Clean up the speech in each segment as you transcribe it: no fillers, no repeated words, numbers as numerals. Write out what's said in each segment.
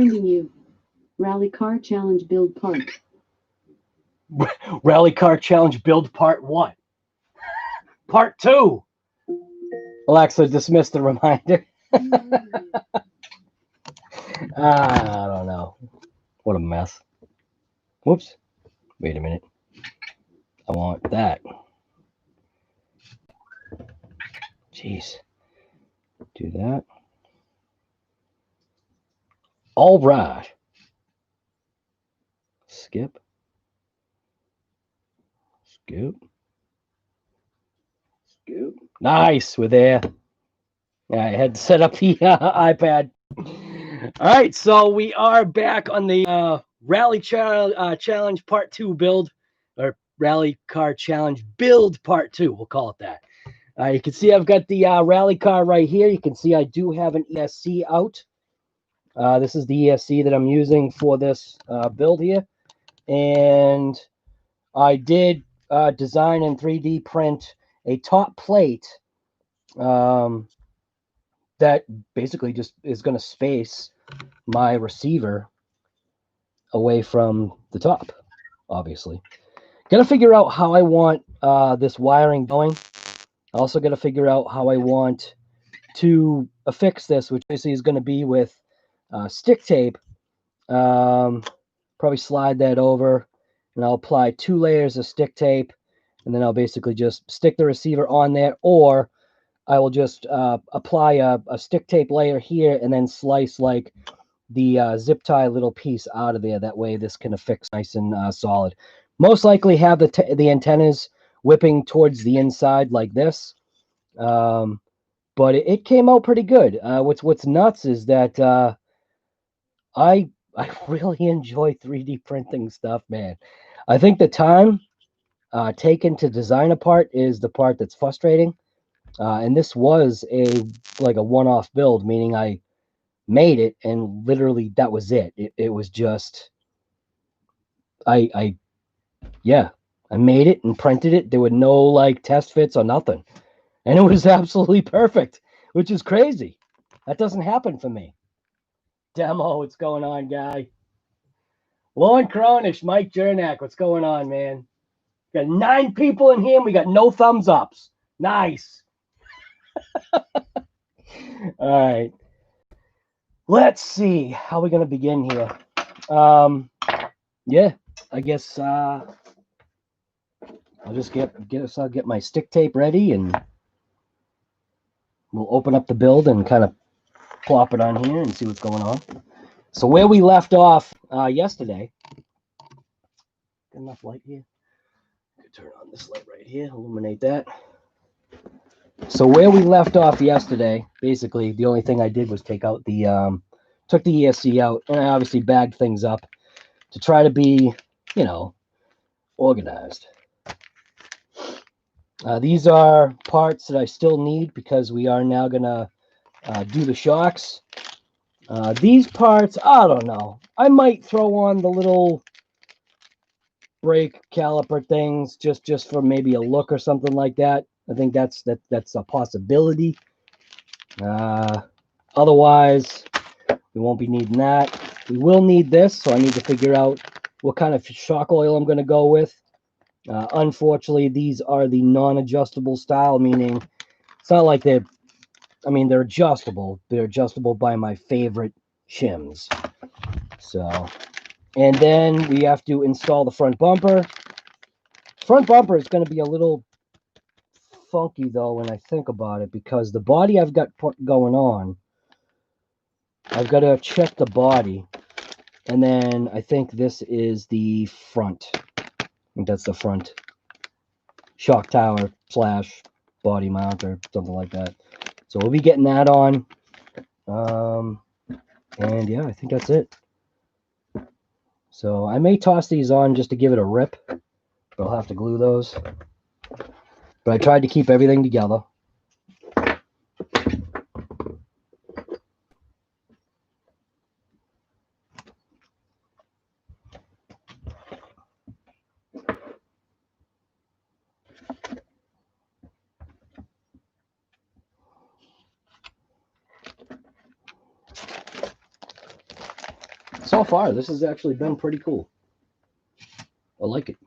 Finding you. Rally Car Challenge Build Part. Rally Car Challenge Build Part what? Part 2. Alexa, dismiss the reminder. I don't know. What a mess. Whoops. Wait a minute. I want that. Jeez. Do that. All right. Skip. Scoop. Scoop. Nice. We're there. I had to set up the iPad. All right. So we are back on the Rally Challenge Part 2 build, or Rally Car Challenge Build Part 2. We'll call it that. You can see I've got the rally car right here. You can see I do have an ESC out. This is the ESC that I'm using for this build here. And I did design and 3D print a top plate that basically just is going to space my receiver away from the top, obviously. Got to figure out how I want this wiring going. Also got to figure out how I want to affix this, which basically is going to be with stick tape. Probably slide that over, and I'll apply 2 layers of stick tape, and then I'll basically just stick the receiver on there, or I will just apply a stick tape layer here and then slice like the zip tie little piece out of there. That way this can affix nice and solid. Most likely have the antennas whipping towards the inside like this. But it came out pretty good. What's nuts is that I really enjoy 3D printing stuff, man. I think the time taken to design a part is the part that's frustrating. And this was a one-off build, meaning I made it and literally that was it. It was just I made it and printed it. There were no like test fits or nothing. And it was absolutely perfect, which is crazy. That doesn't happen for me. Demo, what's going on, guy? Lauren Cronish, Mike Jernak, what's going on, man? Got 9 people in here and we got no thumbs ups. Nice. All right. Let's see. How are we going to begin here? Yeah, I guess I'll just get my stick tape ready and we'll open up the build and kind of plop it on here and see what's going on. So where we left off yesterday, got enough light here? I could turn on this light right here, illuminate that. So where we left off yesterday, basically the only thing I did was take out the took the ESC out, and I obviously bagged things up to try to be, organized. These are parts that I still need because we are now gonna do the shocks. These parts, I don't know. I might throw on the little brake caliper things just for maybe a look or something like that. I think that's a possibility. Otherwise, we won't be needing that. We will need this, so I need to figure out what kind of shock oil I'm going to go with. Unfortunately, these are the non-adjustable style, meaning it's not like they're adjustable. They're adjustable by my favorite shims. So, and then we have to install the front bumper. Front bumper is going to be a little funky though when I think about it, because the body I've got going on, I've got to check the body, and then I think this is the front. I think that's the front shock tower / body mount or something like that. So we'll be getting that on. And yeah, I think that's it. So I may toss these on just to give it a rip, but I'll have to glue those. But I tried to keep everything together. so far, this has actually been pretty cool. I like it.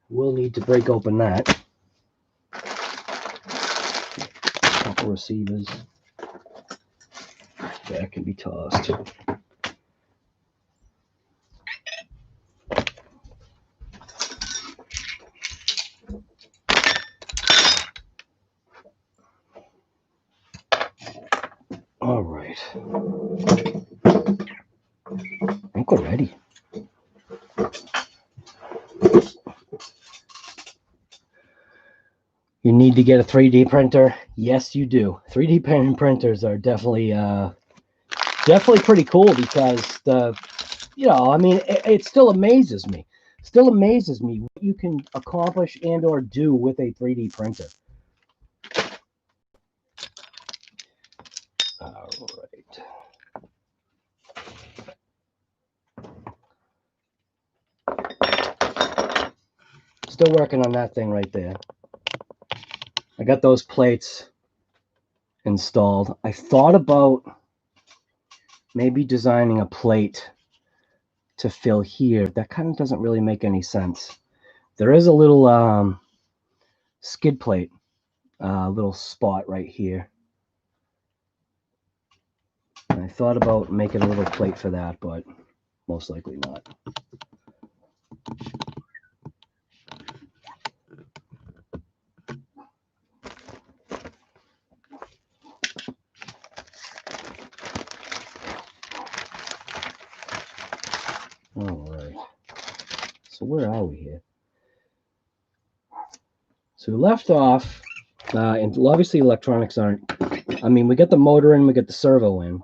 We'll need to break open that. Couple receivers. That can be tossed. All right. I think we're ready. You need to get a 3D printer. Yes, you do. 3D printers are definitely pretty cool because I mean, it still amazes me. Still amazes me what you can accomplish and or do with a 3D printer. All right. Still working on that thing right there. I got those plates installed. I thought about maybe designing a plate to fill here. That kind of doesn't really make any sense. There is a little skid plate, little spot right here. And I thought about making a little plate for that, but most likely not. All right. So where are we here? So we left off, and obviously electronics aren't. I mean, we get the motor in, we get the servo in.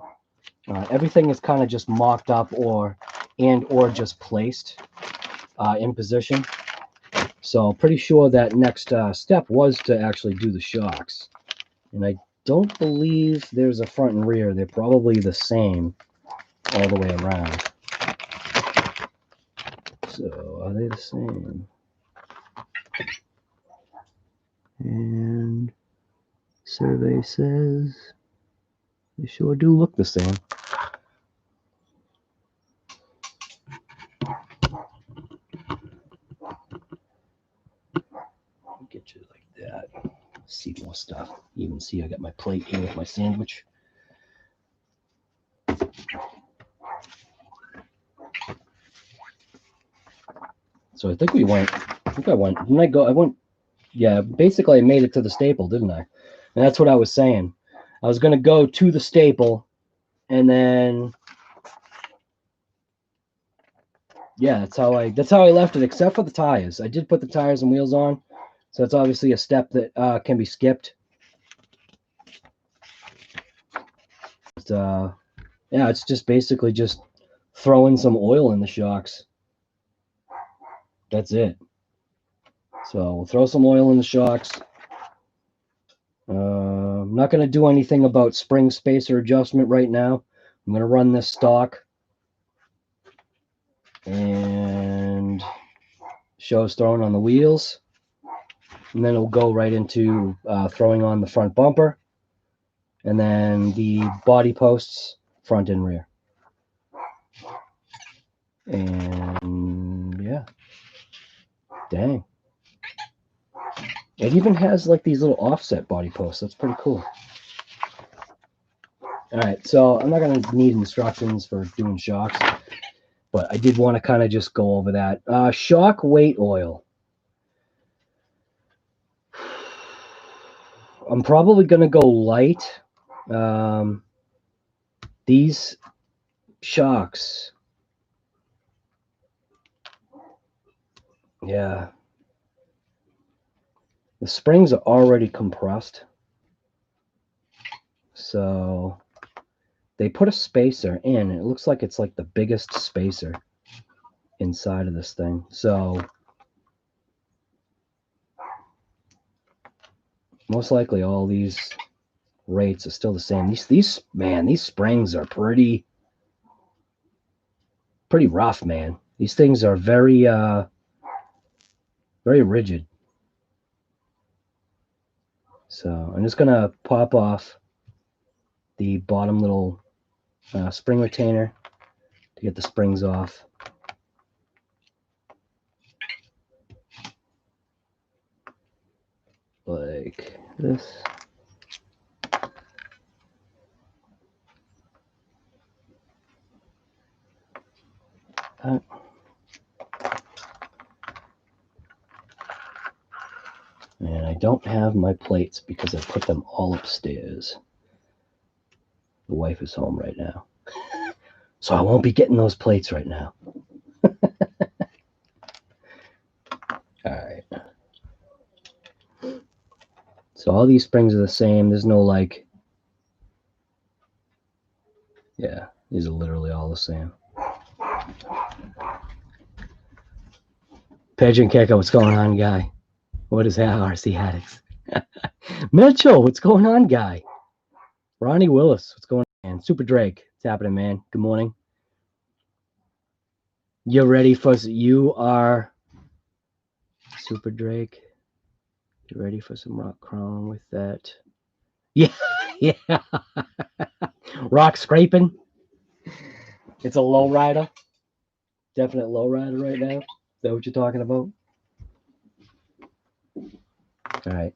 Everything is kind of just mocked up or just placed in position. So pretty sure that next step was to actually do the shocks. And I don't believe there's a front and rear. They're probably the same all the way around. So are they the same? And survey says they sure do look the same. Get you like that. See more stuff. You can see I got my plate here with my sandwich. So I think we went. Didn't I go? I went. Yeah, basically I made it to the staple, didn't I? And that's what I was saying. I was going to go to the staple, and then yeah, that's how I left it. Except for the tires, I did put the tires and wheels on, so it's obviously a step that can be skipped. But, yeah, it's just basically just throwing some oil in the shocks. That's it. So we'll throw some oil in the shocks. I'm not going to do anything about spring spacer adjustment right now. I'm going to run this stock and show us throwing on the wheels. And then it'll go right into throwing on the front bumper. And then the body posts, front and rear. And yeah. Dang. It even has like these little offset body posts. That's pretty cool. All right, so I'm not going to need instructions for doing shocks, but I did want to kind of just go over that. Shock weight oil. I'm probably going to go light. These shocks. Yeah. The springs are already compressed. So they put a spacer in, and it looks like it's like the biggest spacer inside of this thing. So most likely all these rates are still the same. These springs are pretty pretty rough, man. These things are very very rigid. So I'm just gonna pop off the bottom little spring retainer to get the springs off. Like this. And I don't have my plates because I put them all upstairs. The wife is home right now. So I won't be getting those plates right now. Alright. So all these springs are the same. There's no like... Yeah, these are literally all the same. Pigeon Keko, what's going on, guy? What is that, RC Addicts? Mitchell, what's going on, guy? Ronnie Willis, what's going on? Super Drake, what's happening, man? Good morning. You're ready for... You are... Super Drake. You ready for some rock crawling with that? Yeah, yeah. Rock scraping. It's a low rider. Definite low rider right now. Is that what you're talking about? All right.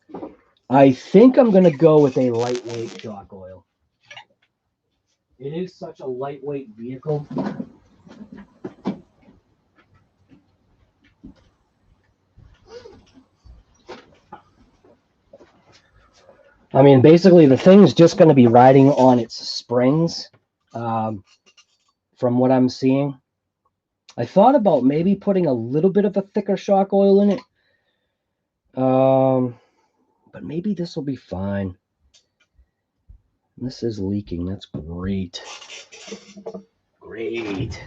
I think I'm going to go with a lightweight shock oil. It is such a lightweight vehicle. I mean, basically, the thing's just going to be riding on its springs, from what I'm seeing. I thought about maybe putting a little bit of a thicker shock oil in it. But maybe this will be fine. This is leaking. That's great. Great.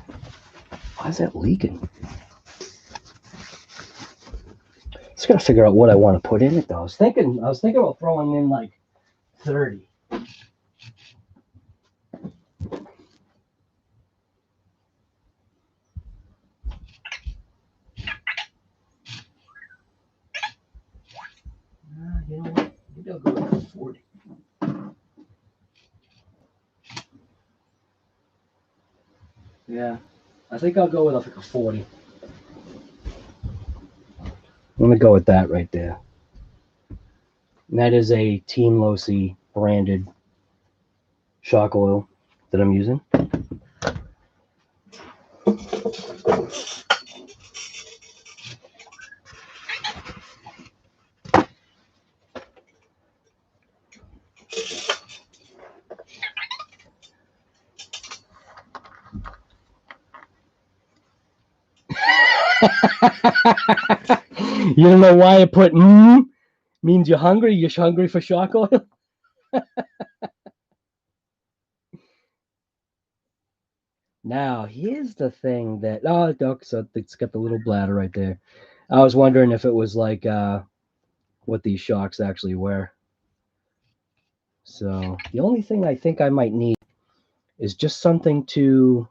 Why is that leaking? Just gotta figure out what I want to put in it though. I was thinking about throwing in like 30. You know what? Maybe I'll go with 40. Yeah, I think I'll go with like a 40. I'm gonna go with that right there. And that is a Team Losi branded shock oil that I'm using. You don't know why I put means you're hungry? You're hungry for shock oil? Now, here's the thing that... Oh, so it's got the little bladder right there. I was wondering if it was like what these shocks actually were. So, the only thing I think I might need is just something to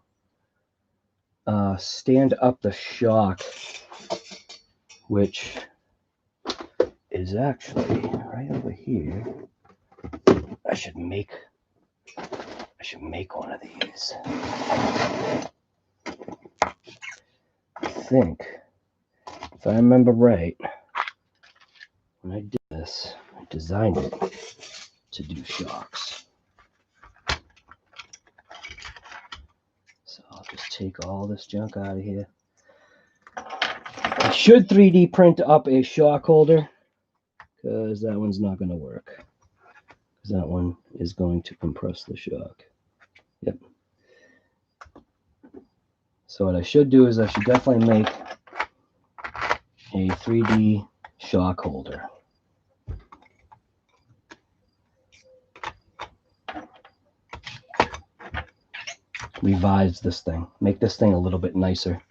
stand up the shock, which is actually right over here. I should make one of these. I think, if I remember right, when I did this, I designed it to do shocks. So I'll just take all this junk out of here. I should 3D print up a shock holder, because that one's not going to work. Because that one is going to compress the shock. Yep. So what I should do is I should definitely make a 3D shock holder. Revise this thing. Make this thing a little bit nicer.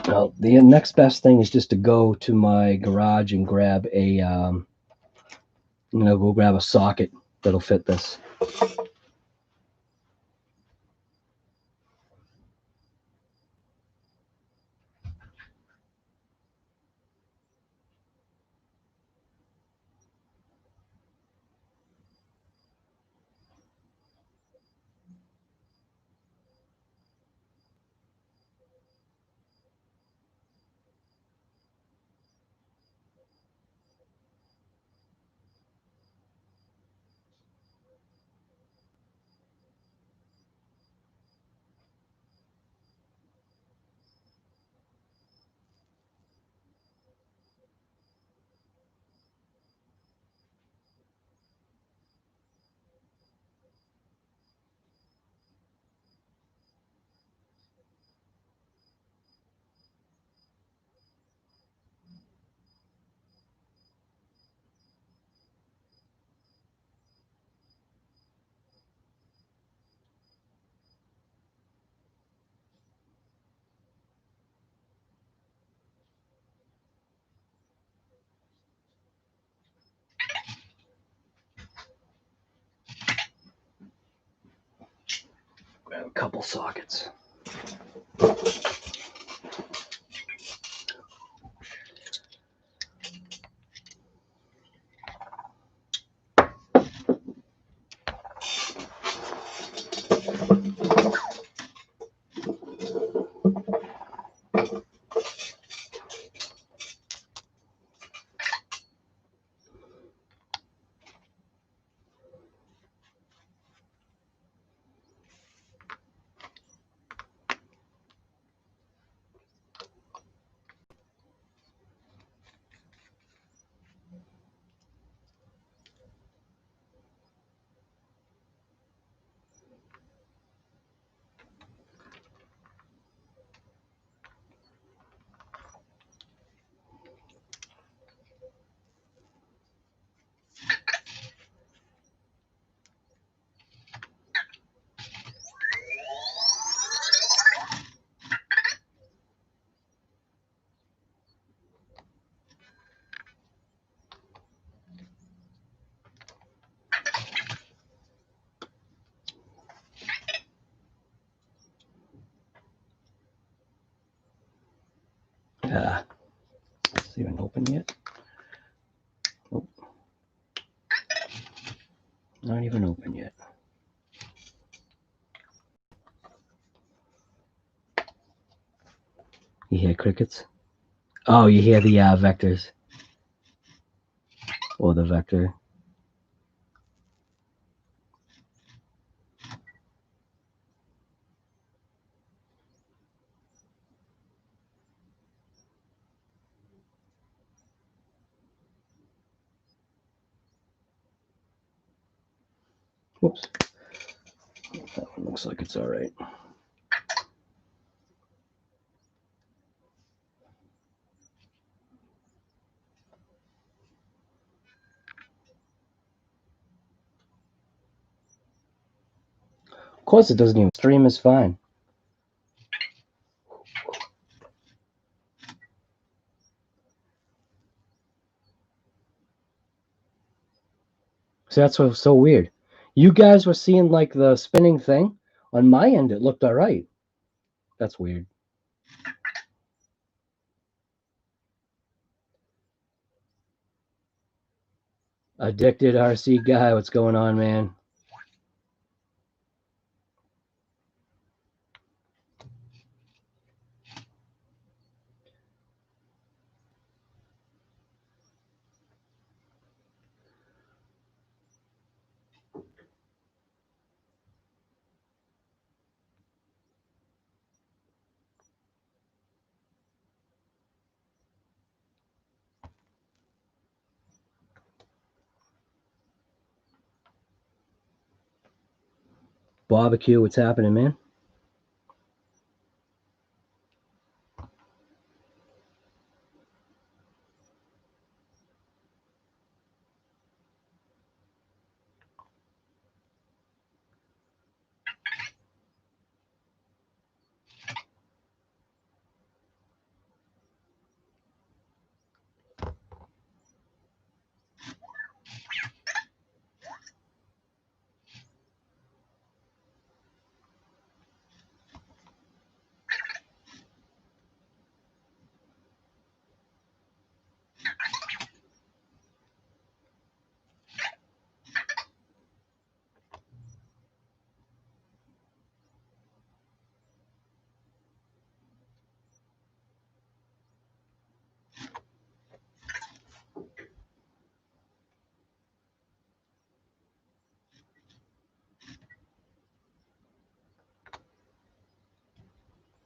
Well, the next best thing is just to go to my garage and grab a, go grab a socket that'll fit this. couple sockets. It's even open yet? Nope. Not even open yet. You hear crickets? Oh, you hear the vectors. Or the vector. Whoops. That one looks like it's all right. Of course it doesn't even stream is fine. So that's what's so weird. You guys were seeing like the spinning thing. On my end, it looked all right. That's weird. Addicted RC guy, what's going on, man? Barbecue, what's happening, man?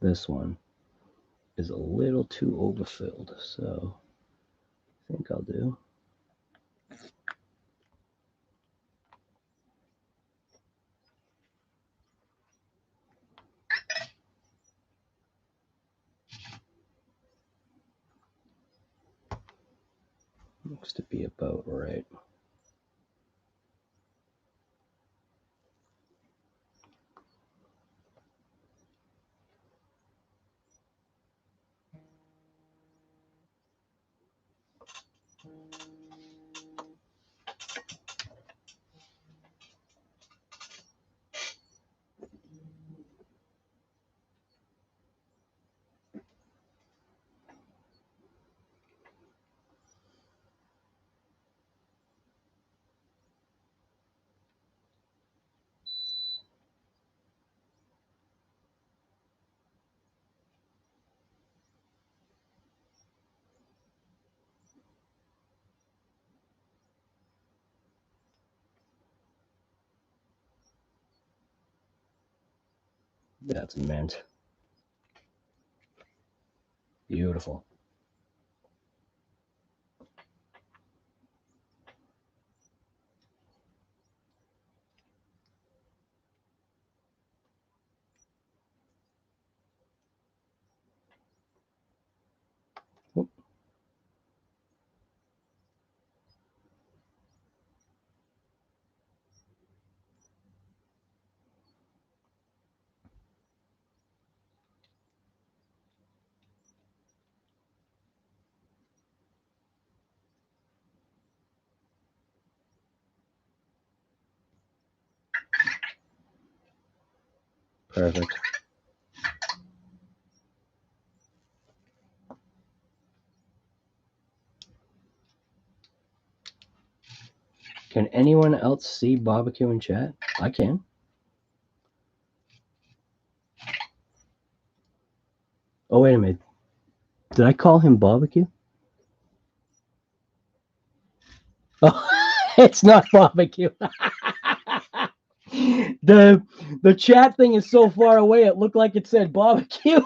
This one is a little too overfilled, so I think I'll do. Looks to be about right. That's mint. Beautiful. Oop. Perfect. Can anyone else see barbecue in chat? I can. Oh, wait a minute. Did I call him barbecue? Oh, it's not barbecue. The chat thing is so far away, it looked like it said barbecue.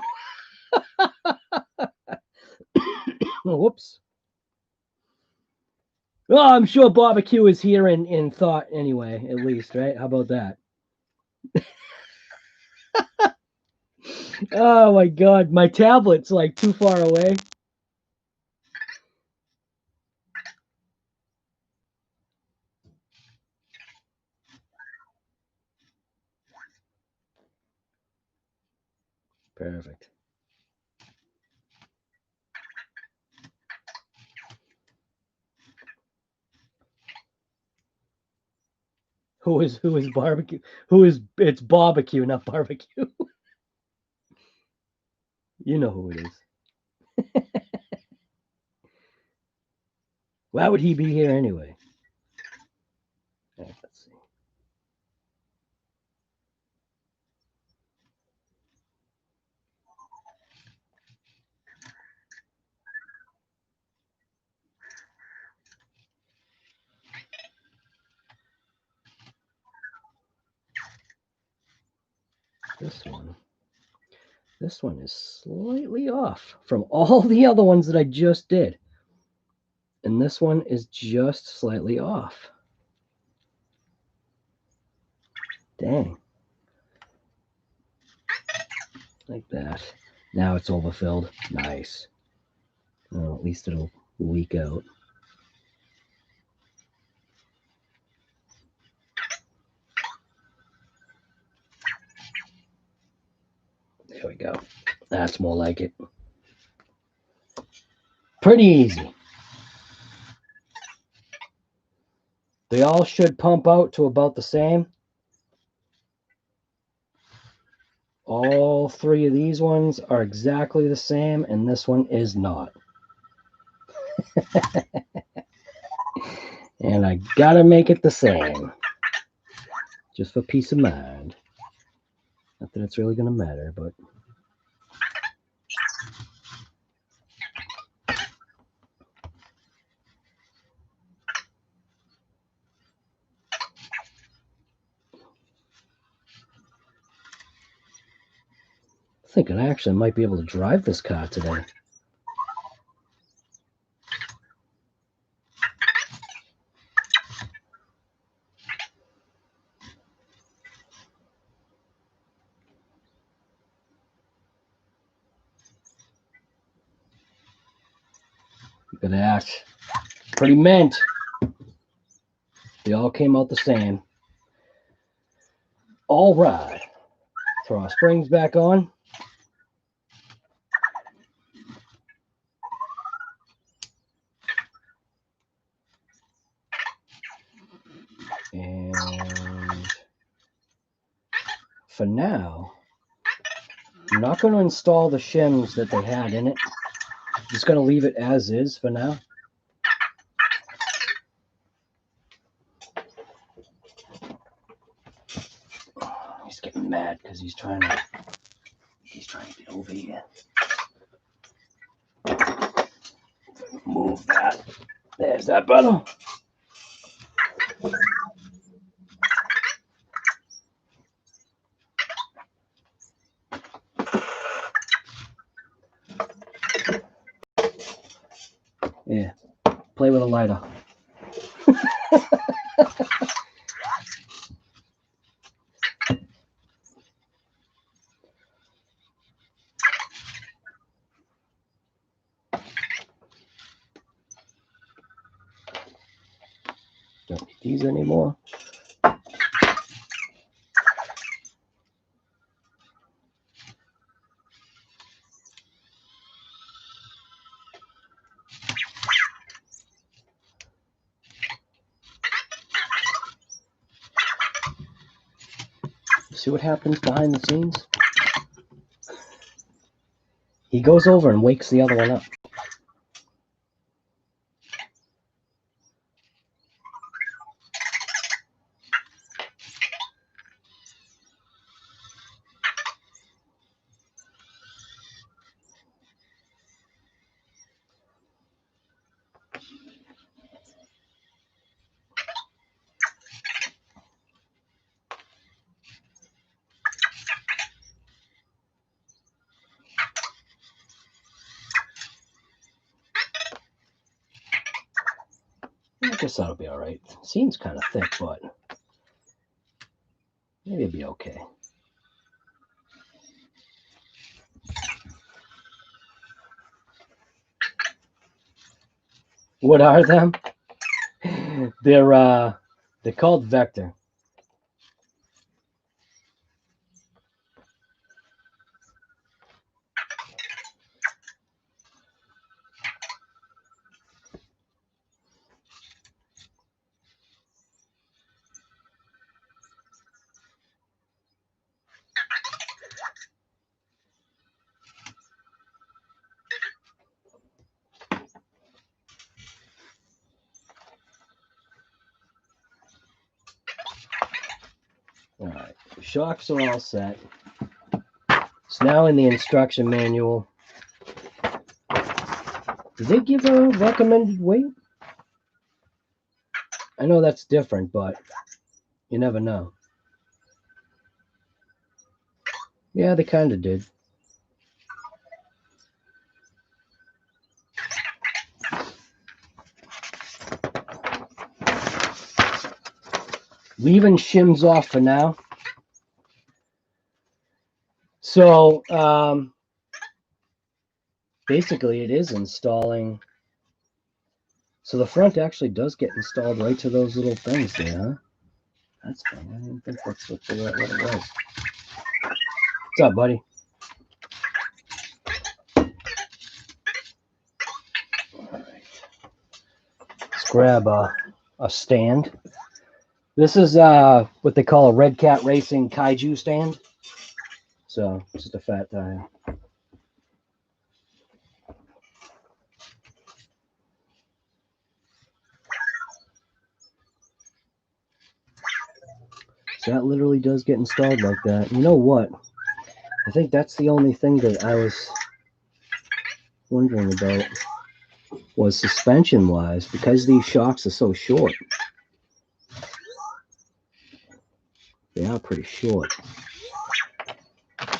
Whoops. Well, I'm sure barbecue is here in thought anyway, at least, right? How about that? Oh my God, my tablet's like too far away. Perfect. Who is barbecue? It's barbecue, not barbecue. You know who it is. Why would he be here anyway? Right, let's see. This one is slightly off from all the other ones that I just did. And this one is just slightly off. Dang. Like that. Now it's overfilled. Nice. Well, at least it'll leak out. There we go. That's more like it. Pretty easy. They all should pump out to about the same. All three of these ones are exactly the same, and this one is not. And I gotta make it the same. Just for peace of mind. Not that it's really gonna matter, but thinking I actually might be able to drive this car today. Look at that. Pretty mint. They all came out the same. All right. Throw our springs back on. And for now, I'm not going to install the shims that they had in it. I'm just going to leave it as is for now. He's getting mad because he's trying to get over here. Move that. There's that brother. Yeah, play with a lighter. Don't need these anymore. See what happens behind the scenes? He goes over and wakes the other one up. I guess that'll be all right. Seems kind of thick, but maybe it'll be okay. What are them? They're called Vector. All right, the shocks are all set. It's now in the instruction manual. Did they give a recommended weight? I know that's different, but you never know. Yeah, they kind of did. Leaving shims off for now. So basically it is installing. So the front actually does get installed right to those little things there, huh? That's fine. I didn't think that's what it was. What's up, buddy? All right. Let's grab a stand. This is what they call a Redcat Racing Kaiju stand. So just a fat tire. So that literally does get installed like that. You know what? I think that's the only thing that I was wondering about was suspension-wise, because these shocks are so short. They are pretty short.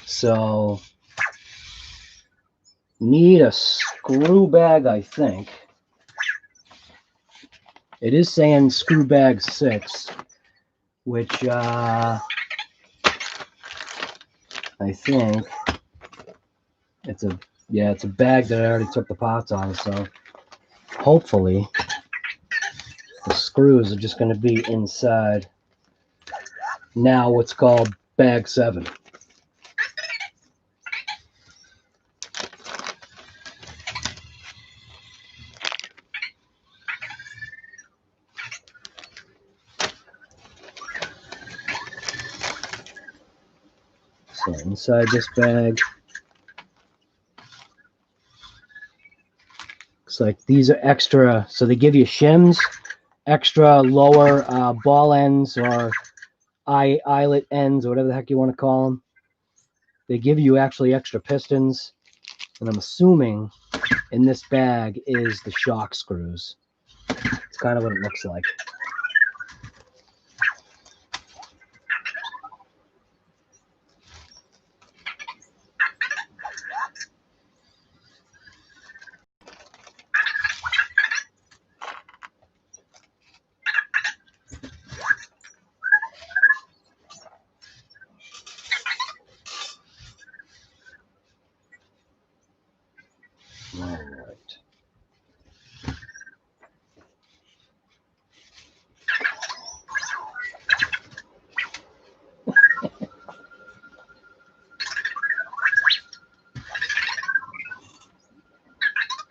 So need a screw bag, I think. It is saying screw bag 6, which I think it's a bag that I already took the parts out of, so hopefully the screws are just going to be inside now what's called bag 7. So inside this bag, looks like these are extra, so they give you shims, extra lower ball ends or eyelet ends or whatever the heck you want to call them. They give you actually extra pistons, and I'm assuming in this bag is the shock screws. It's kind of what it looks like.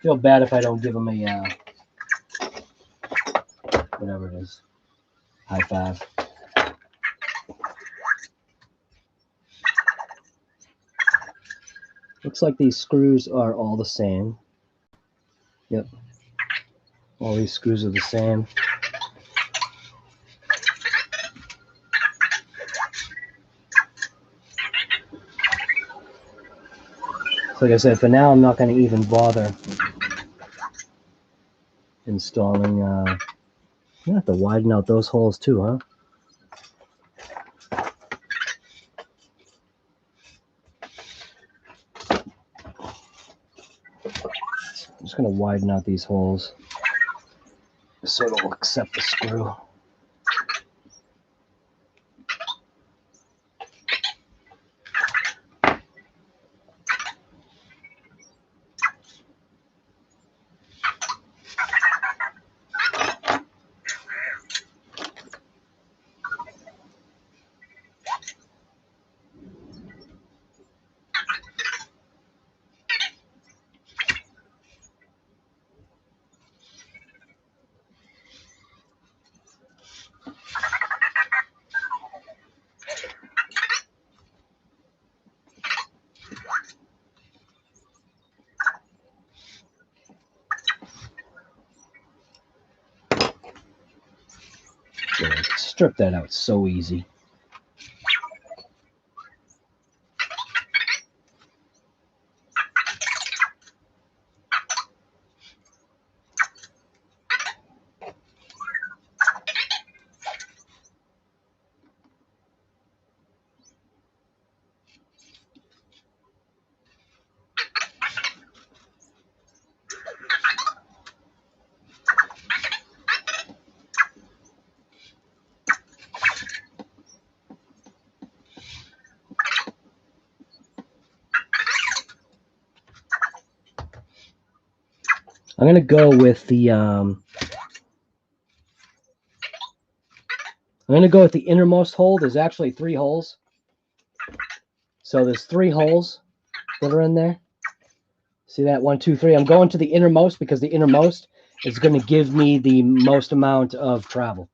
Feel bad if I don't give him a whatever it is, high five. Looks like these screws are all the same. Yep. All these screws are the same. So like I said, for now I'm not going to even bother installing. I'm going to have to widen out those holes too, huh? I'm just going to widen out these holes so it'll accept the screw. Strip that out so easy. I'm going to go with the innermost hole. There's actually 3 holes. So there's 3 holes that are in there. See that? 1, 2, 3. I'm going to the innermost because the innermost is going to give me the most amount of travel.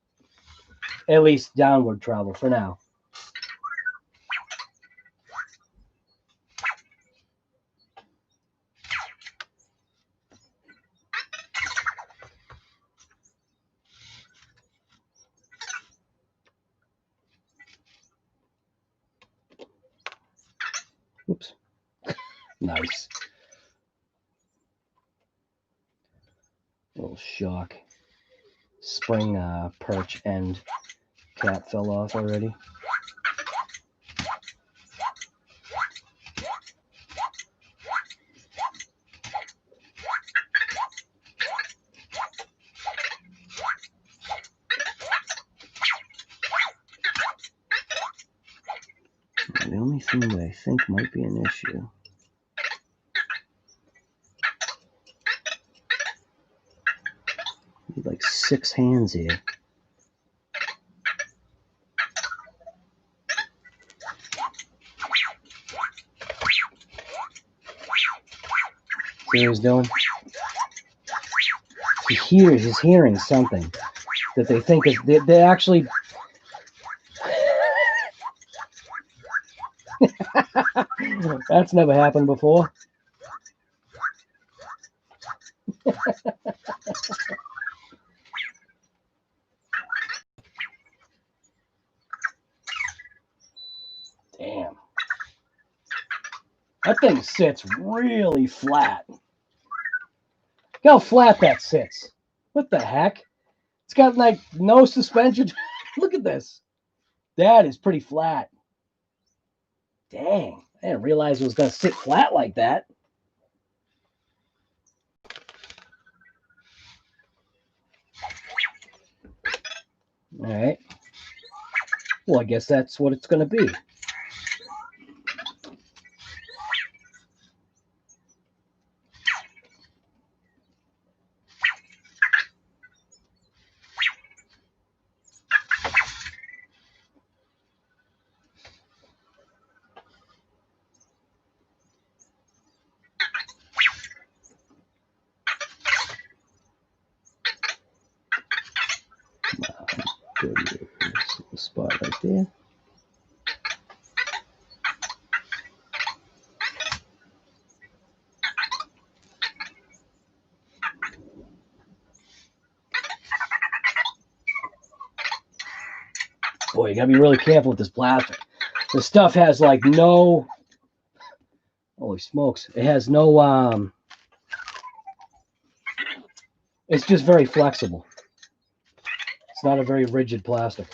At least downward travel for now. Oops. Nice. Little shock. Spring perch end cap fell off already. The only thing that I think might be an issue. Need like 6 hands here. See what he's doing? He's hearing something that they think is they actually. That's never happened before. Damn. That thing sits really flat. Look how flat that sits. What the heck? It's got like no suspension. Look at this. That is pretty flat. Dang. I didn't realize it was going to sit flat like that. All right. Well, I guess that's what it's going to be. Good. The spot right there. Boy, you gotta be really careful with this plastic. This stuff has like no, holy smokes, it has no, it's just very flexible. It's not a very rigid plastic.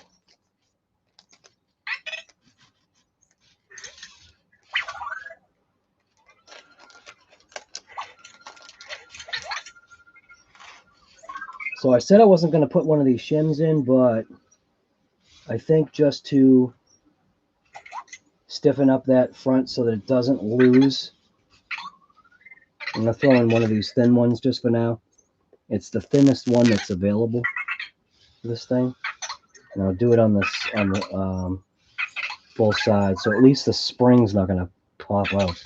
So I said I wasn't going to put one of these shims in, but I think just to stiffen up that front so that it doesn't lose, I'm going to throw in one of these thin ones just for now. It's the thinnest one that's available for this thing. And I'll do it on this, on the both sides, so at least the spring's not going to pop out.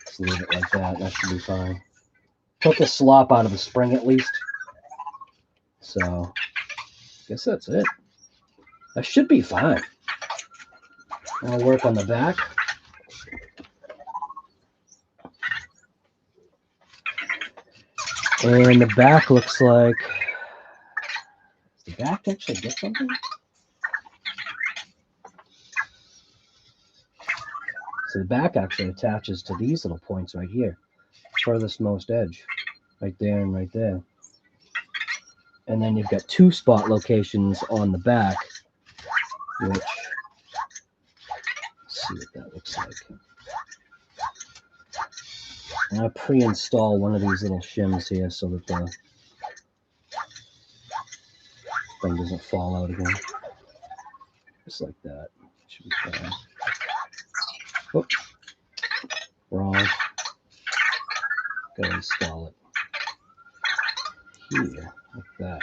Just leave it like that. That should be fine. Took the slop out of the spring at least. So, I guess that's it. That should be fine. I'll work on the back. And the back looks like... Does the back actually get something? So the back actually attaches to these little points right here. Furthest most edge. Right there and right there. And then you've got two spot locations on the back, which, let's see what that looks like. I'm going to pre-install one of these little shims here so that the thing doesn't fall out again. Just like that. Should be fine. Oh, wrong. Gotta install it here, like that.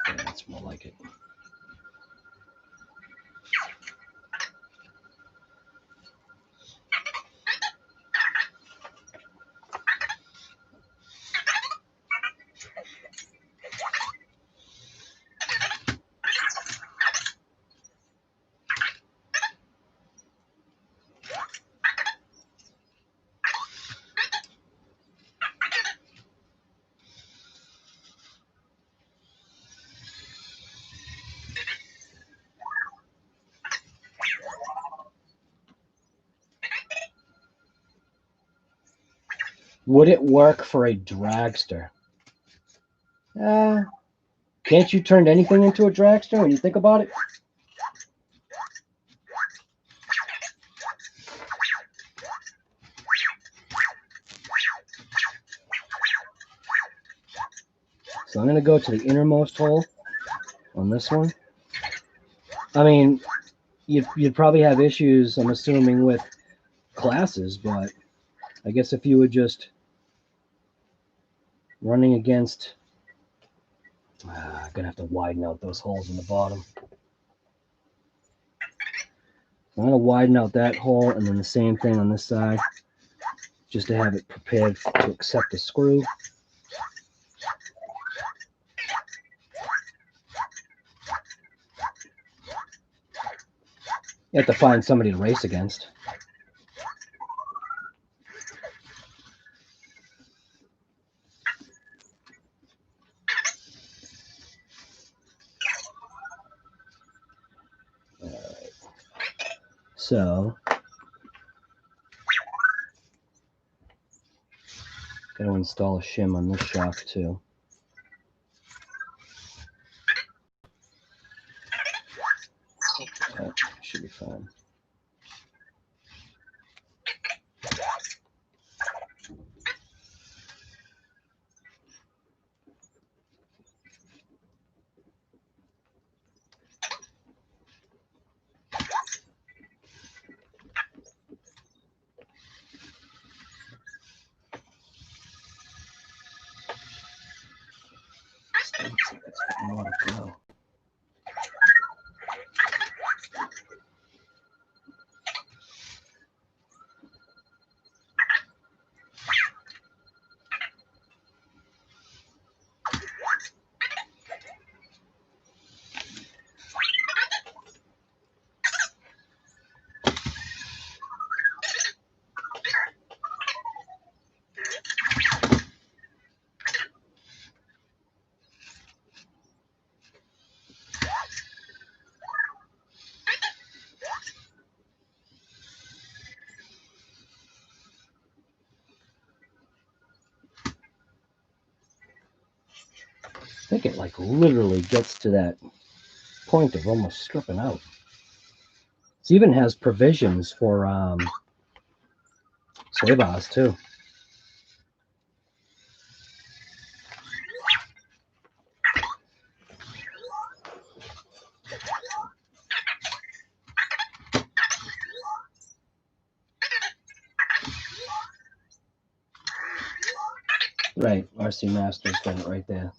Yeah, that's more like it. Would it work for a dragster? Can't you turn anything into a dragster when you think about it? So I'm going to go to the innermost hole on this one. I mean, you'd probably have issues, I'm assuming, with classes, but I guess if you were just running against... I'm going to have to widen out those holes in the bottom. I'm going to widen out that hole and then the same thing on this side, just to have it prepared to accept a screw. You have to find somebody to race against. All right. So, got to install a shim on this shaft too. That should be fine. think it like literally gets to that point of almost stripping out. It even has provisions for sway bars too. Right, RC Master's got it right there.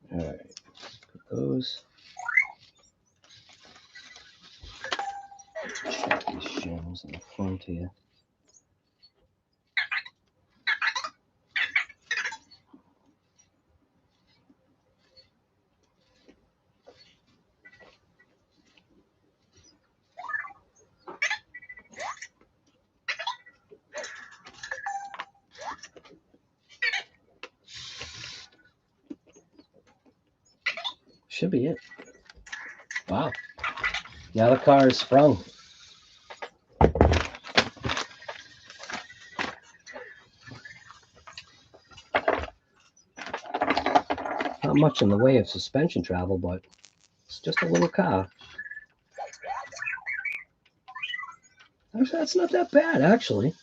All right, put those. Check these shims in the front here. Should be it. Wow. Now the car is sprung. Not much in the way of suspension travel, but it's just a little car. Actually, that's not that bad, actually.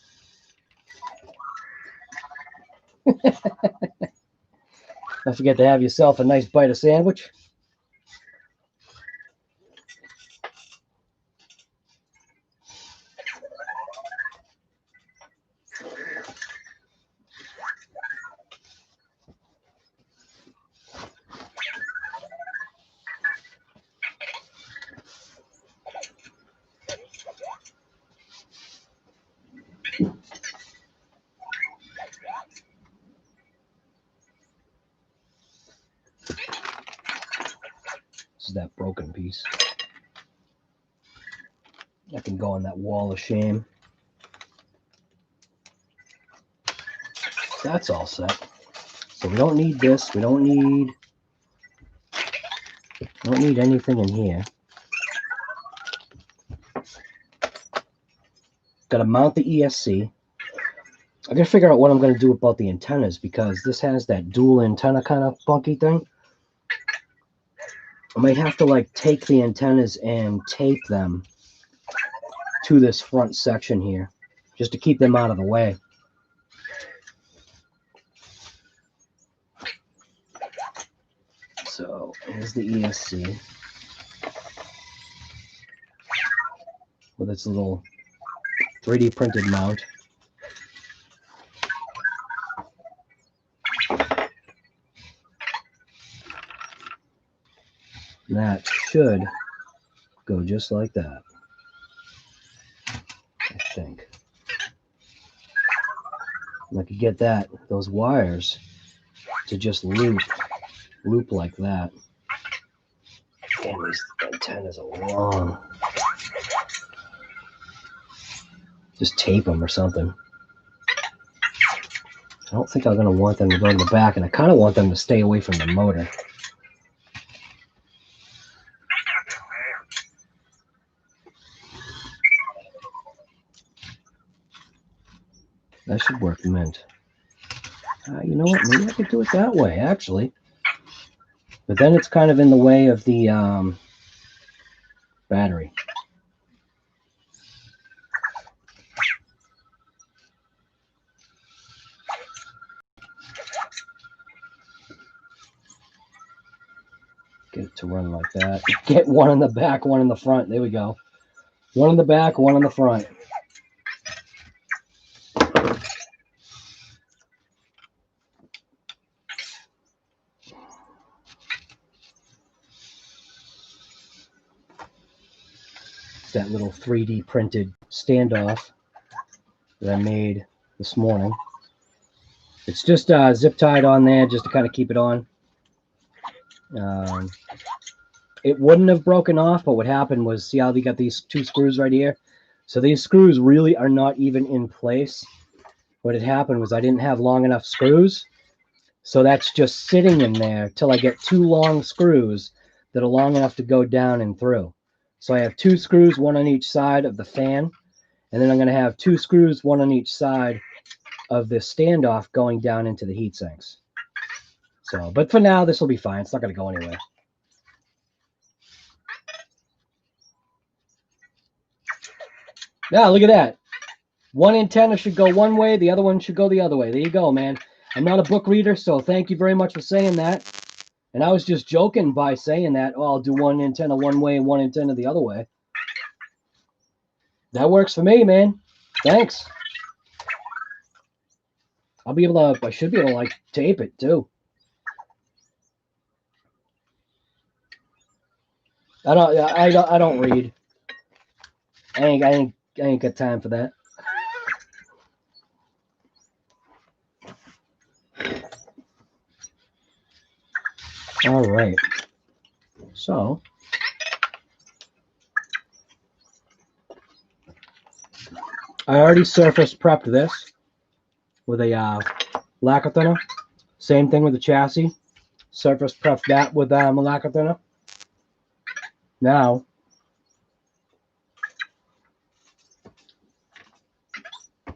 Don't forget to have yourself a nice bite of sandwich. This is that broken piece. That can go on that wall of shame. That's all set. So we don't need this. We don't need anything in here. Got to mount the ESC. I got to figure out what I'm going to do about the antennas, because this has that dual antenna kind of funky thing. I might have to like take the antennas and tape them to this front section here, just to keep them out of the way. So here's the ESC with its little 3D printed mount. And that should go just like that, I think. And I could get those wires to just loop like that. Damn, these antennas are long. Just tape them or something. I don't think I'm going to want them to go in the back, and I kind of want them to stay away from the motor. That should work mint. You know what? Maybe I could do it that way, actually. But then it's kind of in the way of the battery. Get it to run like that. Get one in the back, one in the front. There we go. One in the back, one in the front. That little 3D printed standoff that I made this morning. It's just zip tied on there just to kind of keep it on. It wouldn't have broken off, but what happened was, see how they got these two screws right here? So these screws really are not even in place. what had happened was I didn't have long enough screws. So that's just sitting in there till I get 2 long screws that are long enough to go down and through. So I have 2 screws, one on each side of the fan. And then I'm going to have 2 screws, one on each side of the standoff going down into the heat sinks. So, but for now, this will be fine. It's not going to go anywhere. Yeah, look at that. One antenna should go one way. The other one should go the other way. There you go, man. I'm not a book reader, so thank you very much for saying that. And I was just joking by saying that, oh, I'll do one antenna one way and one antenna the other way. That works for me, man. Thanks. I'll be able to, I should be able to like tape it too. I don't read. I ain't got time for that. All right. So I already surface prepped this with a lacquer thinner. Same thing with the chassis. Surface prepped that with a lacquer thinner. Now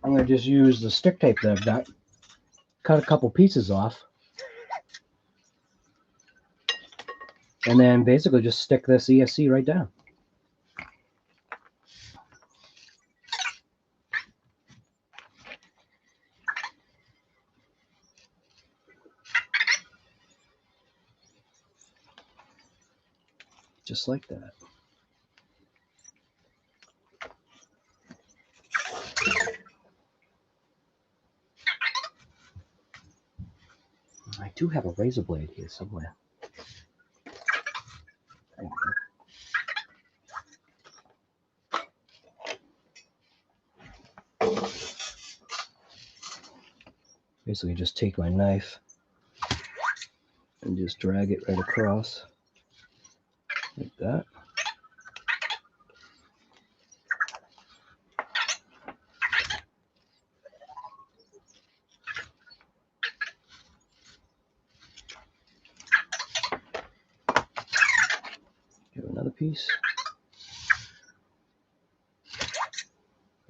I'm going to just use the stick tape that I've got. Cut a couple pieces off. And then basically just stick this ESC right down. Just like that. I do have a razor blade here somewhere. There you go. Basically just take my knife and just drag it right across like that. Get another piece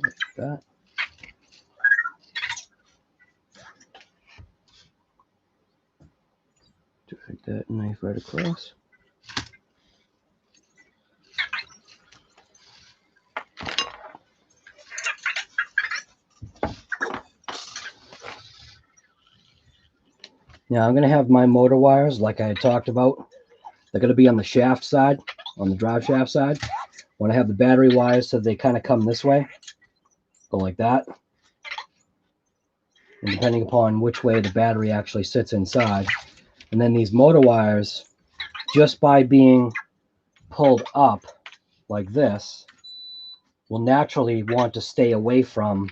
like that. Drag that knife right across. Now I'm going to have my motor wires, like I had talked about. They're going to be on the shaft side, on the drive shaft side. When I have the battery wires, so they kind of come this way, go like that. And depending upon which way the battery actually sits inside. And then these motor wires, just by being pulled up like this, will naturally want to stay away from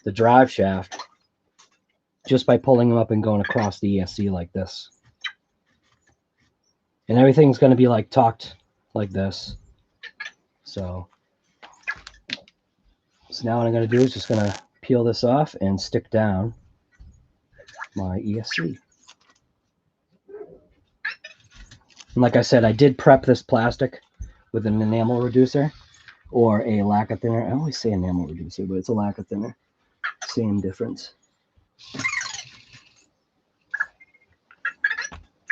the drive shaft just by pulling them up and going across the ESC like this. And everything's going to be like tucked like this. So now what I'm going to do is just going to peel this off and stick down my ESC. And like I said, I did prep this plastic with an enamel reducer or a lacquer thinner. I always say enamel reducer, but it's a lacquer thinner. Same difference.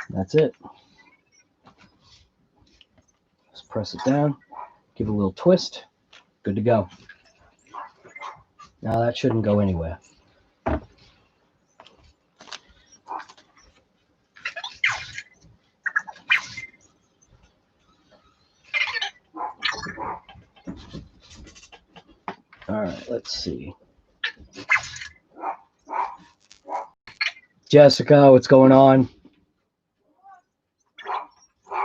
That's it. Just press it down, give it a little twist, good to go. Now that shouldn't go anywhere. All right, let's see. Jessica, what's going on?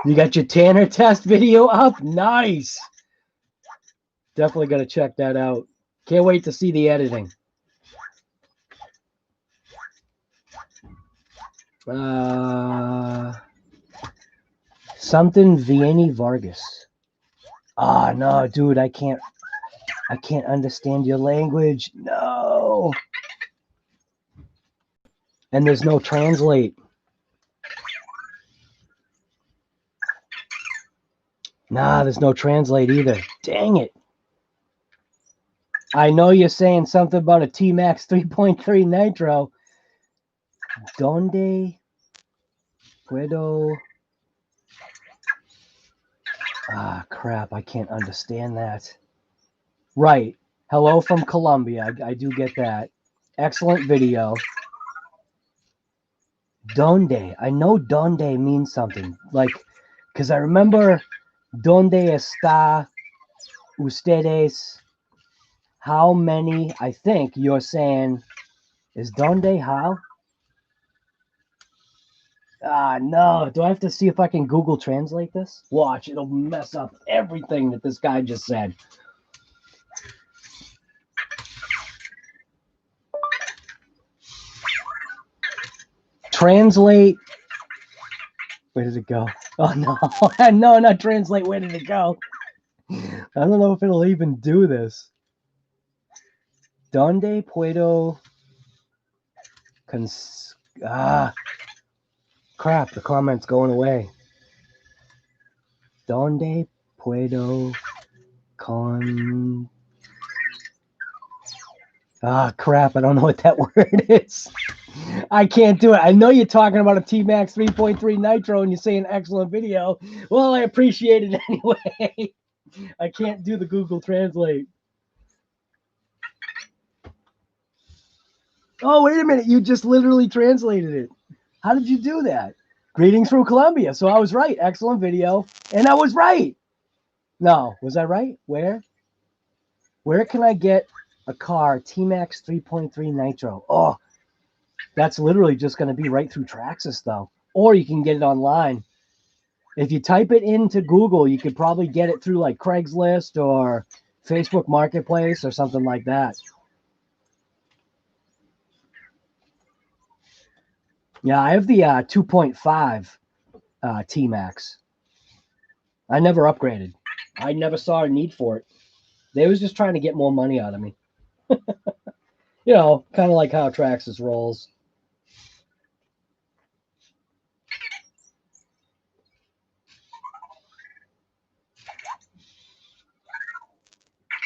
You got your Tanner test video up? Nice. Definitely got to check that out. Can't wait to see the editing. Something Vianney Vargas. Ah, no, dude, I can't understand your language. No. And there's no translate. Nah, there's no translate either. Dang it. I know you're saying something about a T-Max 3.3 Nitro. Donde puedo... Ah, crap. I can't understand that. Right. Hello from Colombia. I do get that. Excellent video. Donde. I know donde means something. Like, because I remember donde está ustedes. How many, I think you're saying, is donde how? Ah, no. Do I have to see if I can Google Translate this? Watch. It'll mess up everything that this guy just said. Translate. Where did it go? Oh, no. No, not translate. Where did it go? I don't know if it'll even do this. Donde puedo... crap. The comment's going away. Donde puedo con... Ah, crap. I don't know what that word is. I can't do it. I know you're talking about a T-Max 3.3 Nitro and you're saying excellent video. Well, I appreciate it anyway. I can't do the Google Translate. Oh, wait a minute. You just literally translated it. How did you do that? Greetings from Colombia. So I was right. Excellent video. And I was right. No, was I right? Where? Where can I get a car T-Max 3.3 Nitro? Oh, that's literally just going to be right through Traxxas, though. Or you can get it online. If you type it into Google, you could probably get it through like Craigslist or Facebook Marketplace or something like that. Yeah, I have the 2.5 T-Max. I never upgraded. I never saw a need for it. They was just trying to get more money out of me. You know, kind of like how Traxxas rolls.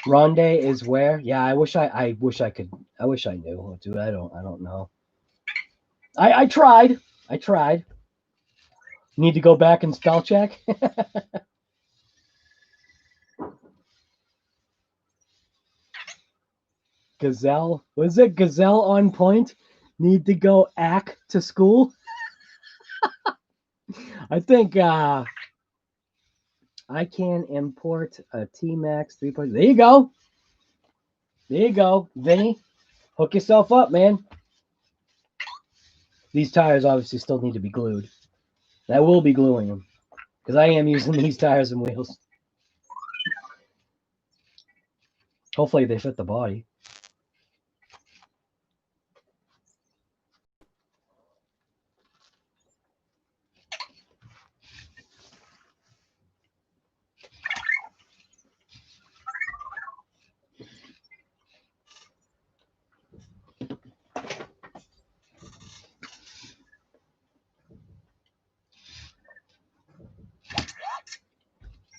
Ronde is where? Yeah, I wish I wish I could. I wish I knew, dude. I don't know. I tried. I tried. Need to go back and spell check. Gazelle. Was it Gazelle on point? Need to go ack to school? I think I can import a T-Max 3.0. There you go. There you go, Vinny. Hook yourself up, man. These tires obviously still need to be glued. I will be gluing them because I am using these tires and wheels. Hopefully they fit the body.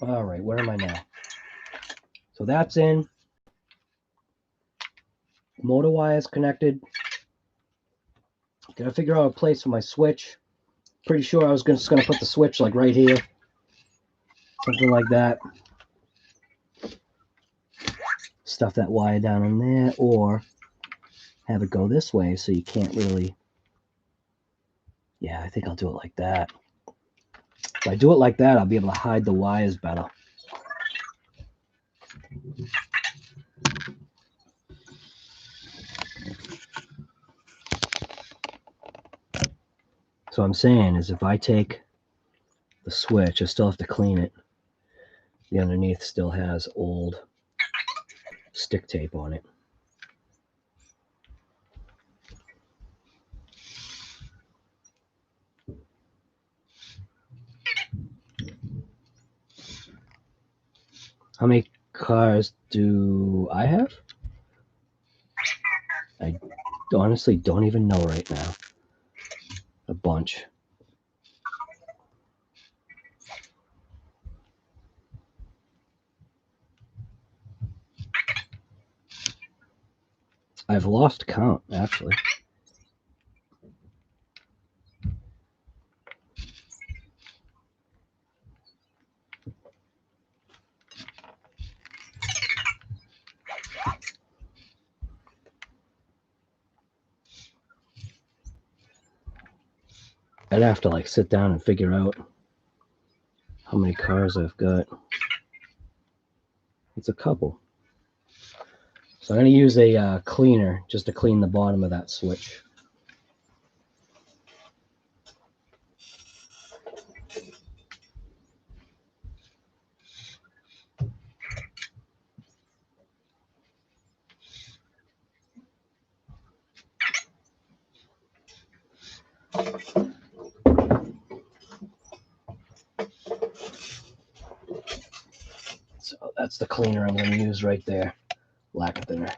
All right, where am I now? So that's in. Motor wire is connected. Gotta figure out a place for my switch. Pretty sure I was just gonna put the switch like right here. Something like that. Stuff that wire down in there, or have it go this way so you can't really. Yeah, I think I'll do it like that. If I do it like that, I'll be able to hide the wires better. So I'm saying is if I take the switch, I still have to clean it. The underneath still has old stick tape on it. How many cars do I have? I honestly don't even know right now. a bunch. I've lost count, actually. I'd have to like sit down and figure out how many cars I've got. It's a couple. So I'm going to use a cleaner just to clean the bottom of that switch. So that's the cleaner I'm going to use right there. Lacquer thinner.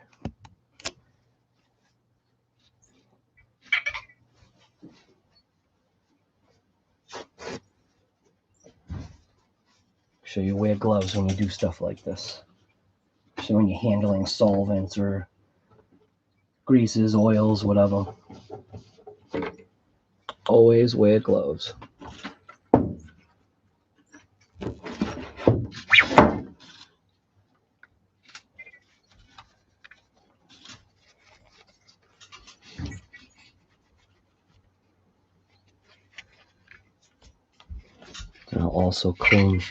Sure you wear gloves when you do stuff like this. So when you're handling solvents or greases, oils, whatever. Always wear gloves. And I'll also clean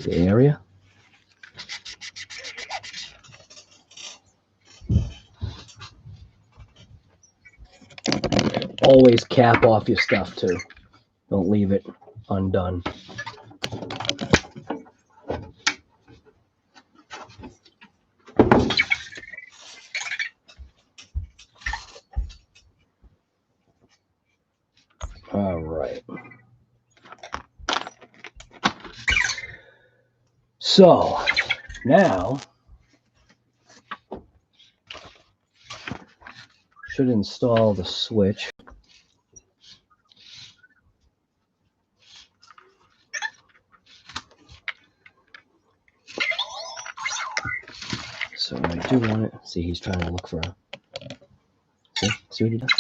the area. Always cap off your stuff too. Don't leave it undone. All right. So now should install the switch. So I do want it. See, he's trying to look for a. See what he does?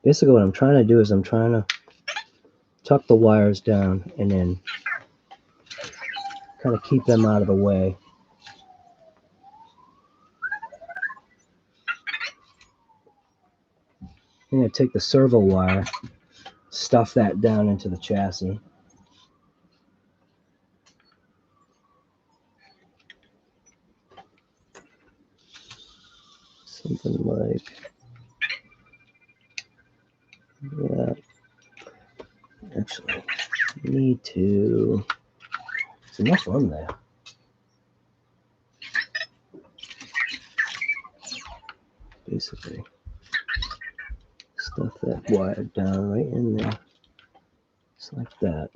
Basically what I'm trying to do is I'm trying to tuck the wires down and then kind of keep them out of the way. I'm going to take the servo wire, stuff that down into the chassis. Something like, yeah, actually, need to, there's enough room there. Basically, stuff that wire down right in there, just like that.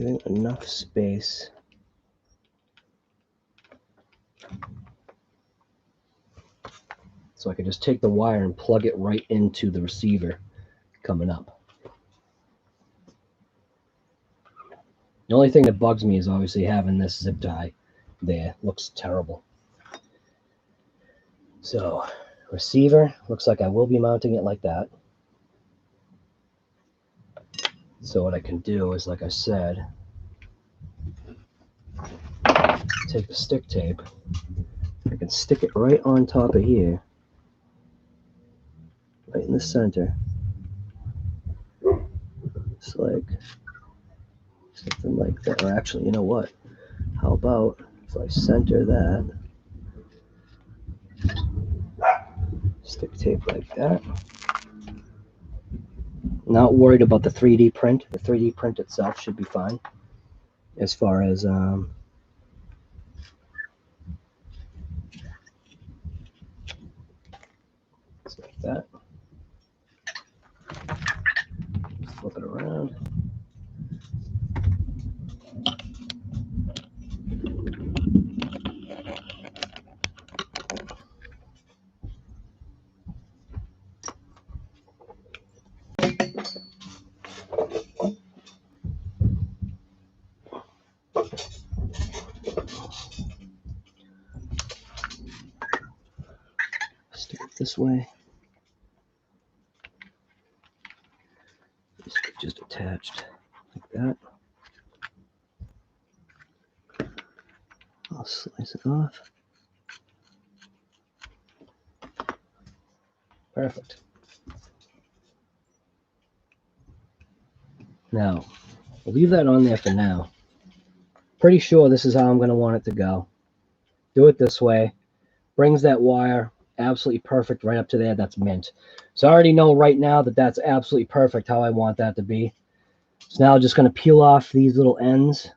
leaving enough space. So I could just take the wire and plug it right into the receiver coming up. The only thing that bugs me is obviously having this zip tie there. Looks terrible. So, receiver, looks like I will be mounting it like that. So what I can do is, like I said, take the stick tape. I can stick it right on top of here, right in the center. It's like something like that. Or actually, you know what? How about if I center that, stick tape like that. Not worried about the 3D print. The 3D print itself should be fine as far as just like that. Flip it around. Stick it this way. Just attached like that. I'll slice it off. Perfect. Now, we'll leave that on there for now. Pretty sure this is how I'm going to want it to go. Do it this way. Brings that wire absolutely perfect right up to there. That's mint. So I already know right now that that's absolutely perfect how I want that to be. So now I'm just going to peel off these little ends,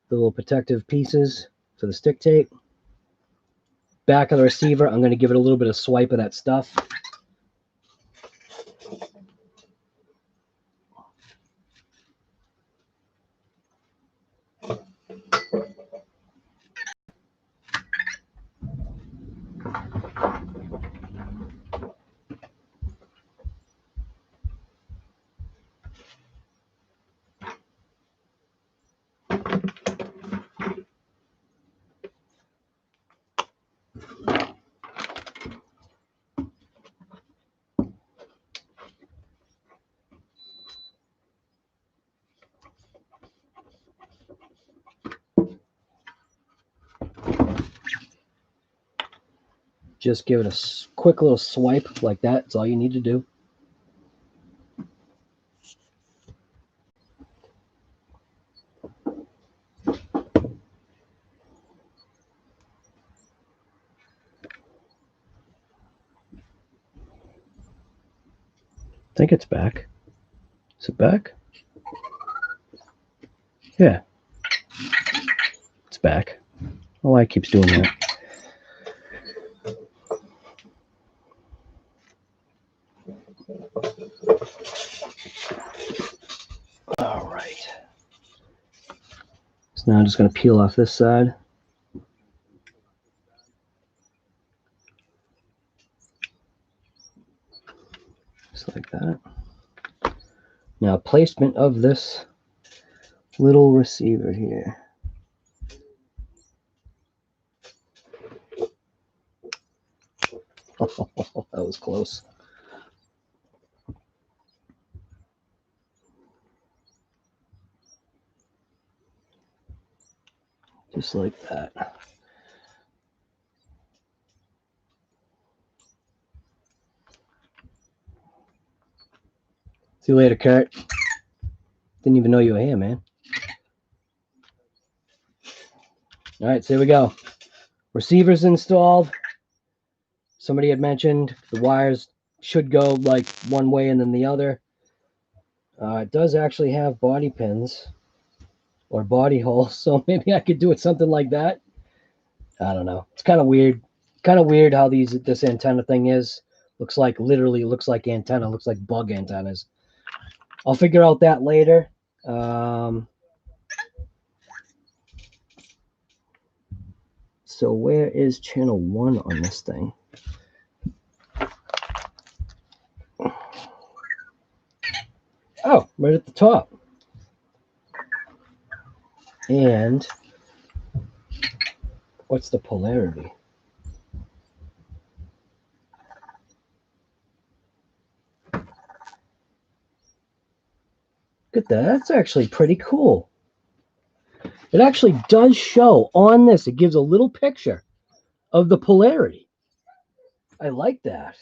the little protective pieces for the stick tape. Back of the receiver, I'm going to give it a little bit of swipe of that stuff. Just give it a quick little swipe like that. That's all you need to do. I think it's back. Is it back? Yeah. It's back. Oh, why it keeps doing that. All right. So now I'm just going to peel off this side. Just like that. Now, placement of this little receiver here. Oh, that was close. Just like that. See you later, Kurt. Didn't even know you were here, man. All right, so here we go. Receivers installed. Somebody had mentioned the wires should go like one way and then the other. It does actually have body pins or body holes, so maybe I could do it something like that. I don't know. It's kind of weird. Kind of weird how this antenna thing is. Looks like literally looks like antenna. Looks like bug antennas. I'll figure out that later. So where is channel 1 on this thing? Oh, right at the top. And what's the polarity? Look at that. That's actually pretty cool. It actually does show on this. It gives a little picture of the polarity. I like that.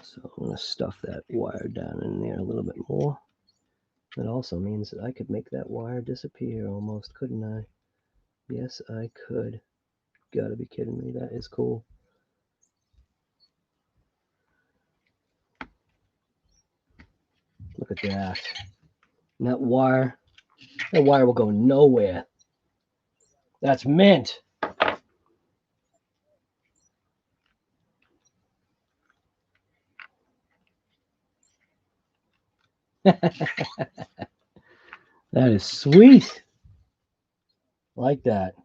So I'm going to stuff that wire down in there a little bit more. That also means that I could make that wire disappear almost, couldn't I? Yes, I could. Gotta be kidding me. That is cool. Look at that. And that wire will go nowhere. That's mint. That is sweet. Like that.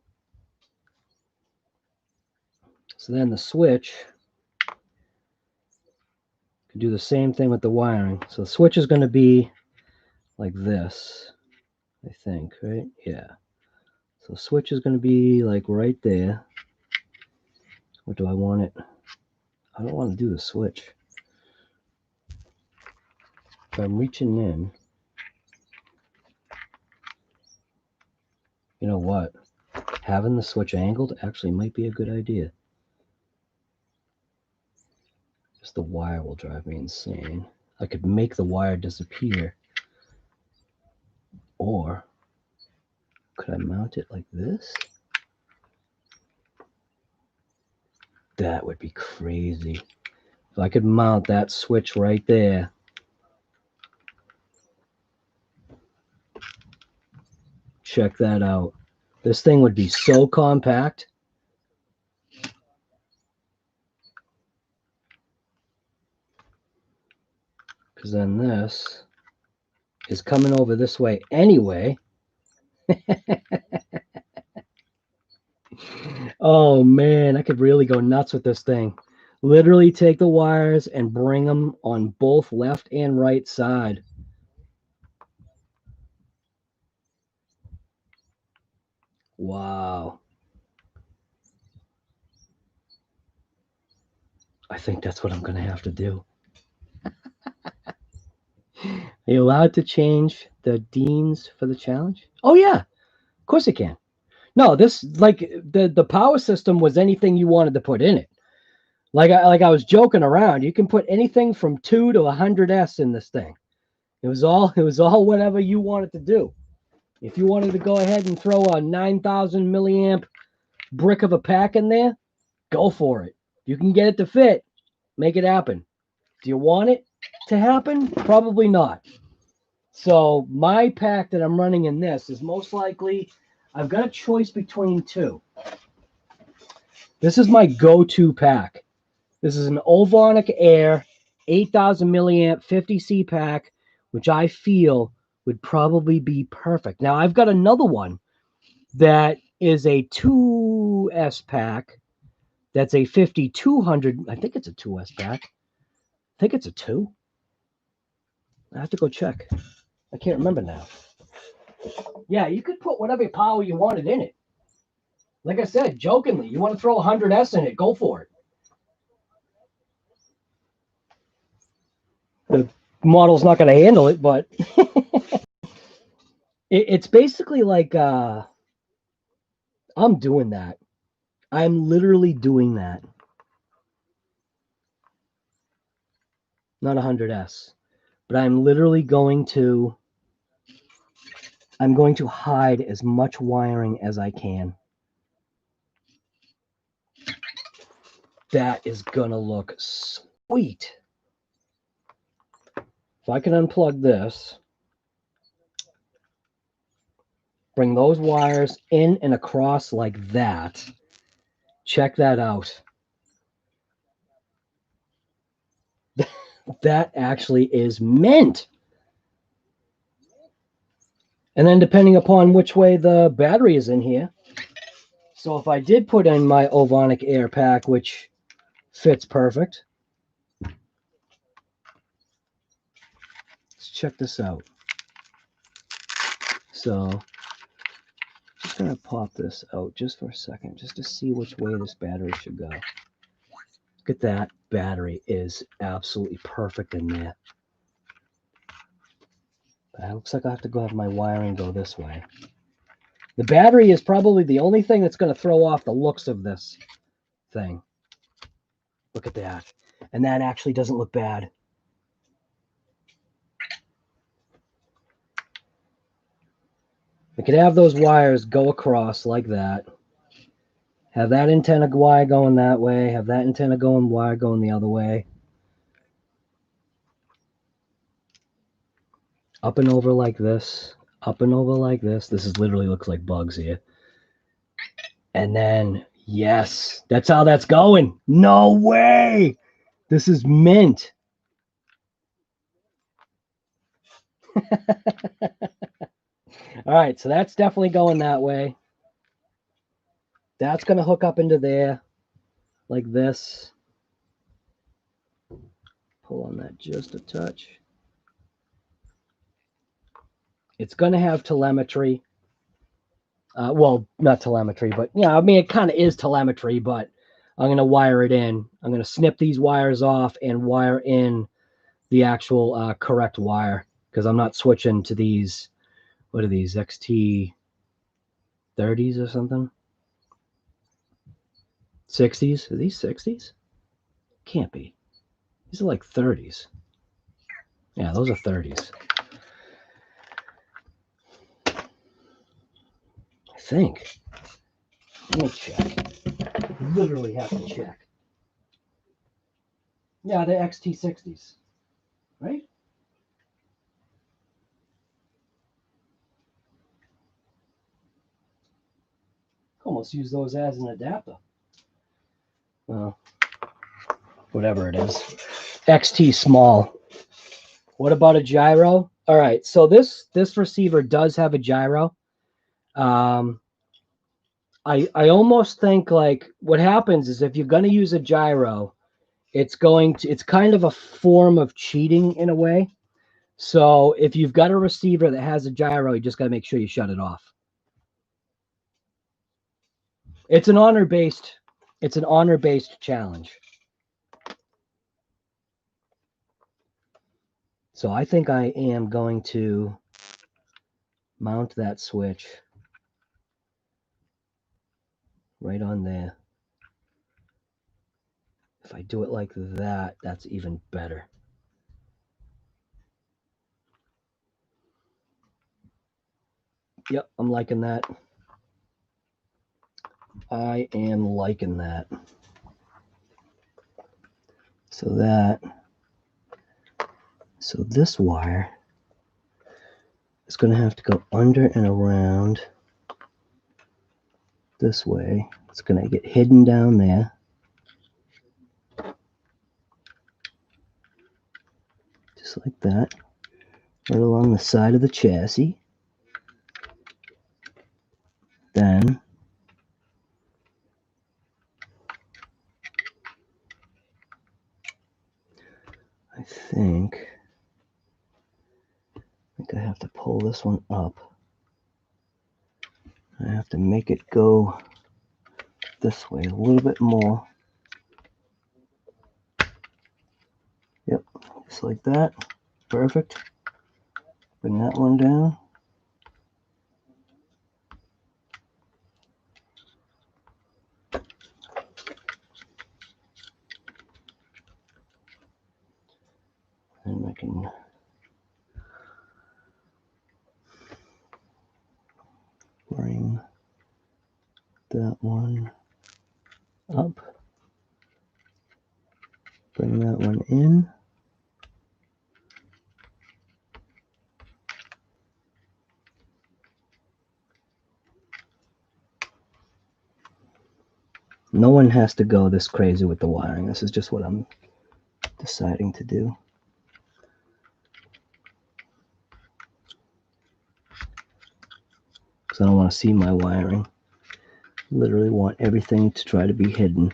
So then the switch could do the same thing with the wiring. So the switch is going to be like this, I think, right? Yeah. So the switch is going to be like right there. What do I want it? I don't want to do the switch. If I'm reaching in, you know what? Having the switch angled actually might be a good idea. Just the wire will drive me insane. I could make the wire disappear. Or could I mount it like this? That would be crazy. If I could mount that switch right there. Check that out. This thing would be so compact. Because then this is coming over this way anyway. Oh man, I could really go nuts with this thing. Literally take the wires and bring them on both left and right side. Wow. I think that's what I'm going to have to do. Are you allowed to change the deans for the challenge? Oh yeah, of course it can. No, this like the power system was anything you wanted to put in it. Like I was joking around. You can put anything from 2 to 100S in this thing. It was all whatever you wanted to do. If you wanted to go ahead and throw a 9,000 milliamp brick of a pack in there, go for it. You can get it to fit. Make it happen. Do you want it to happen? Probably not. So my pack that I'm running in this is most likely, I've got a choice between two. This is my go-to pack. This is an Ovonic Air 8,000 milliamp 50C pack, which I feel would probably be perfect. Now I've got another one that is a 2S pack. That's a 5200. I think it's a 2S pack. I think it's a 2. I have to go check. I can't remember now. Yeah, you could put whatever power you wanted in it. Like I said, jokingly, you want to throw 100S in it, go for it. The model's not going to handle it, but it's basically like I'm doing that. I'm literally doing that. Not 100S, but I'm literally going to hide as much wiring as I can. That is gonna look sweet. If I can unplug this, Bring those wires in and across like that. Check that out. That actually is mint. And then depending upon which way the battery is in here. So if I did put in my Ovonic air pack, which fits perfect. Let's check this out. So just going to pop this out just for a second, just to see which way this battery should go. Look at that. Battery is absolutely perfect in there. But it looks like I have to go have my wiring go this way. The battery is probably the only thing that's going to throw off the looks of this thing. Look at that. And that actually doesn't look bad. We could have those wires go across like that. Have that antenna wire going that way. Have that antenna wire going the other way. Up and over like this. Up and over like this. This is literally looks like bugs here. And then, yes, that's how that's going. No way. This is mint. All right, so that's definitely going that way. That's going to hook up into there like this. Pull on that just a touch. It's going to have telemetry. Well, not telemetry, but yeah, I mean, it kind of is telemetry, but I'm going to wire it in. I'm going to snip these wires off and wire in the actual correct wire, because I'm not switching to these. What are these, XT30s or something? 60s? Are these 60s? Can't be. These are like 30s. Yeah, those are 30s. I think. Let me check. I literally have to check. Yeah, they're XT60s. Right? Almost use those as an adapter. Well, whatever it is. XT small. What about a gyro? All right, so this receiver does have a gyro. I almost think like what happens is if you're going to use a gyro, it's kind of a form of cheating in a way. So if you've got a receiver that has a gyro, you just got to make sure you shut it off. It's an honor-based challenge. So I think I am going to mount that switch right on there. If I do it like that, that's even better. Yep, I'm liking that. I am liking that. So this wire is going to have to go under and around this way. It's going to get hidden down there. Just like that. Right along the side of the chassis. Then I think I have to pull this one up. I have to make it go this way a little bit more. Yep, just like that. Perfect. Bring that one down. And I can bring that one up. Bring that one in. No one has to go this crazy with the wiring. This is just what I'm deciding to do. Because I don't want to see my wiring. Literally want everything to try to be hidden.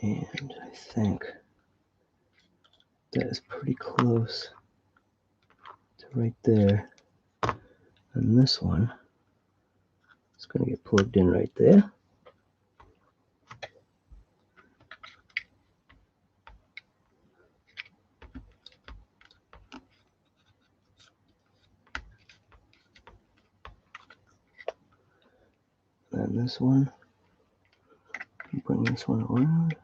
And I think that is pretty close to right there. And this one is going to get plugged in right there. And this one, bring this one around.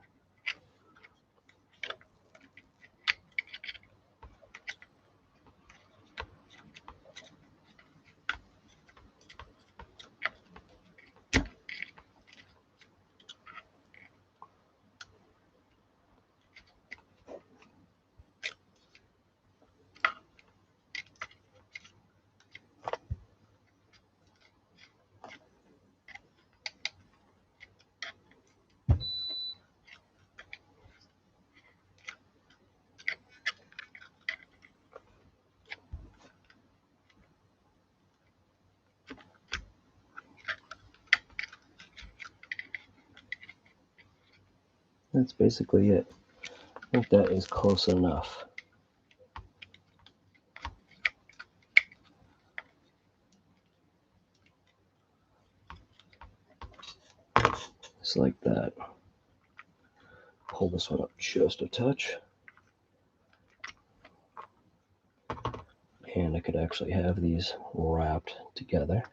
That's basically it. I think that is close enough. Just like that. Pull this one up just a touch. And I could actually have these wrapped together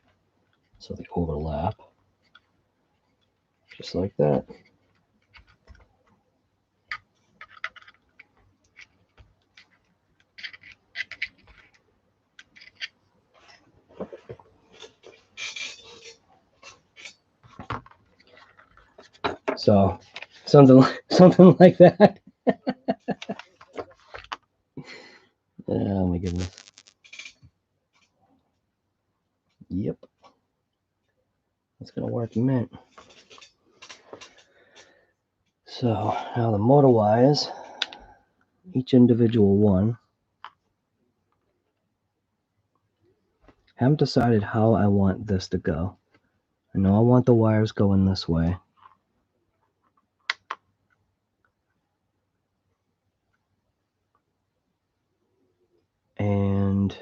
so they overlap. Just like that. So something like that. Oh my goodness. Yep. That's gonna work, mint. So now the motor wires, each individual one. Haven't decided how I want this to go. I know I want the wires going this way. And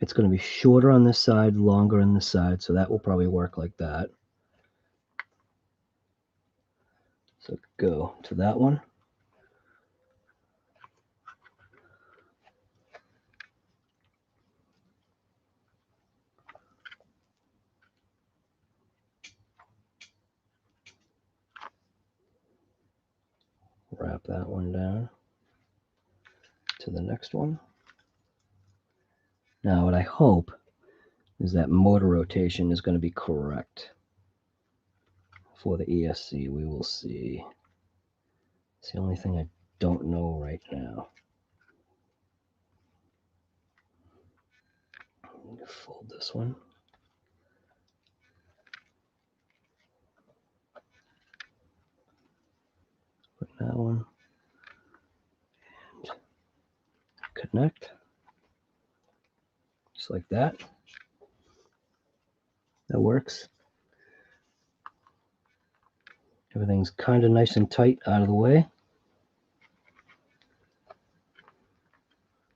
it's going to be shorter on this side, longer on this side, so that will probably work like that. So go to that one. Wrap that one down to the next one. Now what I hope is that motor rotation is going to be correct for the ESC. We will see. It's the only thing I don't know right now. Fold this one. Put that one. And connect. Just like that. That works. Everything's kind of nice and tight out of the way.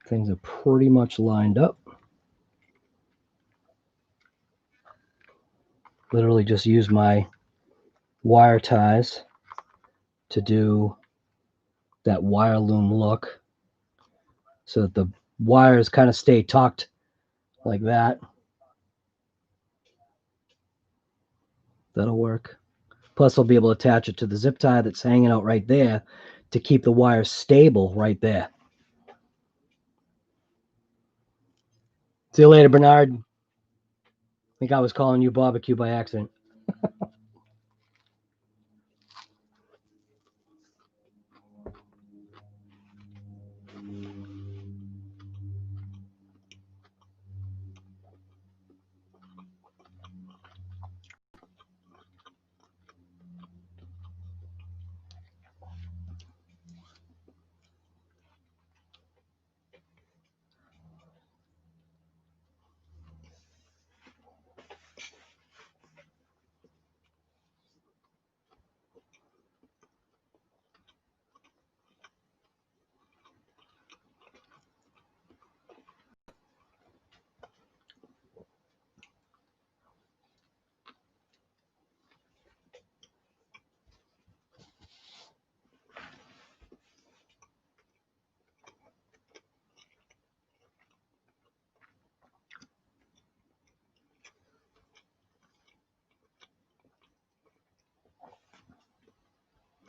Things are pretty much lined up. Literally just use my wire ties to do that wire loom look so that the wires kind of stay tucked like that. That'll work. Plus, I'll be able to attach it to the zip tie that's hanging out right there to keep the wires stable right there. See you later, Bernard. I think I was calling you barbecue by accident.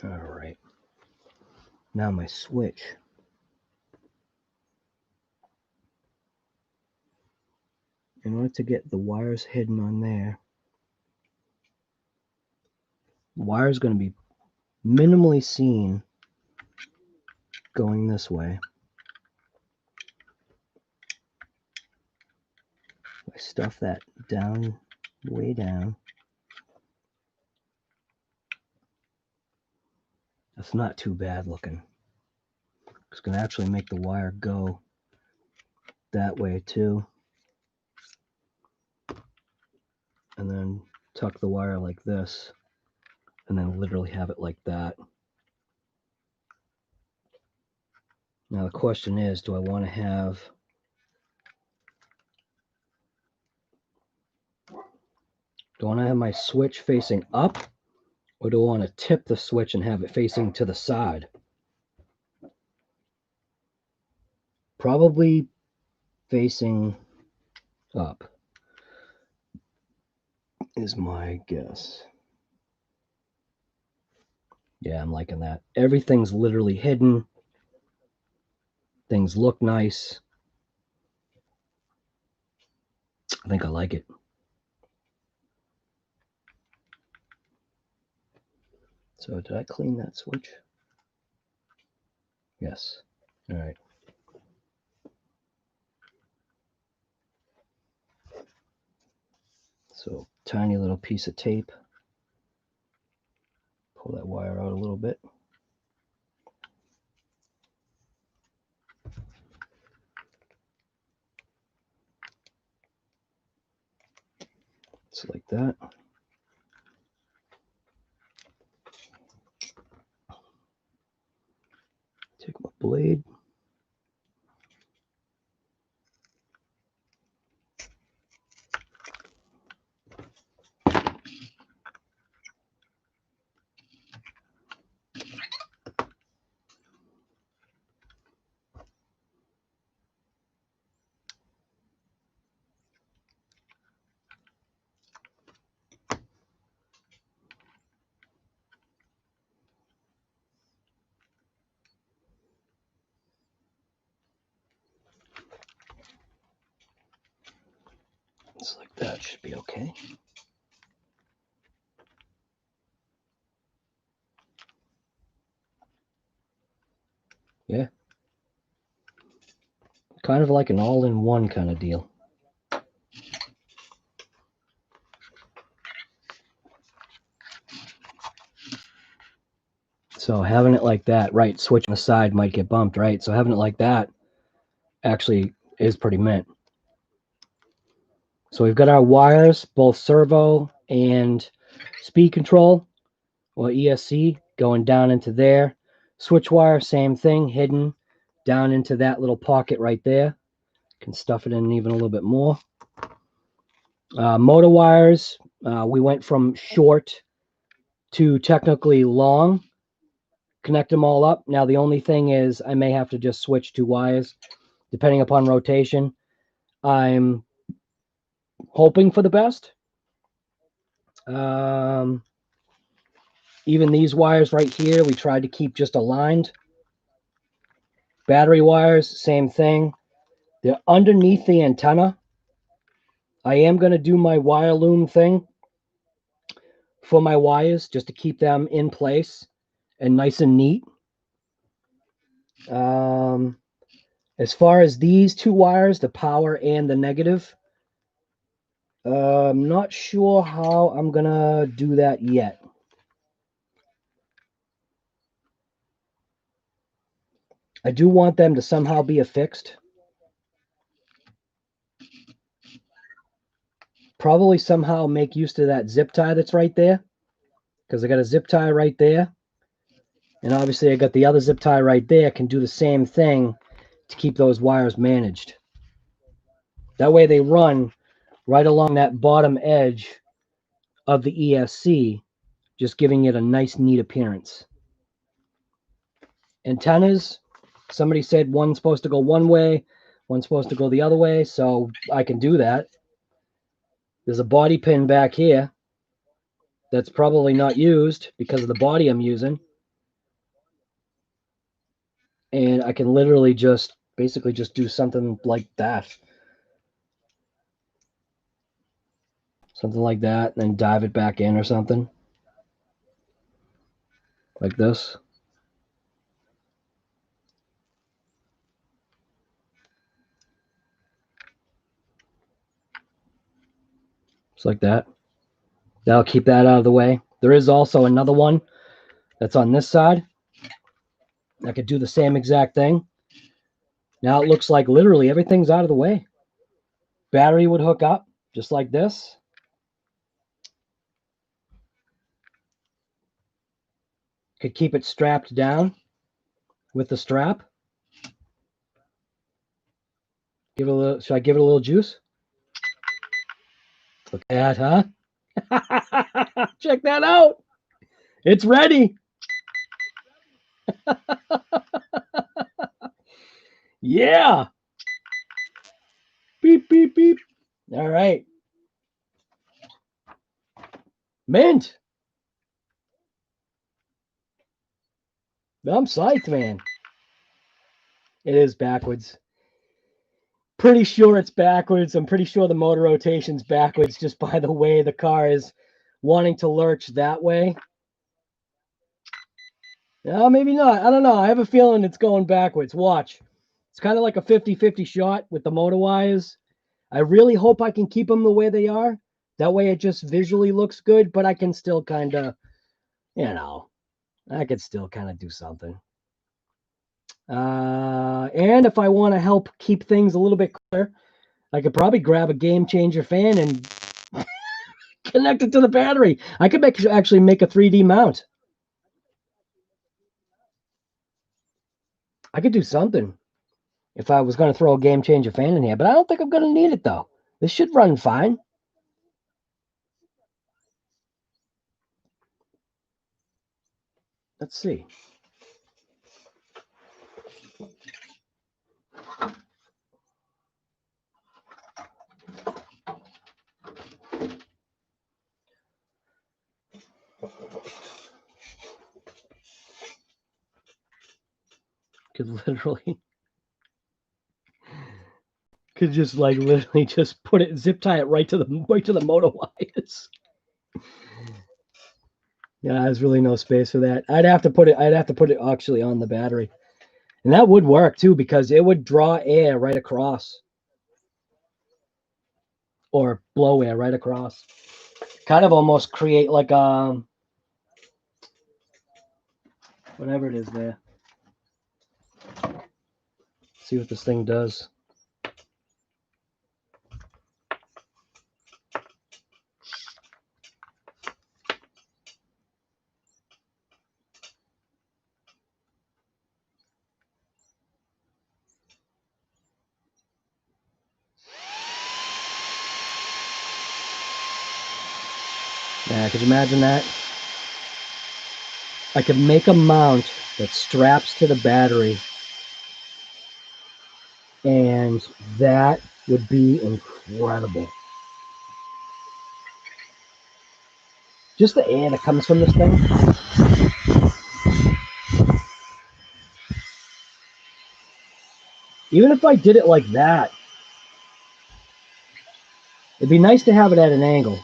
All right. Now my switch. In order to get the wires hidden on there, the wire is going to be minimally seen going this way. I stuff that down, way down. That's not too bad looking. It's going to actually make the wire go that way too. And then tuck the wire like this. And then literally have it like that. Now the question is, do I want to have my switch facing up, or do I want to tip the switch and have it facing to the side? Probably facing up is my guess. Yeah, I'm liking that. Everything's literally hidden. Things look nice. I think I like it. So did I clean that switch? Yes. All right. So tiny little piece of tape. Pull that wire out a little bit. Just like that. Take my blade. Just like that should be okay. Yeah. Kind of like an all-in-one kind of deal. So having it like that, right, switching the side might get bumped, right? So having it like that actually is pretty mint. So we've got our wires, both servo and speed control, or ESC, going down into there. Switch wire, same thing, hidden down into that little pocket right there. Can stuff it in even a little bit more. Motor wires, we went from short to technically long. Connect them all up. Now the only thing is I may have to just switch 2 wires depending upon rotation. I'm hoping for the best. Even these wires right here, we tried to keep just aligned. Battery wires, same thing. They're underneath the antenna. I am going to do my wire loom thing for my wires just to keep them in place and nice and neat. As far as these two wires, the power and the negative, I'm not sure how I'm going to do that yet. I do want them to somehow be affixed. Probably somehow make use of that zip tie that's right there, because I got a zip tie right there. And obviously I got the other zip tie right there. Can do the same thing to keep those wires managed. That way they run right along that bottom edge of the ESC, just giving it a nice, neat appearance. Antennas, somebody said one's supposed to go one way, one's supposed to go the other way, so I can do that. There's a body pin back here that's probably not used because of the body I'm using. And I can literally just basically just do something like that. Something like that, and then dive it back in or something. Like this. Just like that. That'll keep that out of the way. There is also another one that's on this side. I could do the same exact thing. Now it looks like literally everything's out of the way. Battery would hook up just like this. Could keep it strapped down with the strap. Give it a little, should I give it a little juice? Look at that, huh? Check that out. It's ready. Yeah. Beep, beep, beep. All right. Mint. I'm psyched, man. It is backwards. Pretty sure it's backwards. I'm pretty sure the motor rotation's backwards just by the way the car is wanting to lurch that way. No, maybe not. I don't know. I have a feeling it's going backwards. Watch. It's kind of like a 50-50 shot with the motor wires. I really hope I can keep them the way they are. That way it just visually looks good, but I can still kind of, you know, I could still kind of do something. And if I want to help keep things a little bit clearer, I could probably grab a game changer fan and connect it to the battery. I could actually make a 3D mount. I could do something if I was going to throw a game changer fan in here, but I don't think I'm going to need it though. This should run fine. Let's see. Could just like literally just put it, zip tie it right to the motor wires. Yeah, there's really no space for that. I'd have to put it actually on the battery. And that would work too, because it would draw air right across. Or blow air right across. Kind of almost create like whatever it is there. See what this thing does. Yeah, could you imagine that? I could make a mount that straps to the battery, and that would be incredible. Just the air that comes from this thing. Even if I did it like that, it'd be nice to have it at an angle.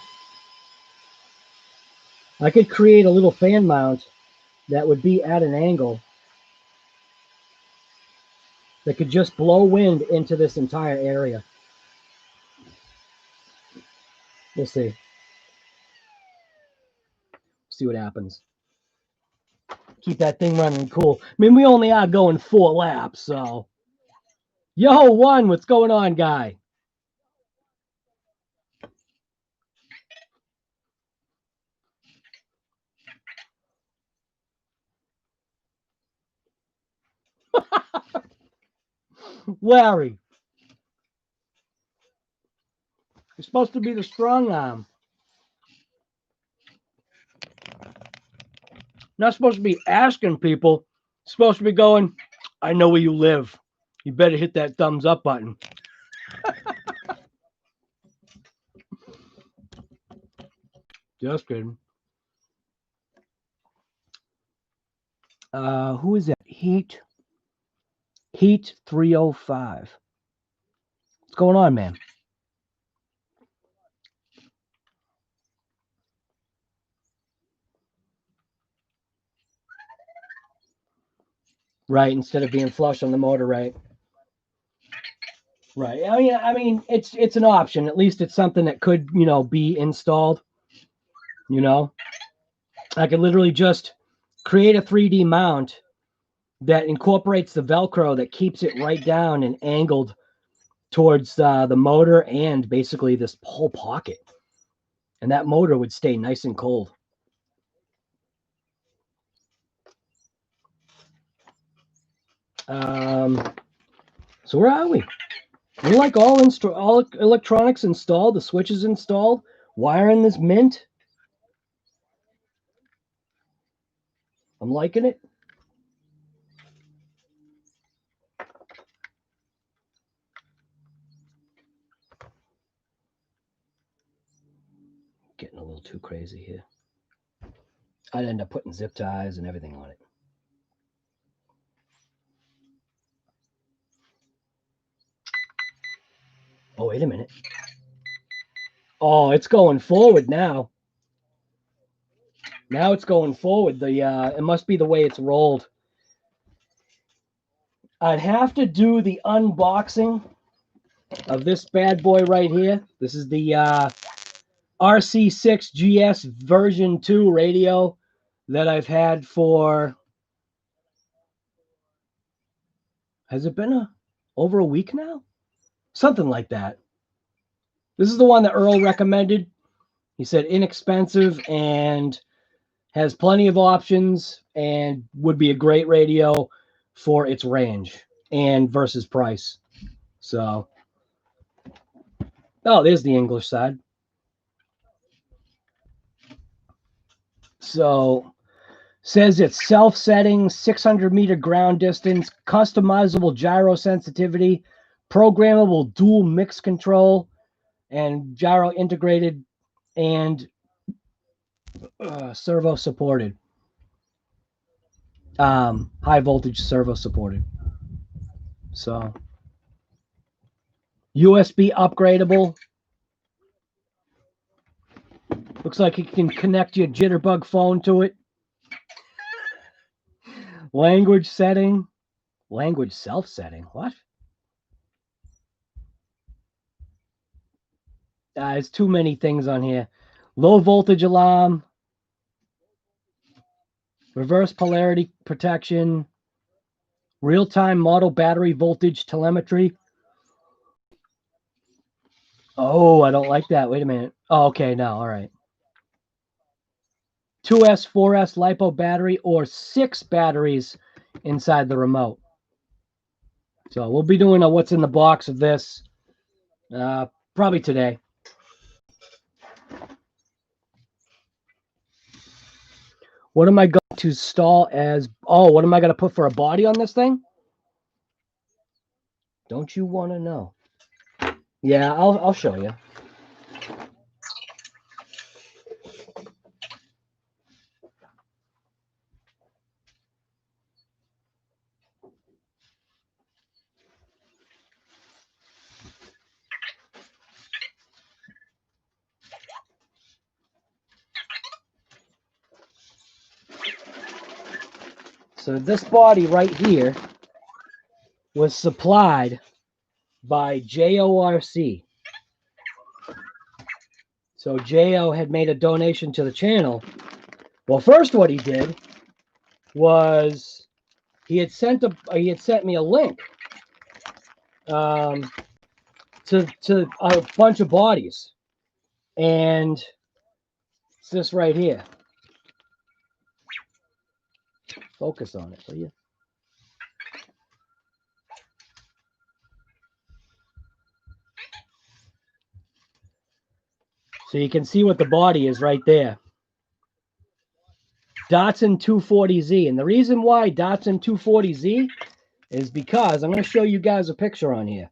I could create a little fan mount that would be at an angle that could just blow wind into this entire area. We'll see. See what happens. Keep that thing running cool. I mean, we only are going 4 laps, so. Yo, one, what's going on, guy? Larry. You're supposed to be the strong arm. Not supposed to be asking people. Supposed to be going, I know where you live. You better hit that thumbs up button. Just kidding. Who is that? Heat 305. What's going on, man? Right, instead of being flush on the motor, right? Right. I mean, it's an option. At least it's something that could, be installed. I could literally just create a 3D mount that incorporates the Velcro that keeps it right down and angled towards the motor and basically this whole pocket. And that motor would stay nice and cold. So where are we? We're like all electronics installed, the switches installed, wiring is mint. I'm liking it. Getting a little too crazy here. I'd end up putting zip ties and everything on it. Oh, wait a minute. Oh, it's going forward now. Now it's going forward. It must be the way it's rolled. I'd have to do the unboxing of this bad boy right here. This is the RC6GS version 2 radio that I've had for, has it been over a week now? Something like that. This is the one that Earl recommended. He said inexpensive and has plenty of options and would be a great radio for its range and versus price. So, oh, there's the English side. So, says it's self-setting, 600-meter ground distance, customizable gyro sensitivity, programmable dual mix control, and gyro integrated and servo supported. High voltage servo supported. So USB upgradable. Looks like you can connect your jitterbug phone to it. Language setting. Language self-setting. What? There's too many things on here. Low voltage alarm. Reverse polarity protection. Real-time model battery voltage telemetry. Oh, I don't like that. Wait a minute. Oh, okay, no, all right. 2S, 4S LiPo battery or 6 batteries inside the remote. So we'll be doing a what's in the box of this probably today. What am I going to install as... Oh, what am I going to put for a body on this thing? Don't you want to know? Yeah, I'll show you. So this body right here was supplied by JORC. So JO had made a donation to the channel. Well, first what he did was he had sent me a link to a bunch of bodies, and it's this right here. Focus on it, will you? So you can see what the body is right there. Datsun 240Z. And the reason why Datsun 240Z is because I'm going to show you guys a picture on here.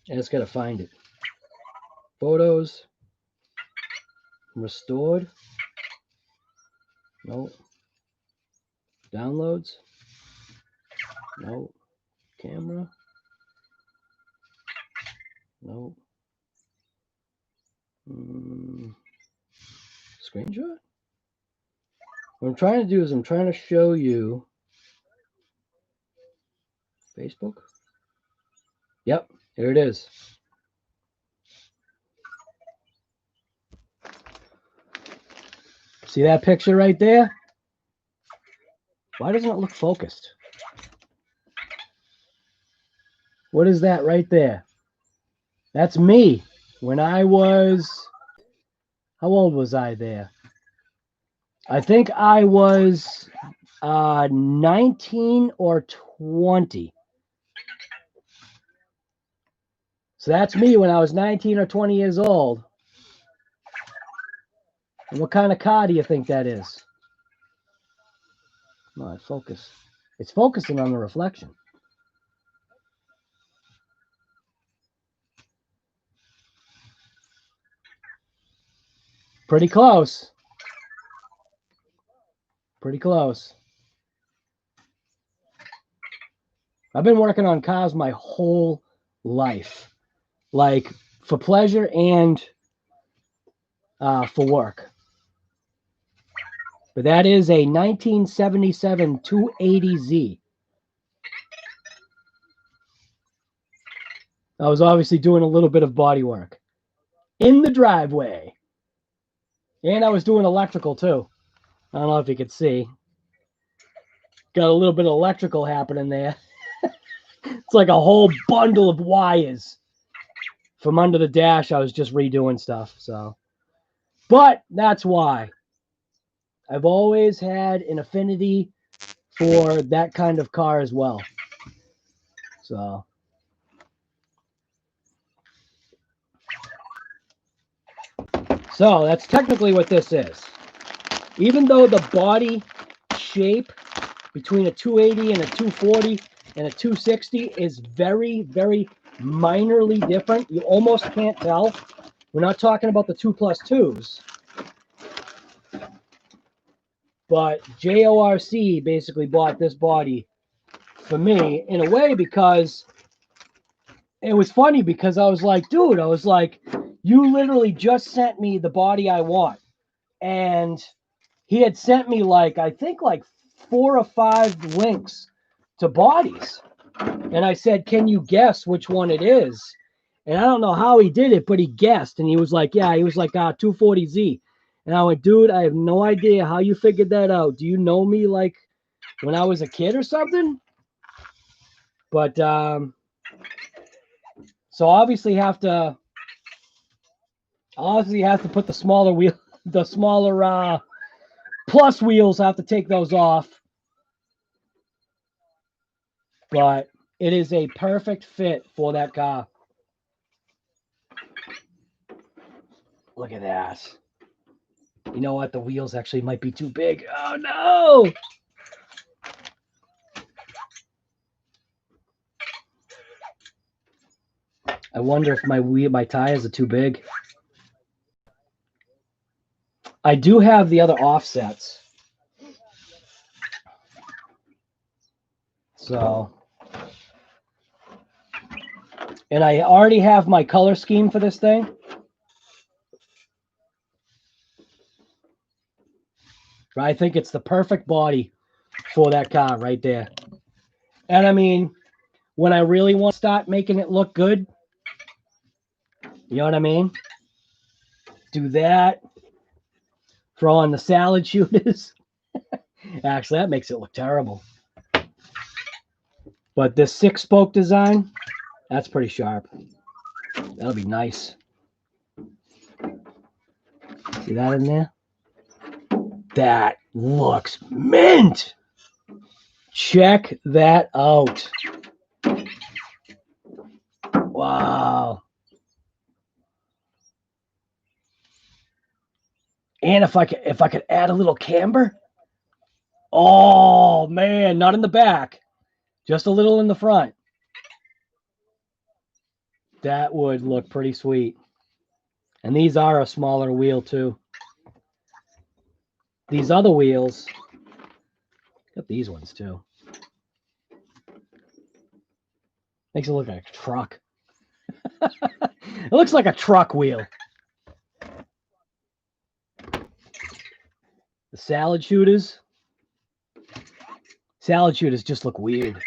I just got to find it. Photos. Restored. No. Downloads. No. Camera. No. Screenshot? What I'm trying to do is I'm trying to show you Facebook. Yep, here it is. See that picture right there? Why doesn't it look focused? What is that right there? That's me when I was, how old was I there? I think I was 19 or 20. So that's me when I was 19 or 20 years old. And what kind of car do you think that is? Come on, focus. It's focusing on the reflection. Pretty close. Pretty close. I've been working on cars my whole life. Like for pleasure and for work. But that is a 1977 280Z. I was obviously doing a little bit of body work in the driveway. And I was doing electrical too. I don't know if you could see. Got a little bit of electrical happening there. It's like a whole bundle of wires. From under the dash, I was just redoing stuff. So, but that's why. I've always had an affinity for that kind of car as well. So that's technically what this is. Even though the body shape between a 280 and a 240 and a 260 is very, very minorly different, you almost can't tell. We're not talking about the 2+2s. But JORC basically bought this body for me in a way because it was funny because I was like, dude, I was like, you literally just sent me the body I want. And he had sent me like, I think like 4 or 5 links to bodies. And I said, can you guess which one it is? And I don't know how he did it, but he guessed. And he was like, yeah, he was like 240Z. And I went, dude, I have no idea how you figured that out. Do you know me like when I was a kid or something? But so obviously have to put the smaller wheel, the smaller plus wheels. I have to take those off. But it is a perfect fit for that car. Look at that. You know what? The wheels actually might be too big. Oh, no. I wonder if my tires are too big. I do have the other offsets. So And I already have my color scheme for this thing. I think it's the perfect body for that car right there. And I mean, when I really want to start making it look good, you know what I mean? Do that. Throw on the salad shooters. Actually, that makes it look terrible. But this 6-spoke design, that's pretty sharp. That'll be nice. See that in there? That looks mint. Check that out. Wow. And if I could add a little camber. Oh man, not in the back. Just a little in the front. That would look pretty sweet. And these are a smaller wheel too. These other wheels, got these ones too. Makes it look like a truck. It looks like a truck wheel. The salad shooters. Salad shooters just look weird.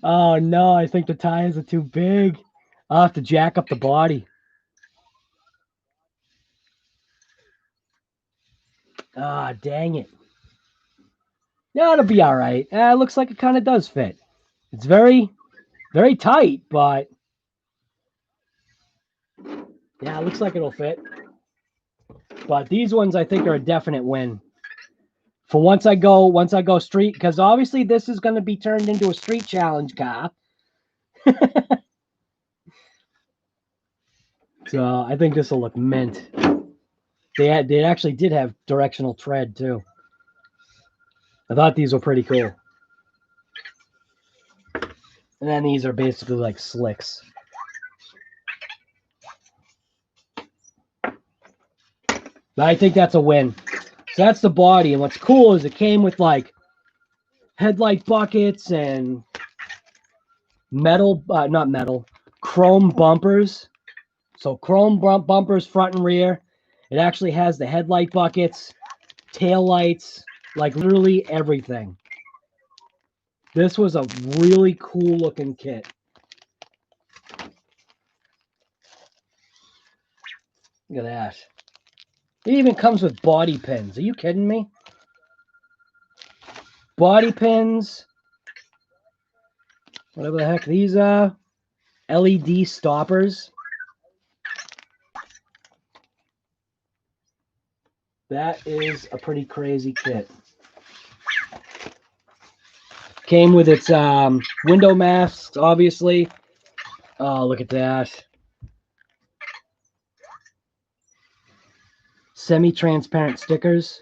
Oh no, I think the tires are too big. I'll have to jack up the body. Ah, dang it. No, it'll be all right. It looks like it kind of does fit. It's very, very tight, but yeah, it looks like it'll fit. But these ones I think are a definite win. For once I go street, because obviously this is going to be turned into a street challenge car. So I think this will look mint. They actually did have directional tread too. I thought these were pretty cool. And then these are basically like slicks. But I think that's a win. So that's the body. And what's cool is it came with like headlight buckets and chrome bumpers. So chrome bumpers front and rear. It actually has the headlight buckets, tail lights, like literally everything. This was a really cool looking kit. Look at that. It even comes with body pins. Are you kidding me? Body pins. Whatever the heck these are. LED stoppers. That is a pretty crazy kit. Came with its window masks, obviously. Oh, look at that. Semi-transparent stickers.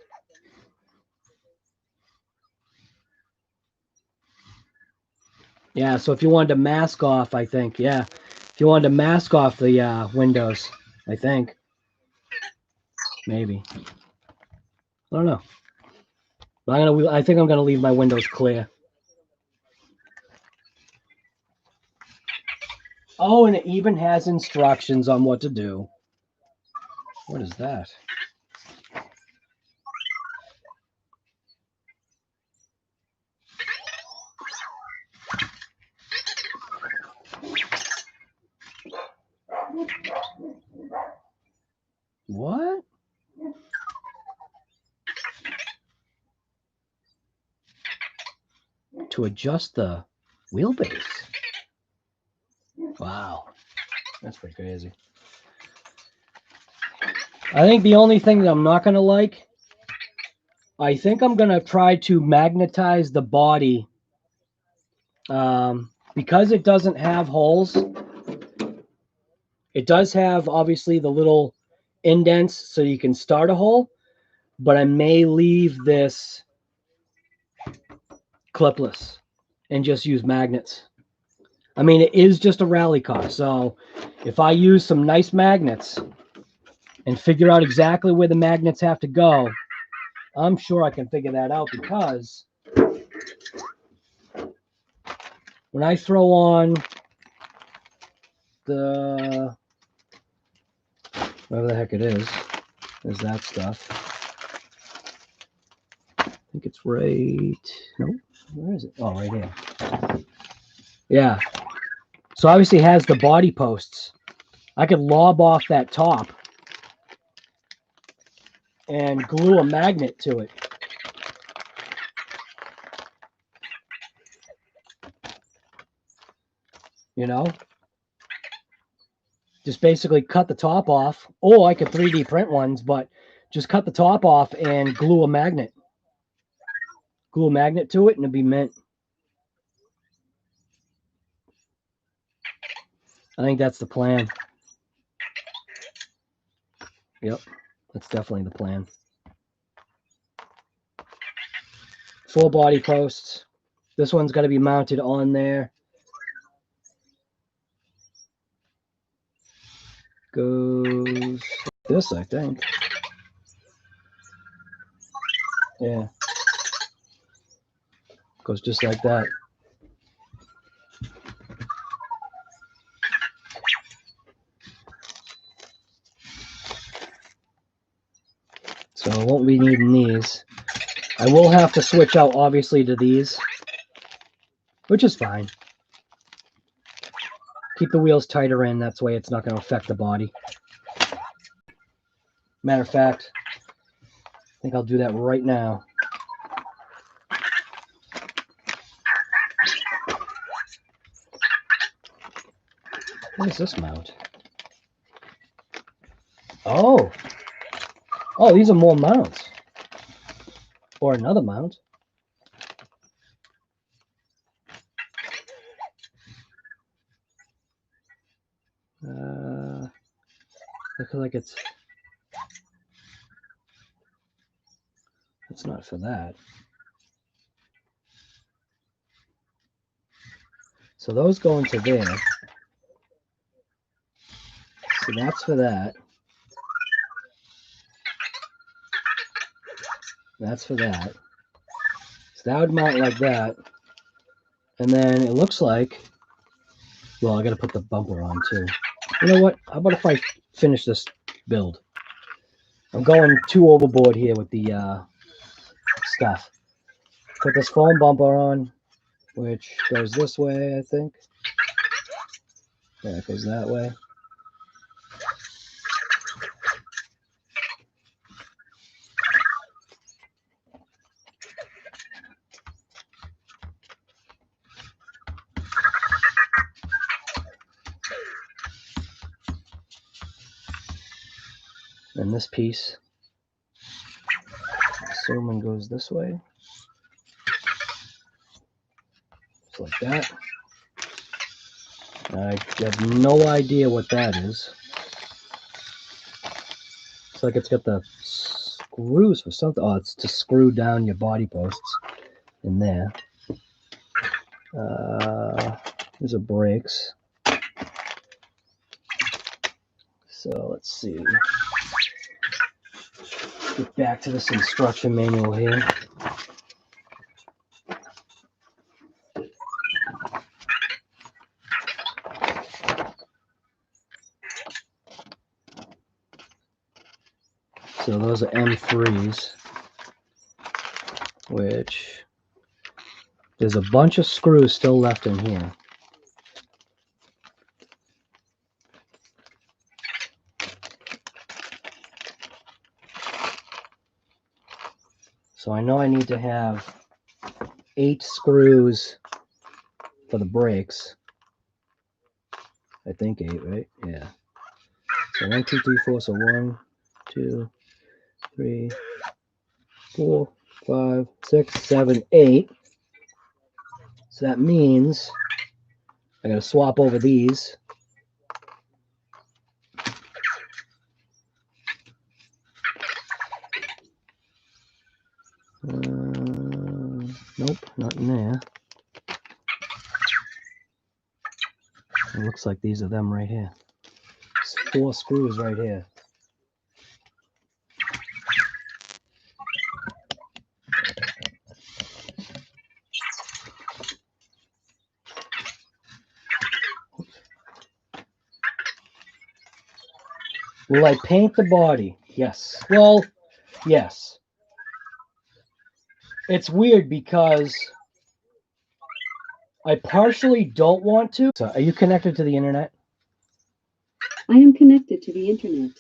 Yeah, so if you wanted to mask off, I think, yeah. If you wanted to mask off the windows, I think. Maybe. I don't know. But I think I'm gonna leave my windows clear. Oh, and it even has instructions on what to do. What is that? What? To adjust the wheelbase. Wow. That's pretty crazy. I think the only thing that I'm not going to like, I think I'm going to try to magnetize the body. Because it doesn't have holes, it does have, obviously, the little indents so you can start a hole, but I may leave this clipless and just use magnets. I mean, it is just a rally car, so if I use some nice magnets and figure out exactly where the magnets have to go, I'm sure I can figure that out, because when I throw on the, whatever the heck it is that stuff. I think it's right, nope, where is it? Oh, right here. Yeah. So obviously it has the body posts. I could lob off that top and glue a magnet to it. You know? Just basically cut the top off, or I could 3D print ones, but just cut the top off and glue a magnet. Glue a magnet to it and it'd be mint. I think that's the plan. Yep, that's definitely the plan. 4 body posts. This one's got to be mounted on there. Goes like this, I think. Yeah. Goes just like that. So I won't be needing these. I will have to switch out, obviously, to these, which is fine. Keep the wheels tighter in, that's way it's not going to affect the body. Matter of fact, I think I'll do that right now. What is this mount? Oh! Oh, these are more mounts. Or another mount. Looks like it's not for that. So those go into there. So that's for that. That's for that. So that would mount like that. And then it looks like, well, I got to put the bumper on too. You know what? How about if I finish this build? I'm going too overboard here with the stuff. Put this foam bumper on, which goes this way, I think. Yeah, it goes that way. And this piece, assuming goes this way. Just like that. I have no idea what that is. Looks like it's got the screws for something. Oh, it's to screw down your body posts in there. These are brakes. So let's see. Get back to this instruction manual here. So those are M3s, which there's a bunch of screws still left in here. So I know I need to have 8 screws for the brakes. I think 8, right? Yeah. So 1, 2, 3, 4. So 1, 2, 3, 4, 5, 6, 7, 8. So that means I gotta swap over these. Nope, not in there. It looks like these are them right here. 4 screws right here. Will I paint the body? Yes. Well, yes. It's weird because I partially don't want to. So, are you connected to the internet? I am connected to the internet.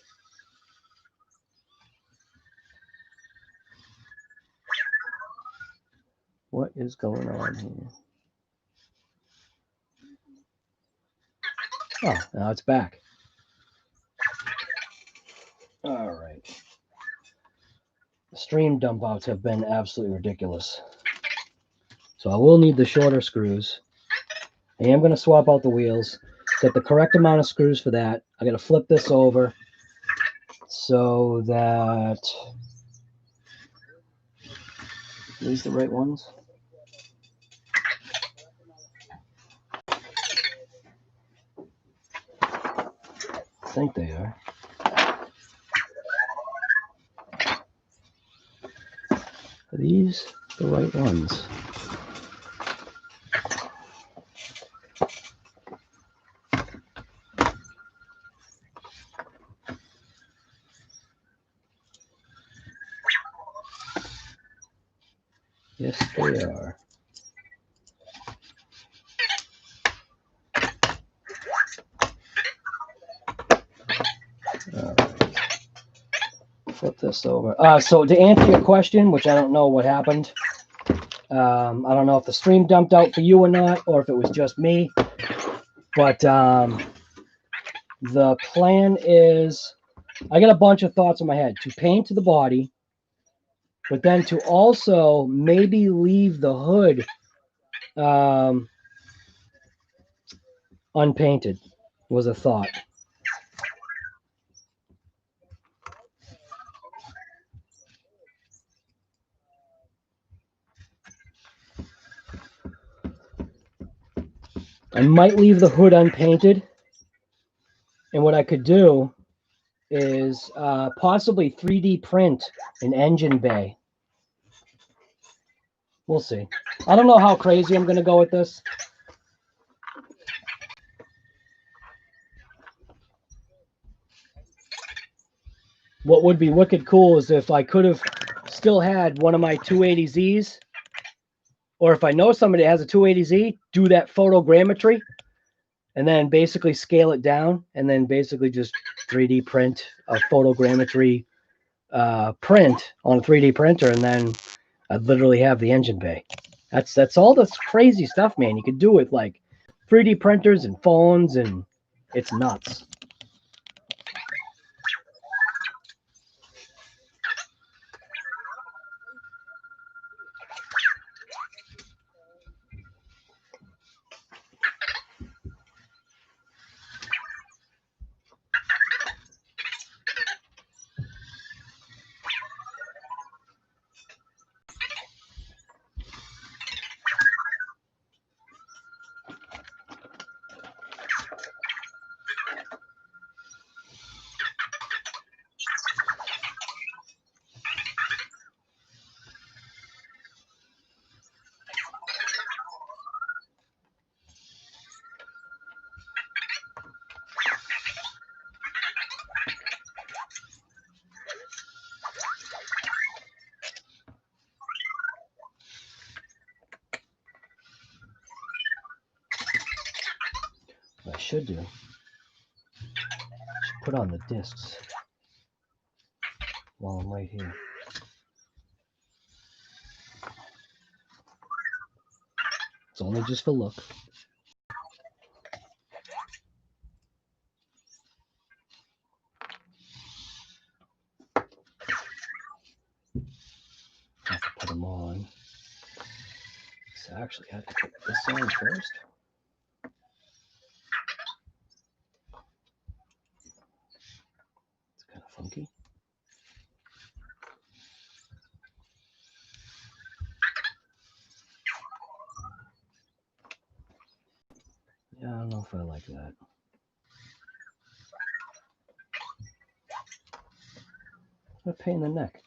What is going on here? Oh, now it's back. All right. The stream dump outs have been absolutely ridiculous. So I will need the shorter screws. I am going to swap out the wheels. Get the correct amount of screws for that. I got to flip this over so that these the right ones. I think they are. Are these the right ones? Yes, they are. All right. Flip this over. So to answer your question, which I don't know what happened, I don't know if the stream dumped out for you or not, or if it was just me, but the plan is, I got a bunch of thoughts in my head to paint the body, but then to also maybe leave the hood unpainted was a thought. I might leave the hood unpainted, and what I could do is possibly 3D print an engine bay. We'll see. I don't know how crazy I'm going to go with this. What would be wicked cool is if I could have still had one of my 280Zs, or if I know somebody that has a 280Z, do that photogrammetry, and then basically scale it down, and then basically just 3D print a photogrammetry print on a 3D printer, and then I'd literally have the engine bay. That's all this crazy stuff, man. You could do with like 3D printers and phones, and it's nuts. What I should do, put on the discs while I'm right here. It's only just for look. Have to put them on. So I actually have to put this on first. It's kind of funky. Yeah, I don't know if I like that. What a pain in the neck.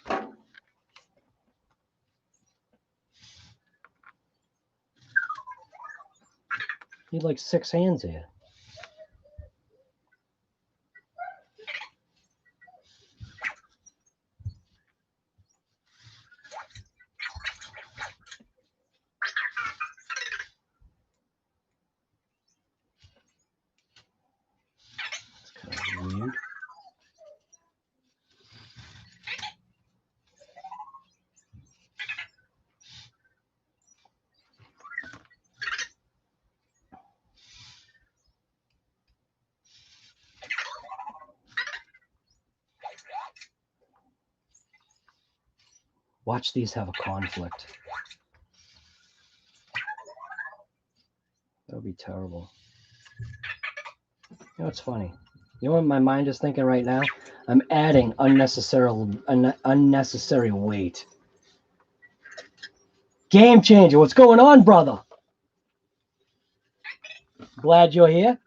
Need like 6 hands here. weird. Watch these have a conflict. That would be terrible. You know what's funny? You know what my mind is thinking right now? I'm adding unnecessary weight. Game changer, what's going on, brother? Glad you're here.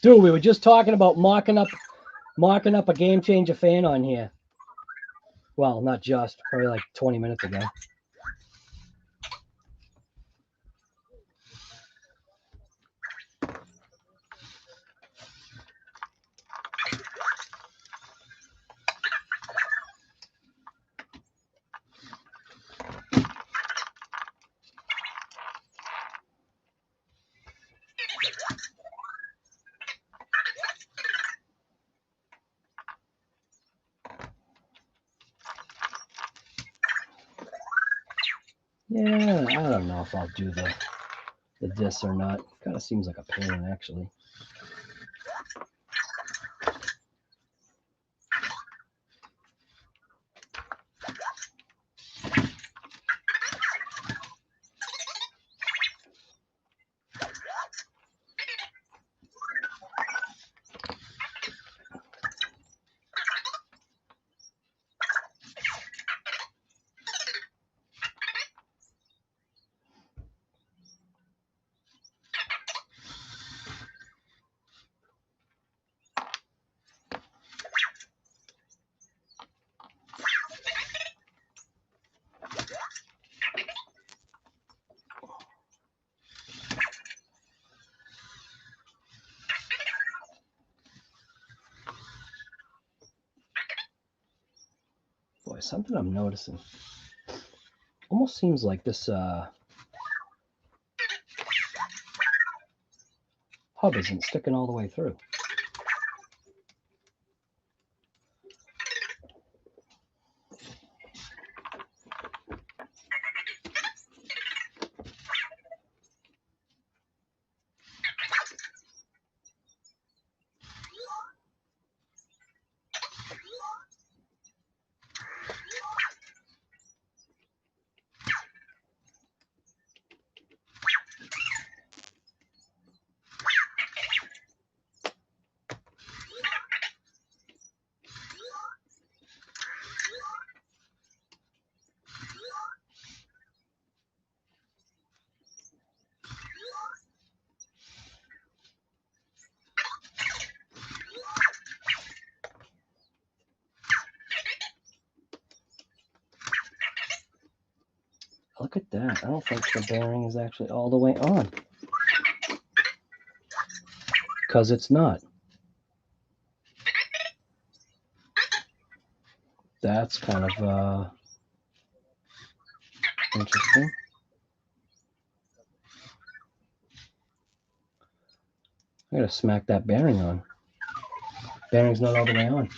Dude, we were just talking about mocking up a game changer fan on here. Well, not just, probably like 20 minutes ago. Yeah, I don't know if I'll do the disc or not. Kind of seems like a pain, actually. Boy, something I'm noticing. Almost seems like this hub isn't sticking all the way through. Look at that. I don't think the bearing is actually all the way on. Because it's not. That's kind of interesting. I gotta smack that bearing on. Bearing's not all the way on.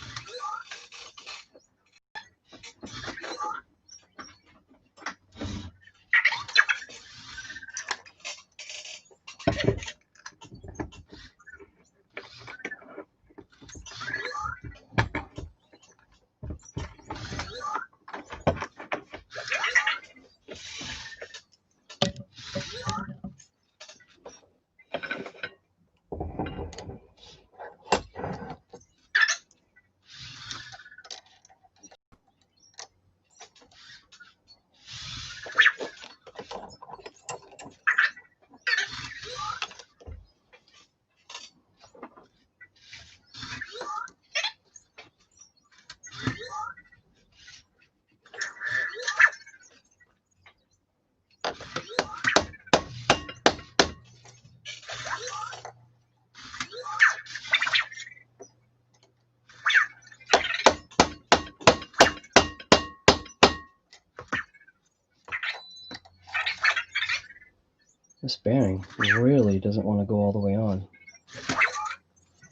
This bearing really doesn't want to go all the way on.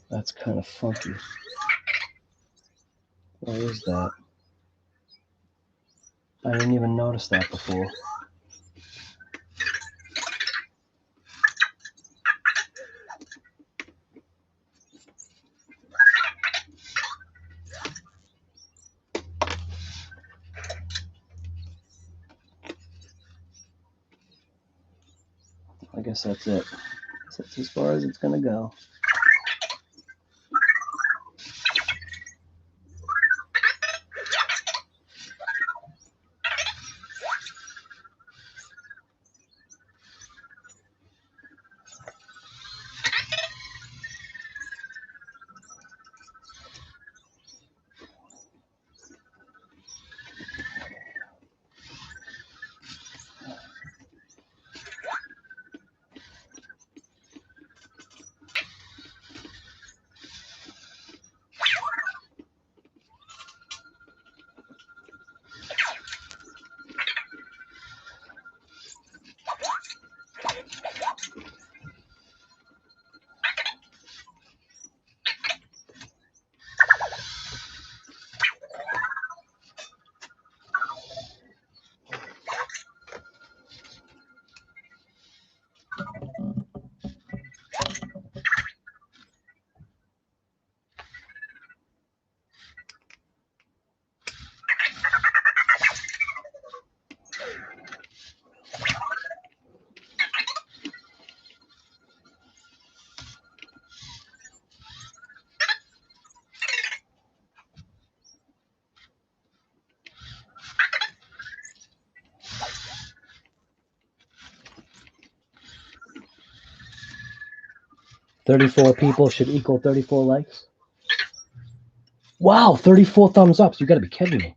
That's kind of funky. Why is that? I didn't even notice that before. I guess that's it. That's as far as it's gonna go. "34 people should equal 34 likes." Wow, 34 thumbs ups. You gotta be kidding me.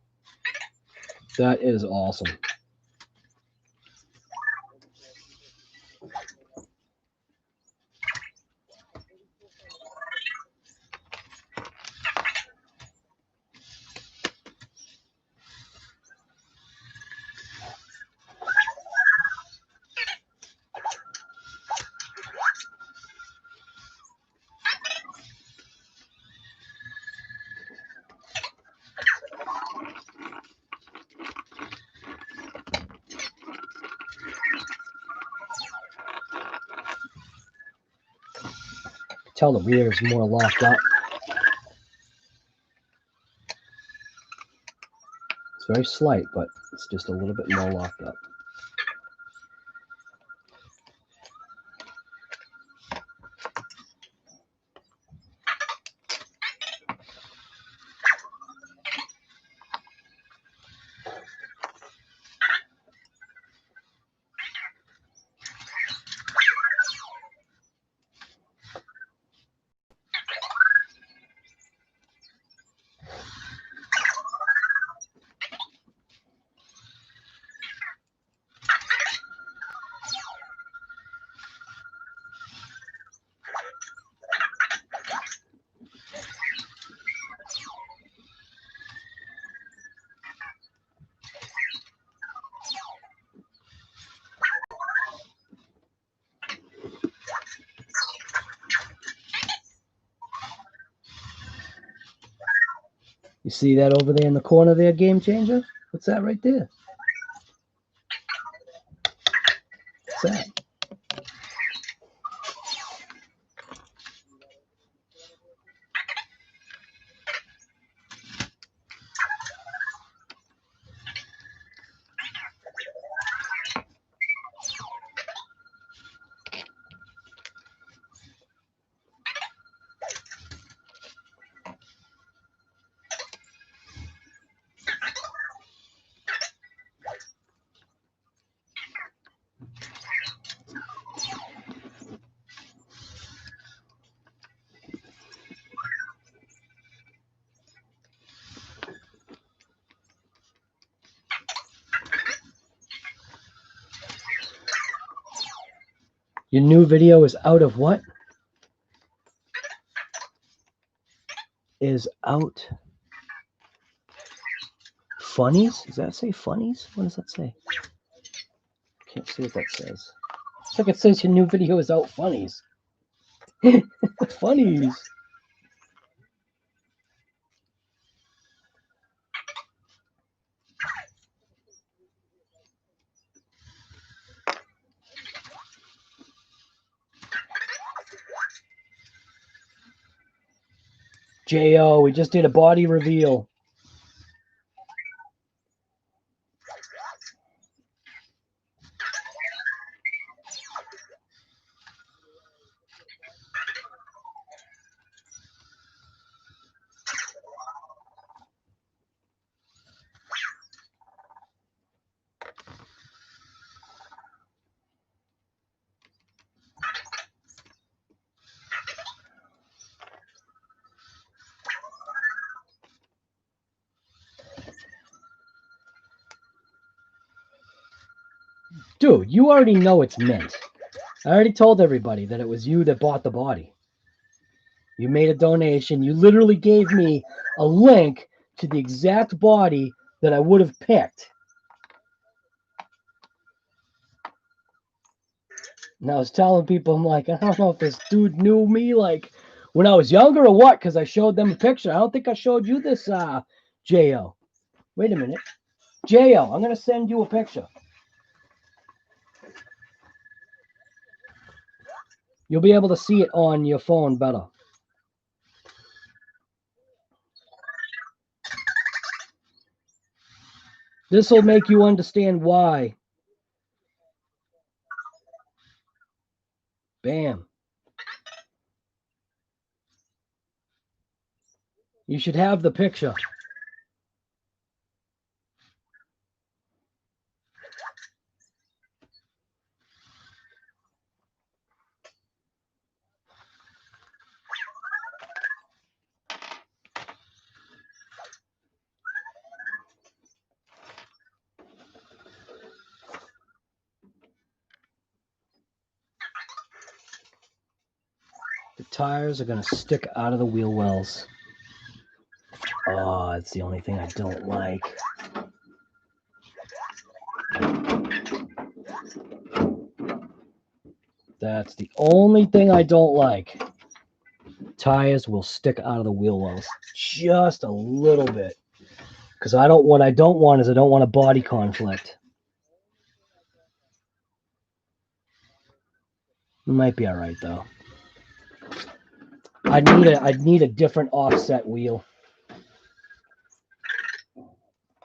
That is awesome. Tell the rear is more locked up. It's very slight, but it's just a little bit more locked up. You see that over there in the corner there, Game Changer? What's that right there? What's that? Your new video is out of what? Is out funnies? Does that say funnies? What does that say? Can't see what that says. It's like it says your new video is out. Funnies. Funnies. J.O., we just did a body reveal. Dude, you already know it's mint. I already told everybody that it was you that bought the body. You made a donation. You literally gave me a link to the exact body that I would have picked. And I was telling people, I'm like, I don't know if this dude knew me like when I was younger or what, because I showed them a picture. I don't think I showed you this, J.O. Wait a minute. J.O., I'm going to send you a picture. You'll be able to see it on your phone better. This will make you understand why. Bam. You should have the picture. The tires are going to stick out of the wheel wells. Oh, it's the only thing I don't like. That's the only thing I don't like. Tires will stick out of the wheel wells just a little bit. Because what I don't want is I don't want a body conflict. It might be all right though. I'd need a different offset wheel.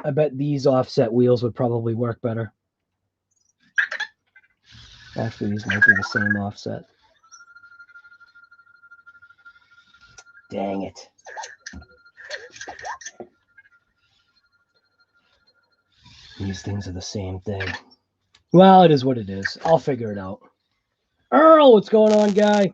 I bet these offset wheels would probably work better. Actually, these might be the same offset. Dang it. These things are the same thing. Well, it is what it is. I'll figure it out. Earl, what's going on, guy?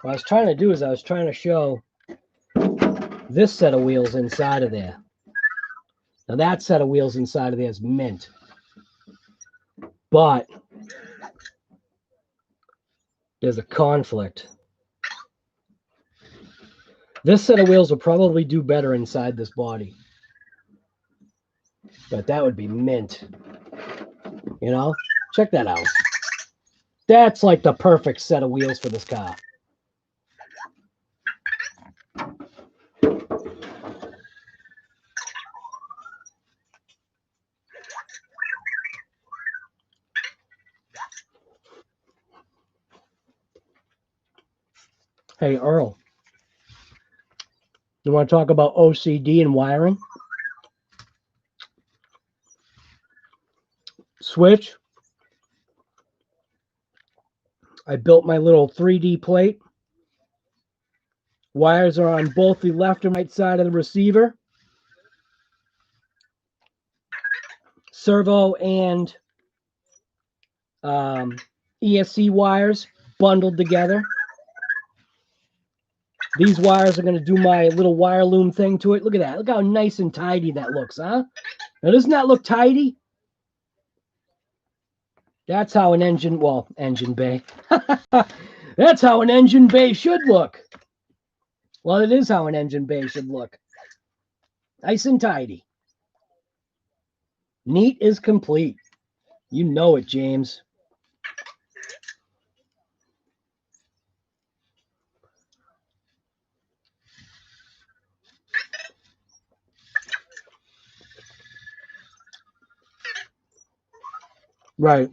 What I was trying to do is I was trying to show this set of wheels inside of there. Now that set of wheels inside of there is mint. But there's a conflict. This set of wheels will probably do better inside this body. But that would be mint. You know? Check that out. That's like the perfect set of wheels for this car. Hey, Earl. You want to talk about OCD and wiring? Switch. I built my little 3D plate. Wires are on both the left and right side of the receiver. Servo and ESC wires bundled together. These wires are going to do my little wire loom thing to it. Look at that. Look how nice and tidy that looks, huh? Now, doesn't that look tidy? That's how an engine, well, engine bay. That's how an engine bay should look. Well, it is how an engine bay should look. Nice and tidy. Neat is complete. You know it, James. Right.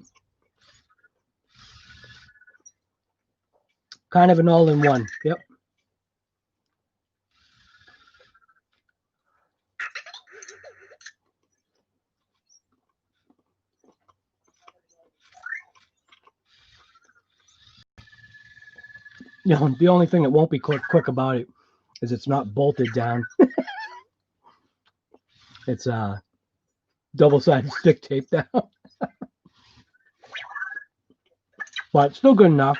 Kind of an all-in-one. Yep. You know, the only thing that won't be quick about it is it's not bolted down. It's double-sided stick tape down. But still good enough.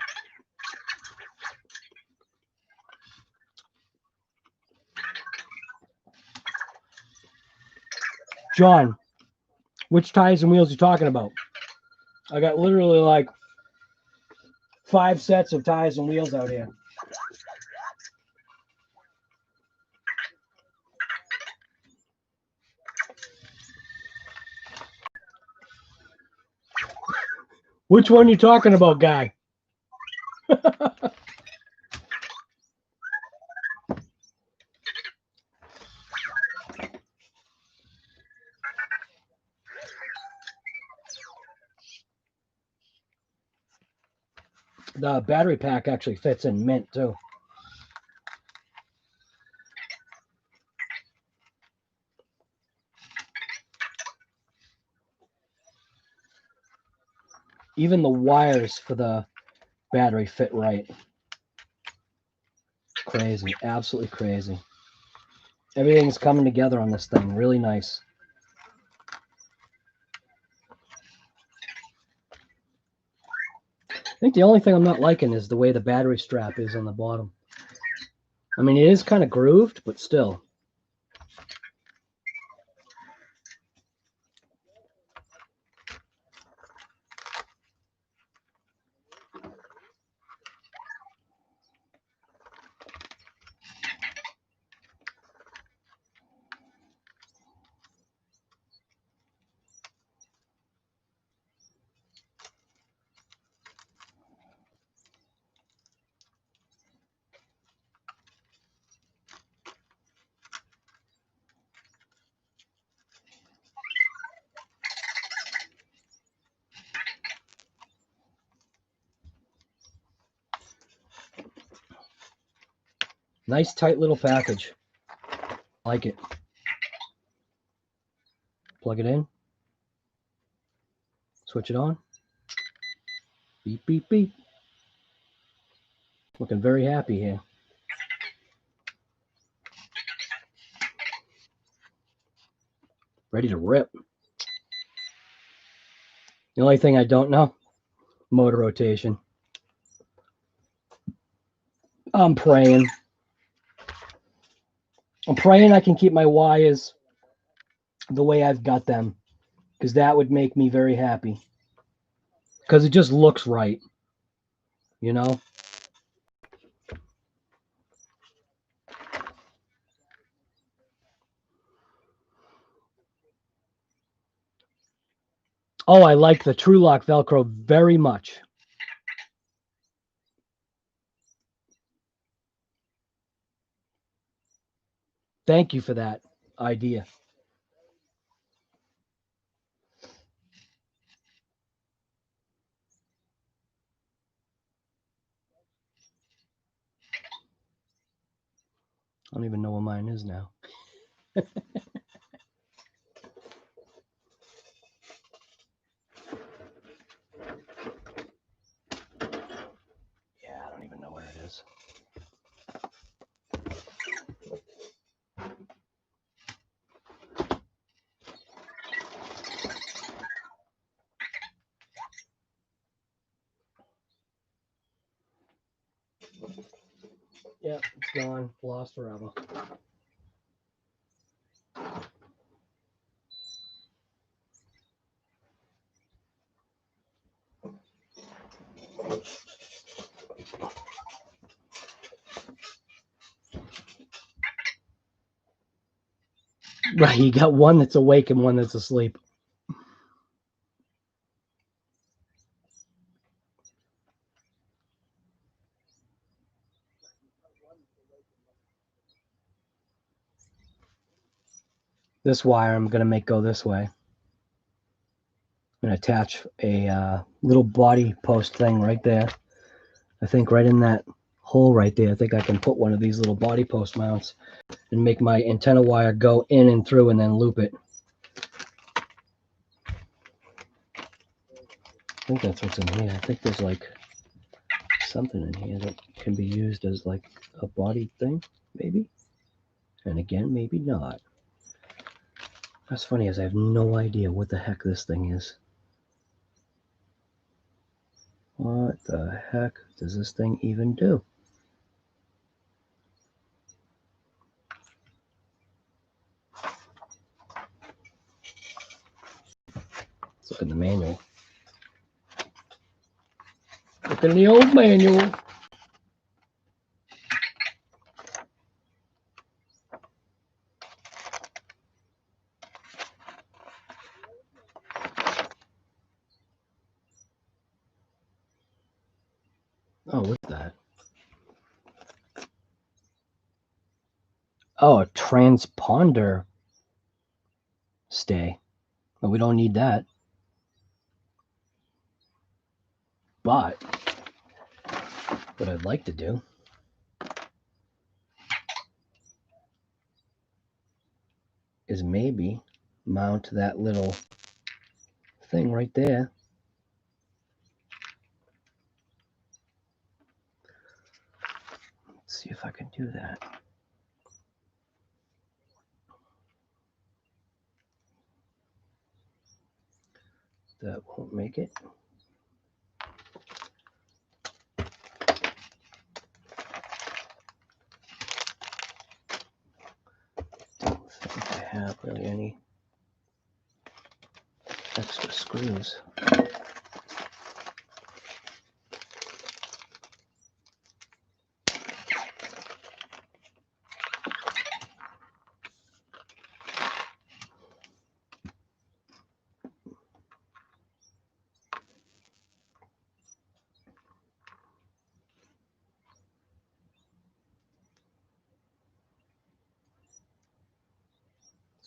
John, which tires and wheels are you talking about? I got literally like 5 sets of tires and wheels out here. Which one you talking about, guy? The battery pack actually fits in mint too. Even the wires for the battery fit right. Crazy, absolutely crazy. Everything's coming together on this thing. Really nice. I think the only thing I'm not liking is the way the battery strap is on the bottom. I mean, it is kind of grooved, but still. Nice tight little package. Like it. Plug it in. Switch it on. Beep, beep, beep. Looking very happy here. Ready to rip. The only thing I don't know, motor rotation. I'm praying. I'm praying I can keep my wires the way I've got them, because that would make me very happy. Because it just looks right, you know? Oh, I like the True Lock Velcro very much. Thank you for that idea. I don't even know where mine is now. Yeah, I don't even know where it is. Yeah, it's gone. Lost forever. Right, you got one that's awake and one that's asleep. This wire I'm going to make go this way. I'm going to attach a little body post thing right there. I think right in that hole right there, I think I can put one of these little body post mounts and make my antenna wire go in and through and then loop it. I think that's what's in here. I think there's like something in here that can be used as like a body thing, maybe. And again, maybe not. What's funny is I have no idea what the heck this thing is. What the heck does this thing even do? Let's look in the manual. Look in the old manual. Oh, what's that? Oh, a transponder stay. But we don't need that. But what I'd like to do is maybe mount that little thing right there. Let's see if I can do that. That won't make it. Don't think I have really any extra screws.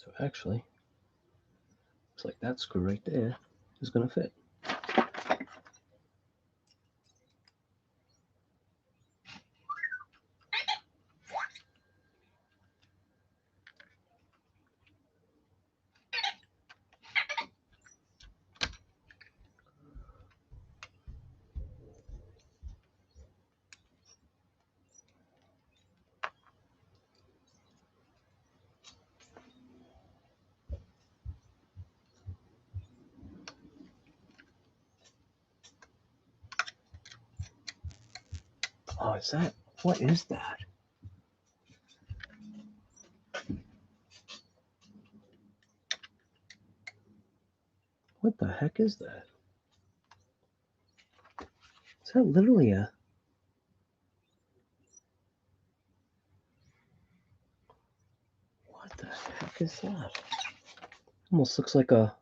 So actually, looks like that screw right there is going to fit. Oh, is that? What is that? What the heck is that? Is that literally a... What the heck is that? Almost looks like a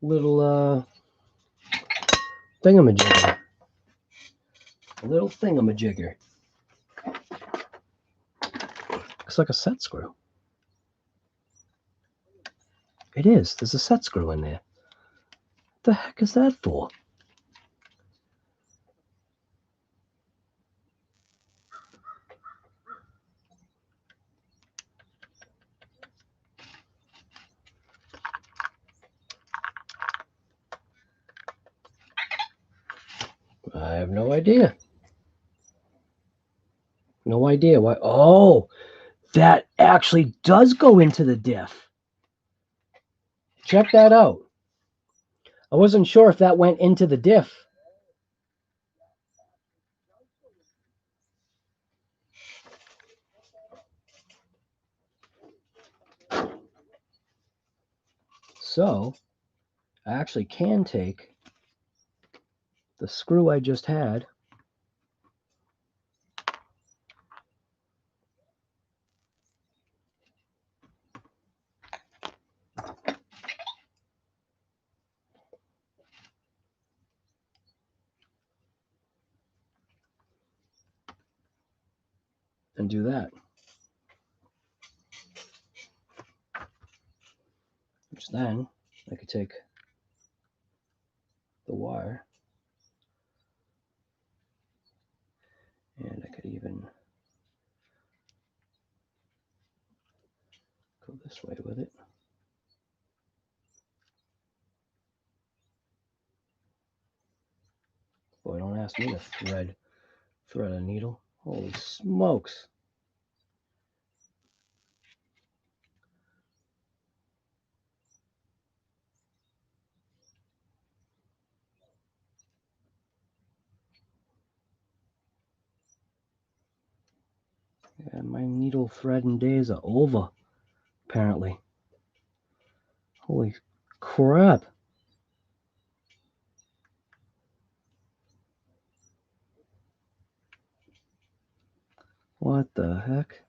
little thingamajigger. A little thingamajigger. Looks like a set screw. It is. There's a set screw in there. What the heck is that for? I have no idea. No idea why. Oh, that actually does go into the diff. Check that out. I wasn't sure if that went into the diff. So I actually can take the screw I just had and do that. Which then I could take the wire and I could even go this way with it. Boy, don't ask me to thread a needle. Holy smokes. Yeah, my needle threading days are over, apparently. Holy crap. What the heck?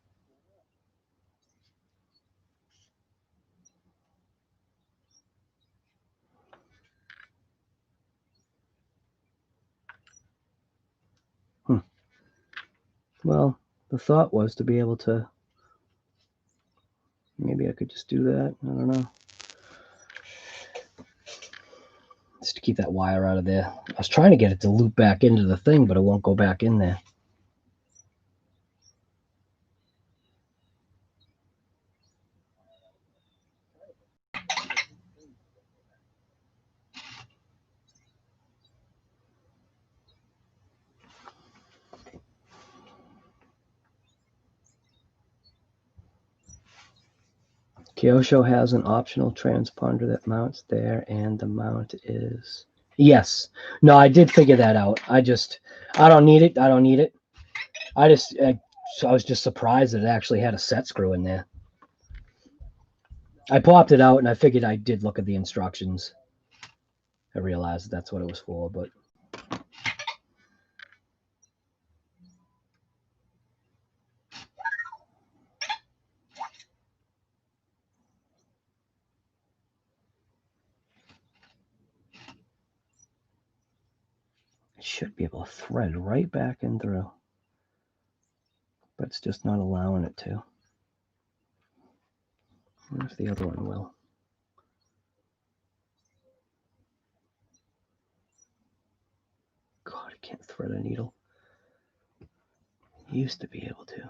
Well, the thought was to be able to, maybe I could just do that. I don't know. Just to keep that wire out of there. I was trying to get it to loop back into the thing, but it won't go back in there. Kyosho has an optional transponder that mounts there, and the mount is... Yes. No, I did figure that out. I don't need it. I don't need it. I was just surprised that it actually had a set screw in there. I popped it out, and I figured I did look at the instructions. I realized that's what it was for, but... It should be able to thread right back in through, but it's just not allowing it to. I wonder if the other one will. God, I can't thread a needle. Used to be able to.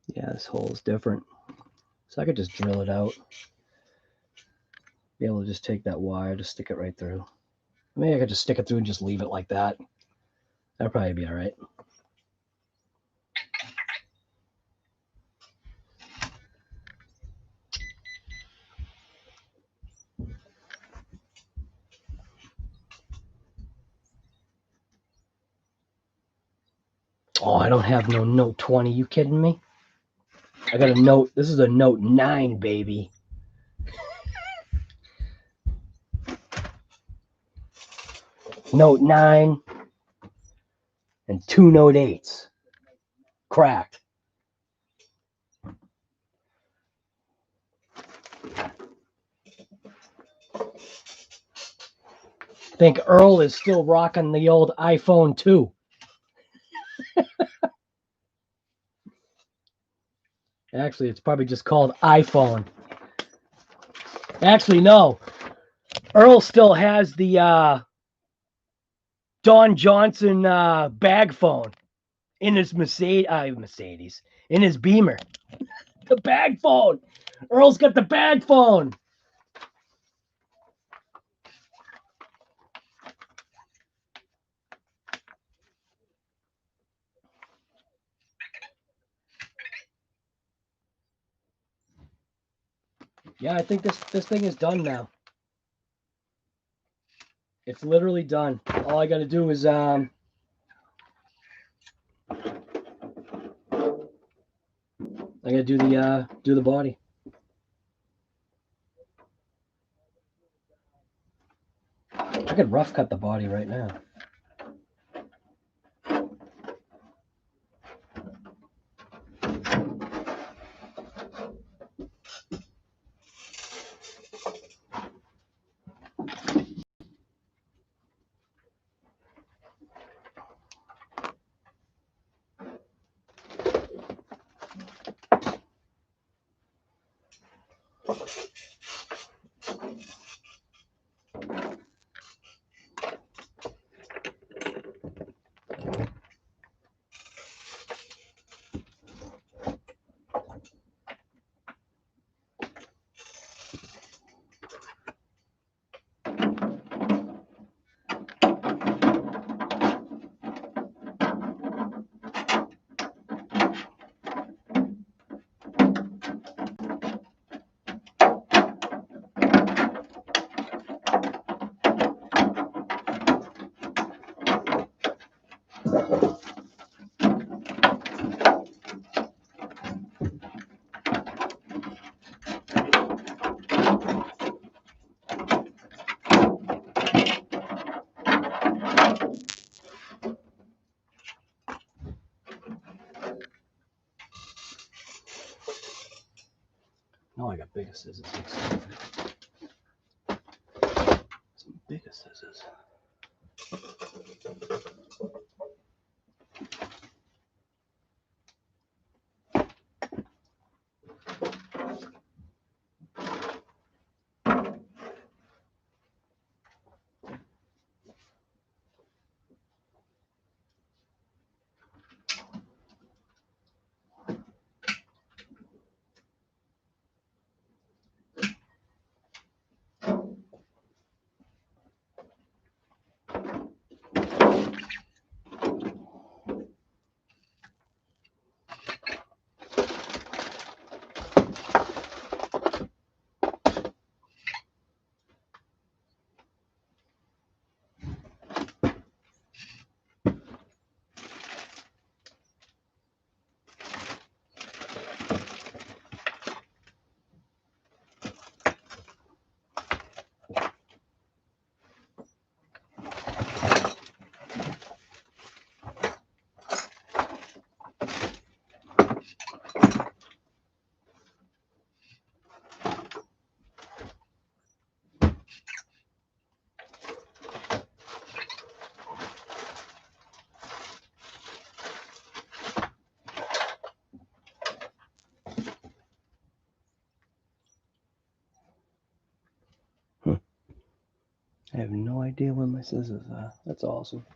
Yeah, this hole is different. So I could just drill it out. Be able to just take that wire, just stick it right through. Maybe I could just stick it through and just leave it like that. That'd probably be all right. Oh, I don't have no Note 20. You kidding me? I got a Note. This is a Note 9, baby. Note 9 and 2 Note 8s. Cracked. I think Earl is still rocking the old iPhone 2. Actually, it's probably just called iPhone. Actually, no. Earl still has the Don Johnson bag phone in his Mercedes, in his Beamer. The bag phone. Earl's got the bag phone. Yeah, I think this thing is done now. It's literally done. All I got to do is I got to do the body. I could rough cut the body right now. No, I got bigger scissors. Some bigger scissors. I have no idea where my scissors are. That's awesome.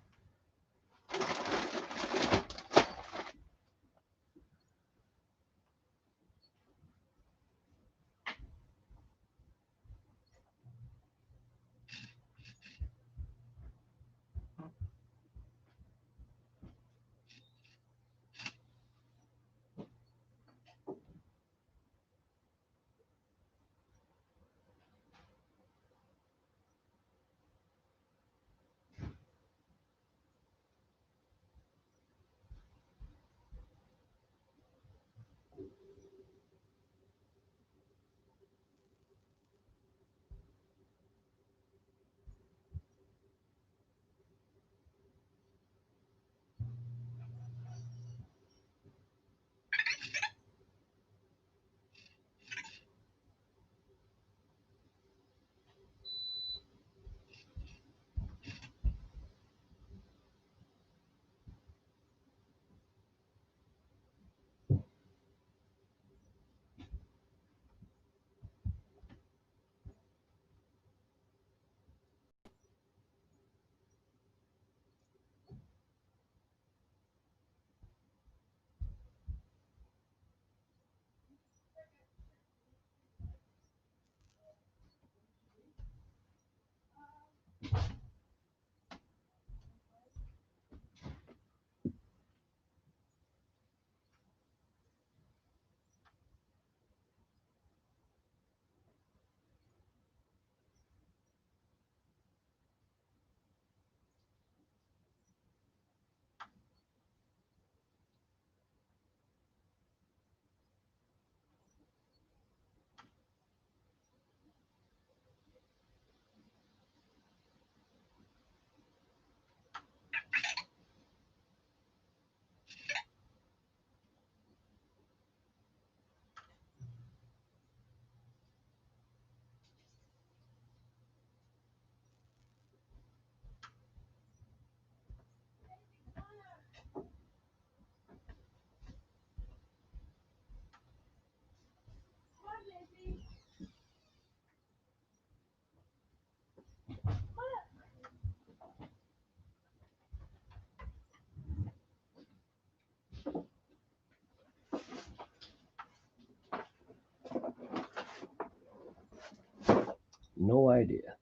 no idea.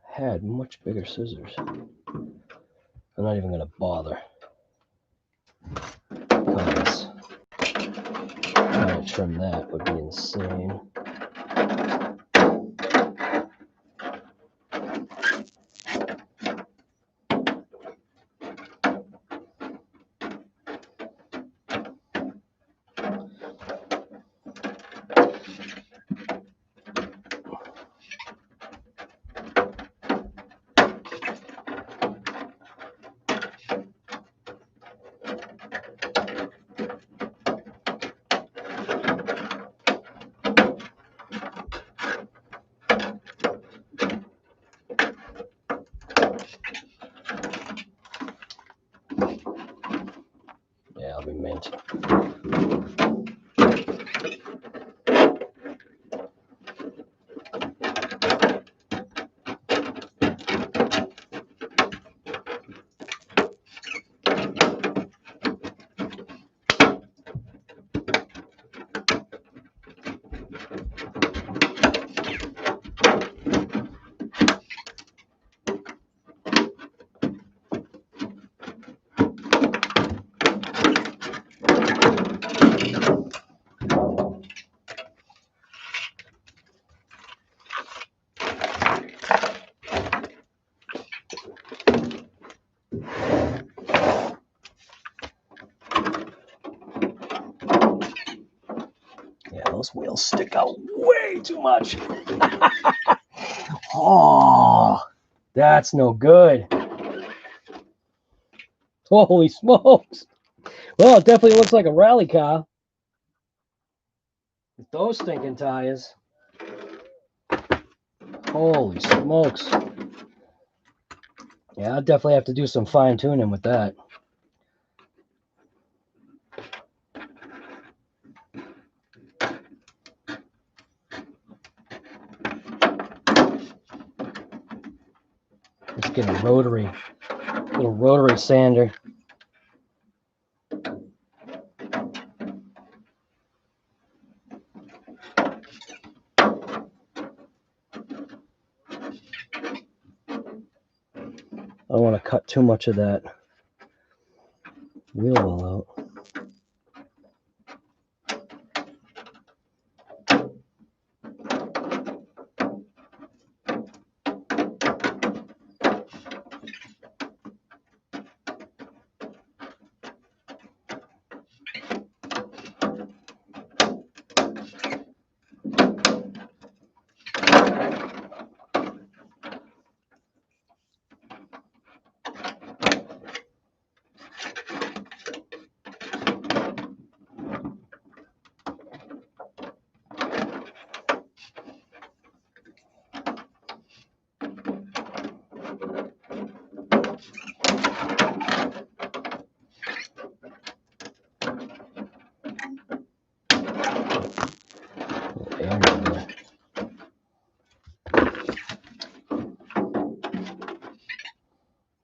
Had much bigger scissors. I'm not even gonna bother. Because trying to trim that would be insane. Yeah, I'll be mint. Those wheels stick out way too much. Oh, that's no good. Holy smokes. Well, it definitely looks like a rally car. With those stinking tires. Holy smokes. Yeah, I'll definitely have to do some fine tuning with that. Let's get a little rotary sander. I don't want to cut too much of that wheel well out.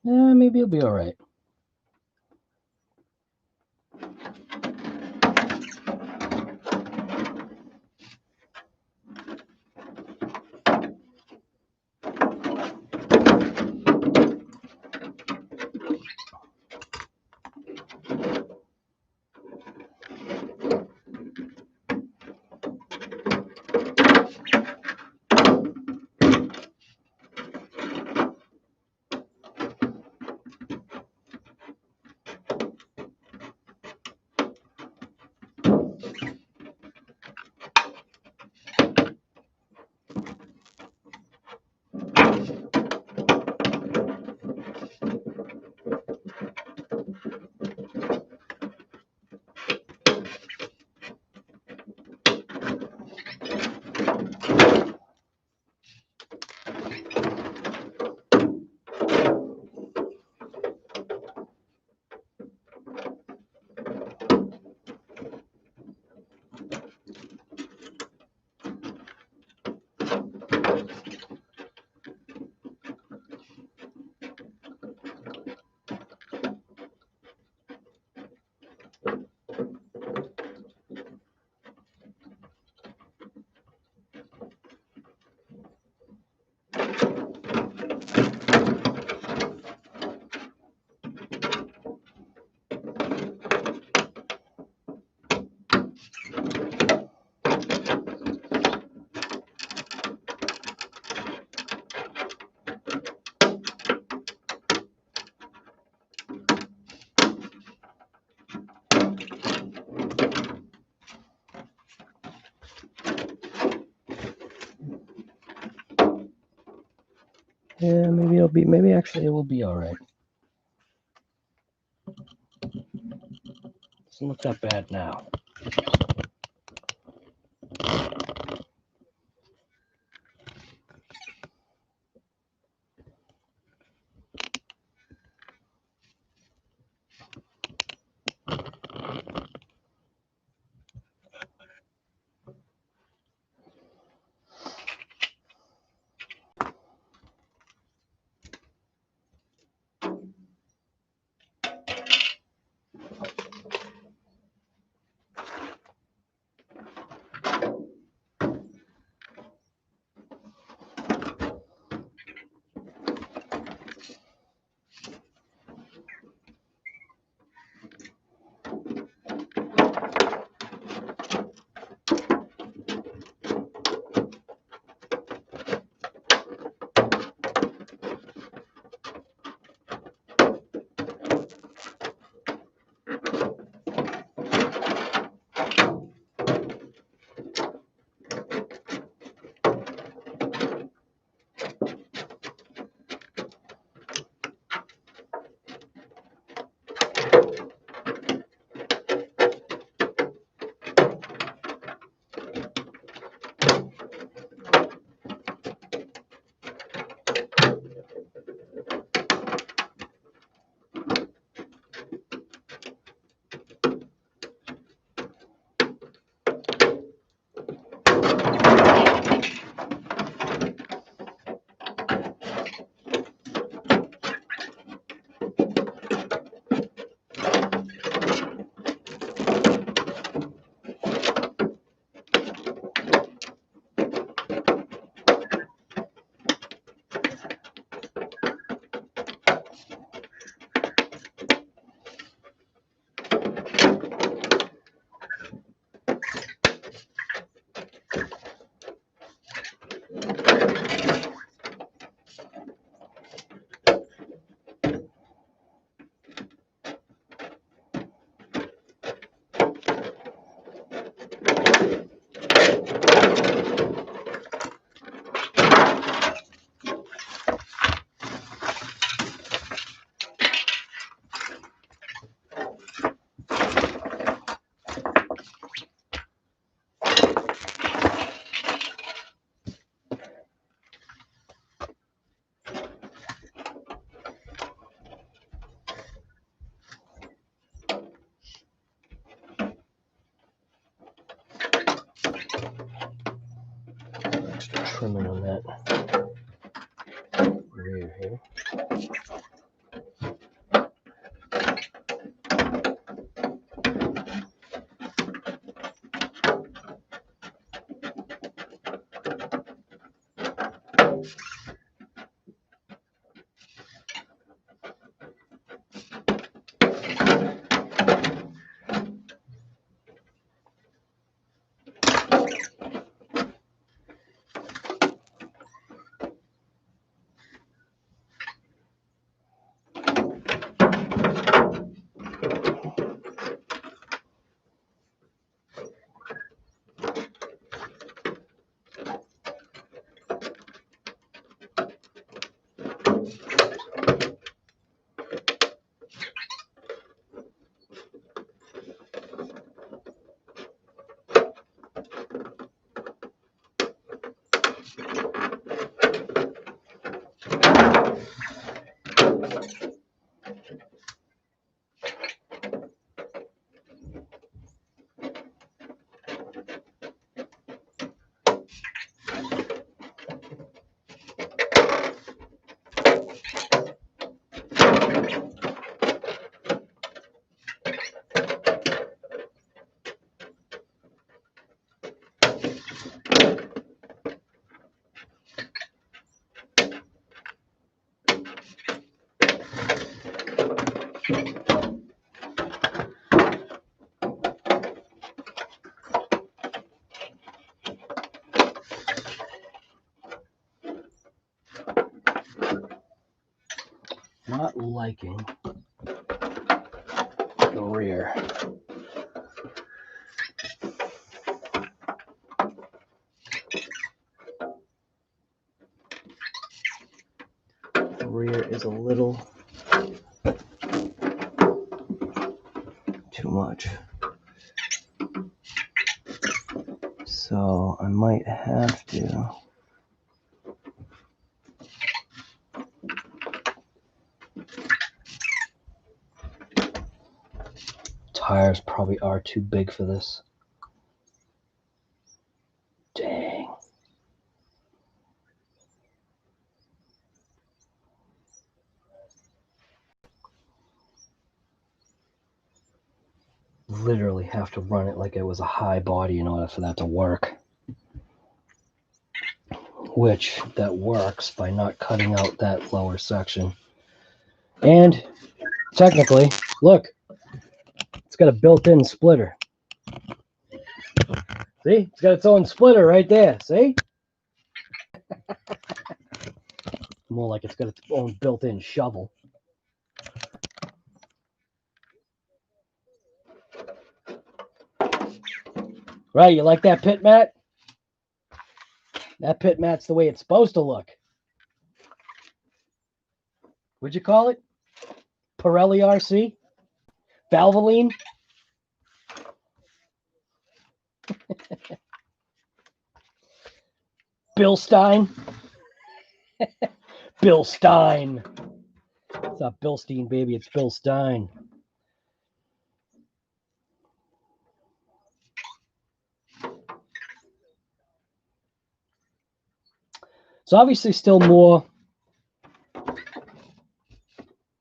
Yeah, maybe it'll be all right. Yeah, maybe it'll be, maybe actually it will be all right. Doesn't look that bad now. Extra trimming on that rear here. Not liking the rear. was a little too much. So I might have to tires probably are too big for this. Dang. Literally have to run it like it was a high body in order for that to work. Which that works by not cutting out that lower section. And technically, look, it's got a built-in splitter. See? It's got its own splitter right there. See? More like it's got its own built-in shovel. Right, you like that pit mat? That pit mat's the way it's supposed to look. What'd you call it? Pirelli RC? Valvoline? Bill Stein? Bill Stein. It's not Bill Stein, baby. It's Bill Stein. So obviously still more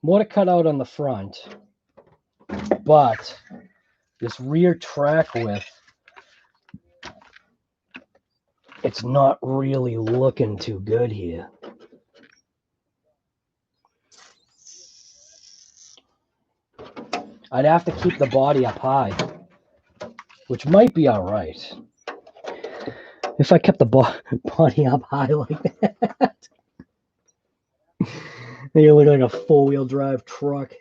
to cut out on the front. But this rear track width, it's not really looking too good here. I'd have to keep the body up high, which might be all right. If I kept the body up high like that, you look like a four-wheel drive truck.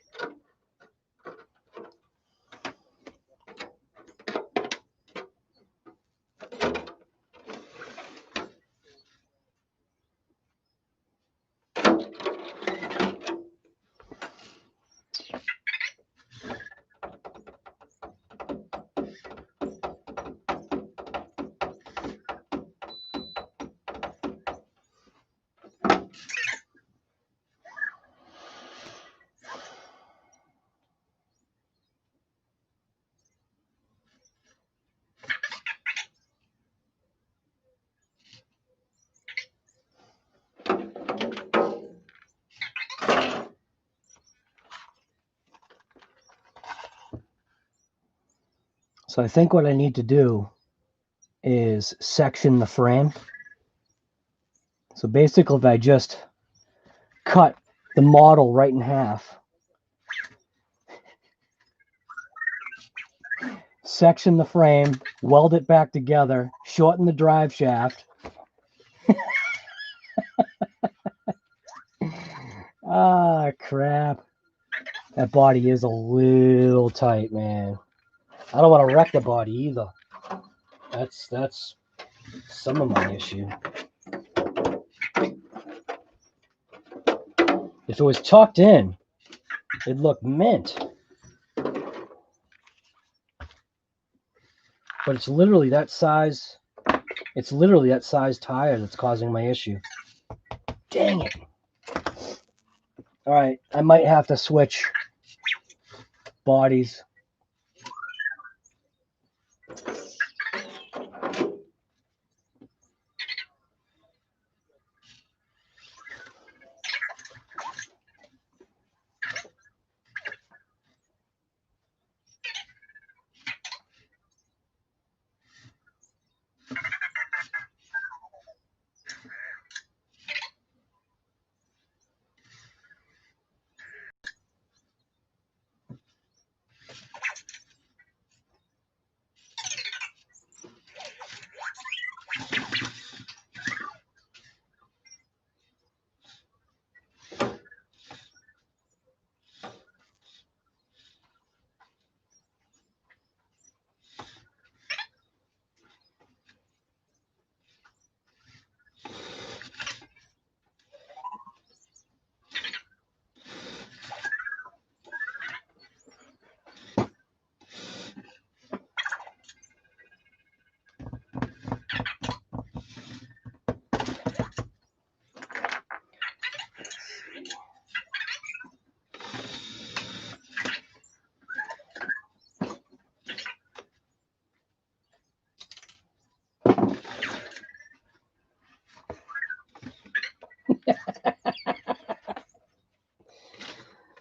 So I think what I need to do is section the frame. So basically, if I just cut the model right in half, section the frame, weld it back together, shorten the drive shaft. Ah, crap. That body is a little tight, man. I don't want to wreck the body either. That's some of my issue. If it was tucked in, it'd look mint. But it's literally that size. It's literally that size tire that's causing my issue. Dang it. All right, I might have to switch bodies.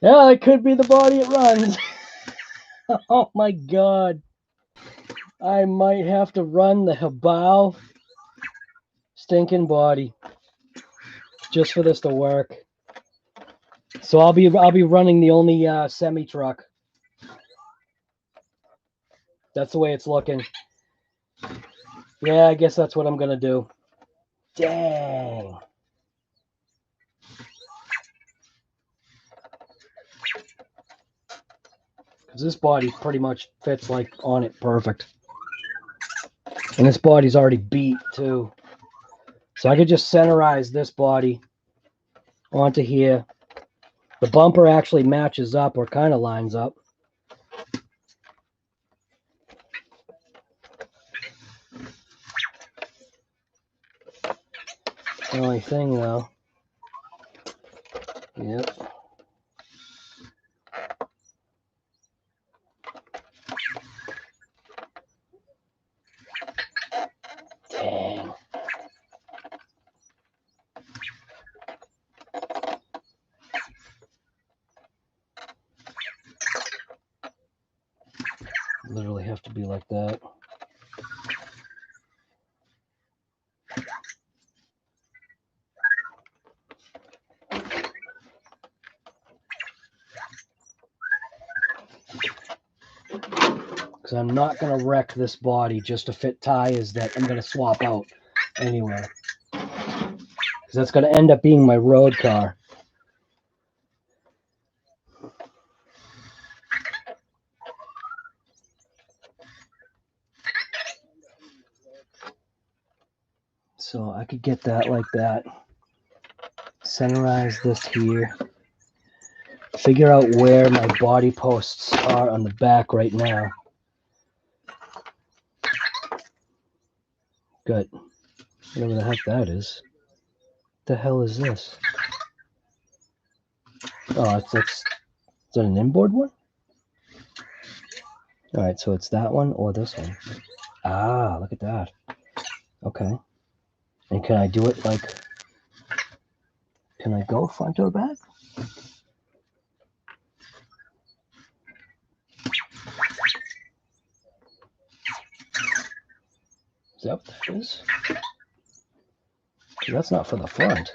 Yeah, it could be the body it runs. Oh my god. I might have to run the Hobao stinking body just for this to work. So I'll be running the only semi truck. That's the way it's looking. Yeah, I guess that's what I'm gonna do. Dang. Because this body pretty much fits like on it perfect. And this body's already beat too. So I could just centerize this body onto here. The bumper actually matches up or kind of lines up. The only thing though, yep. Dang. Literally have to be like that. Because I'm not going to wreck this body just to fit tires that I'm going to swap out anyway. Because that's going to end up being my road car. So I could get that like that. Centerize this here. Figure out where my body posts are on the back right now. Good. Whatever the heck that is. What the hell is this? Oh, is that an inboard one? Alright, so it's that one or this one. Ah, look at that. Okay. And can I do it like... Can I go front or back? Is that what that is? That's not for the front.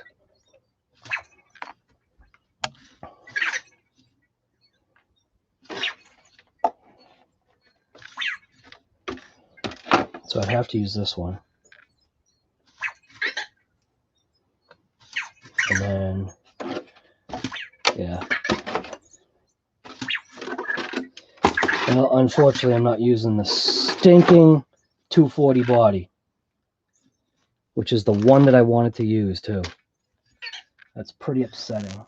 So I'd have to use this one. And then, yeah. Well, unfortunately, I'm not using the stinking 240 body, which is the one that I wanted to use, too. That's pretty upsetting.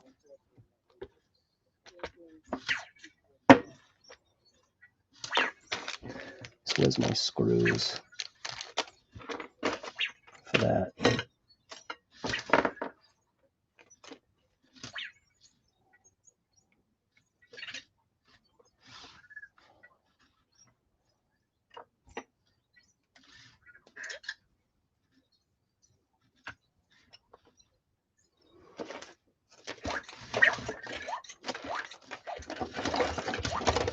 So where's my screws for that?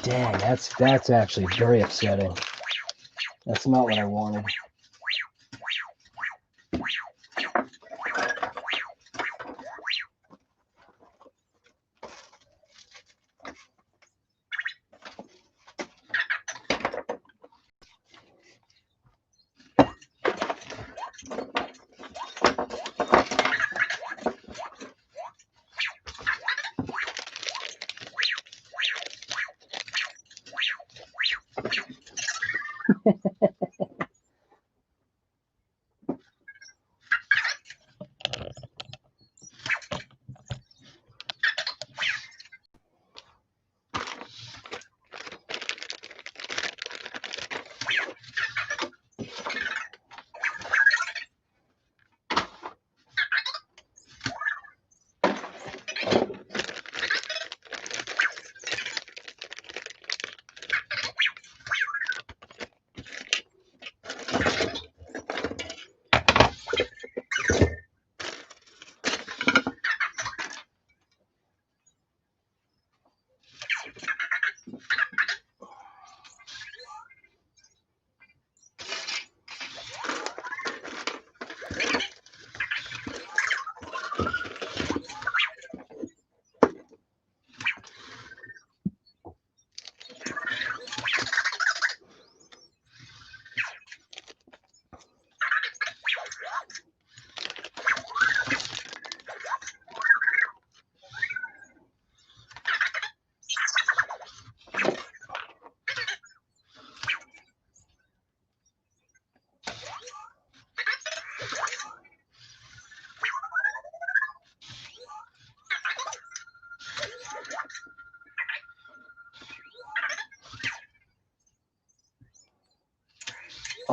Dang, that's actually very upsetting. That's not what I wanted.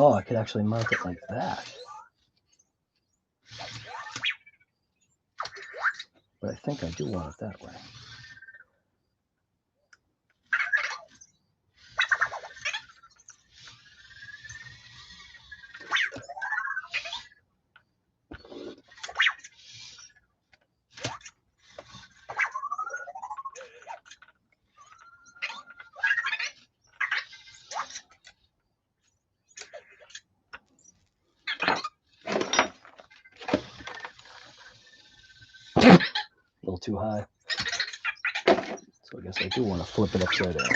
Oh, I could actually mount it like that. But I think I do want it that way. A little too high. So I guess I do want to flip it upside down.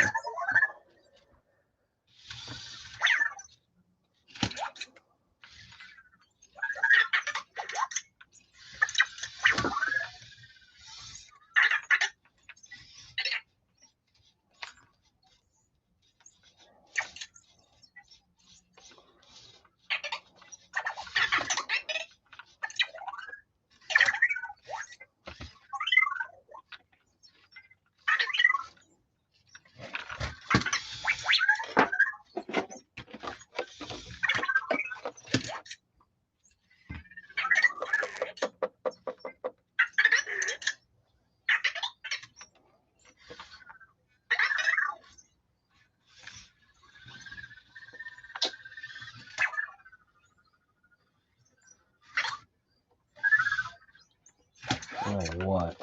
Oh, what?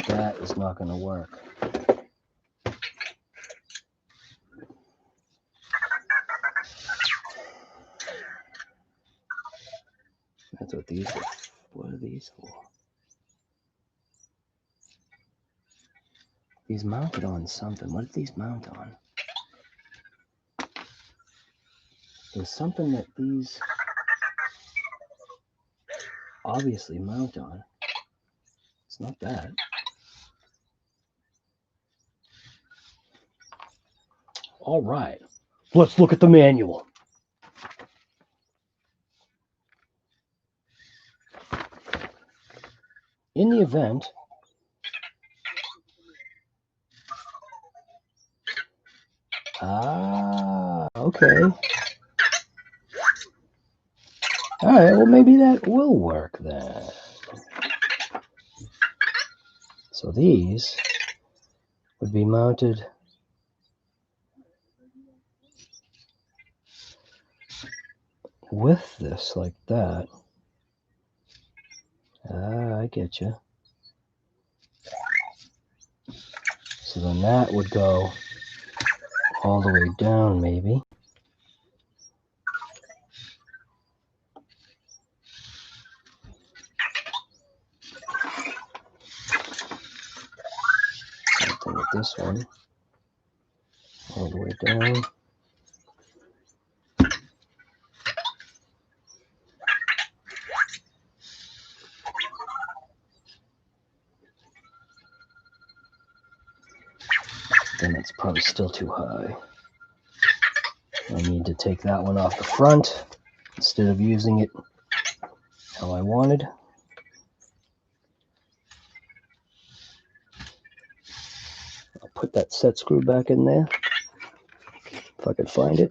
That is not going to work. That's what these are. What are these for? These mounted on something. What did these mount on? There's something that these obviously mount on. It's not that. All right, let's look at the manual. In the event okay. All right, well, maybe that will work then. So these would be mounted with this like that. I get you. So then that would go all the way down, maybe. Something with this one. All the way down. Then it's probably still too high. I need to take that one off the front instead of using it how I wanted. I'll put that set screw back in there if I could find it.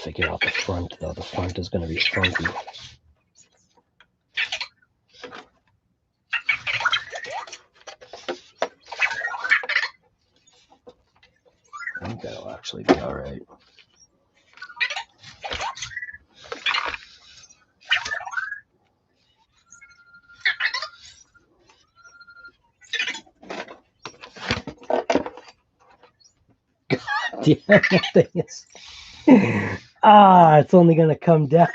Figure out the front though. The front is going to be funky. I think that'll actually be all right. Damn, that thing is. It's only gonna come down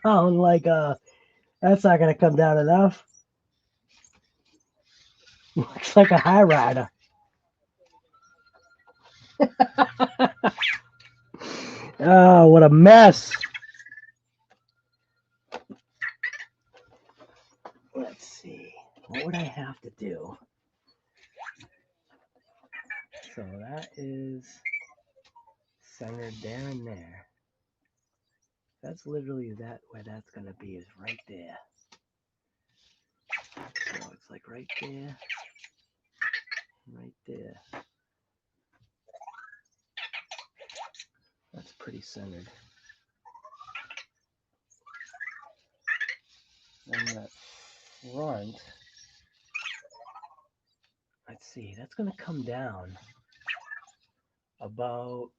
like that's not gonna come down enough. Looks like a high rider. Oh, what a mess. Let's see. What would I have to do? So that is centered there and there. That's literally where that's going to be, is right there. So it's like right there, right there. That's pretty centered. And that front, let's see, that's going to come down about,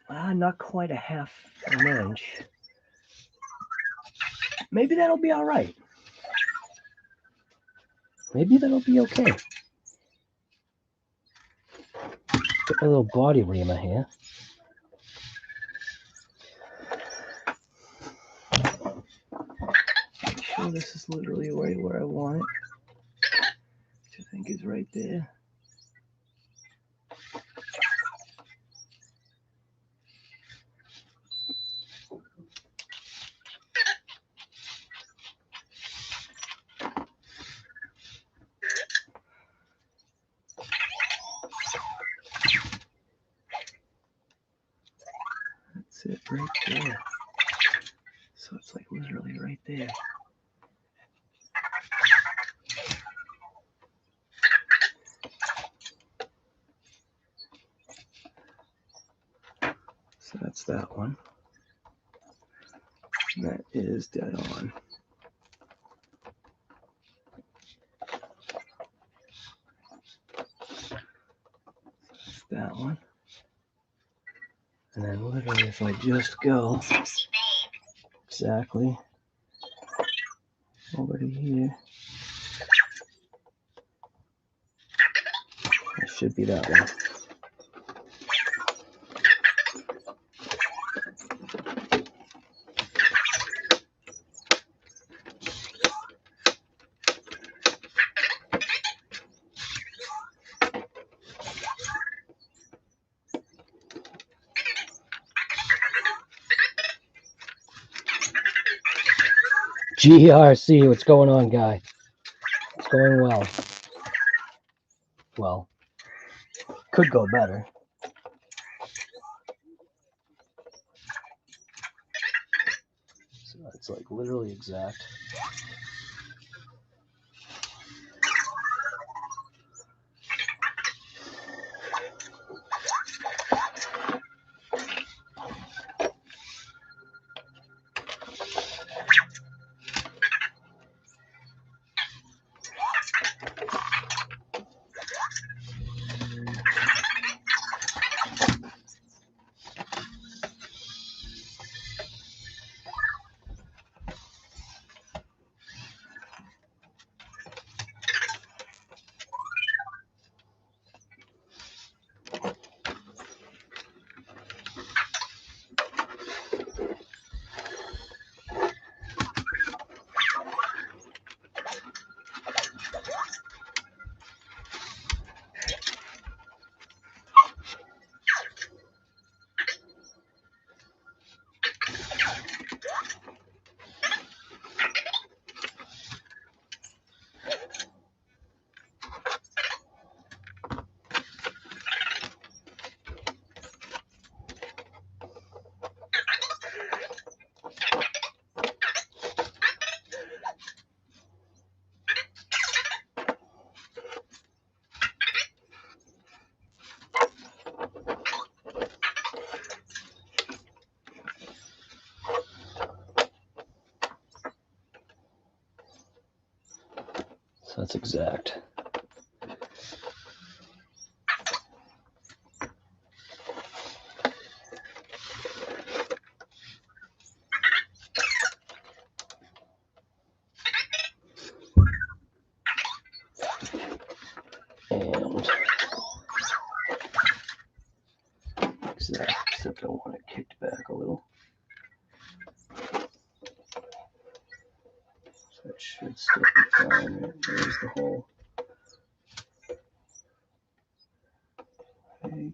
not quite a half an inch. Maybe that'll be all right. Maybe that'll be okay. Get my little body reamer here. Make sure this is literally right where I want it, which I think is right there. That's it right there. So it's like literally right there. So that's that one. And that is dead on. That's that one. And then literally if I just go exactly over to here, it should be that one. GRC, what's going on, guy? It's going well. Well, could go better. So it's like literally exact. So that's exact. And exact, except I want it kicked back a little. So it should still be fine. There's the hole. Okay.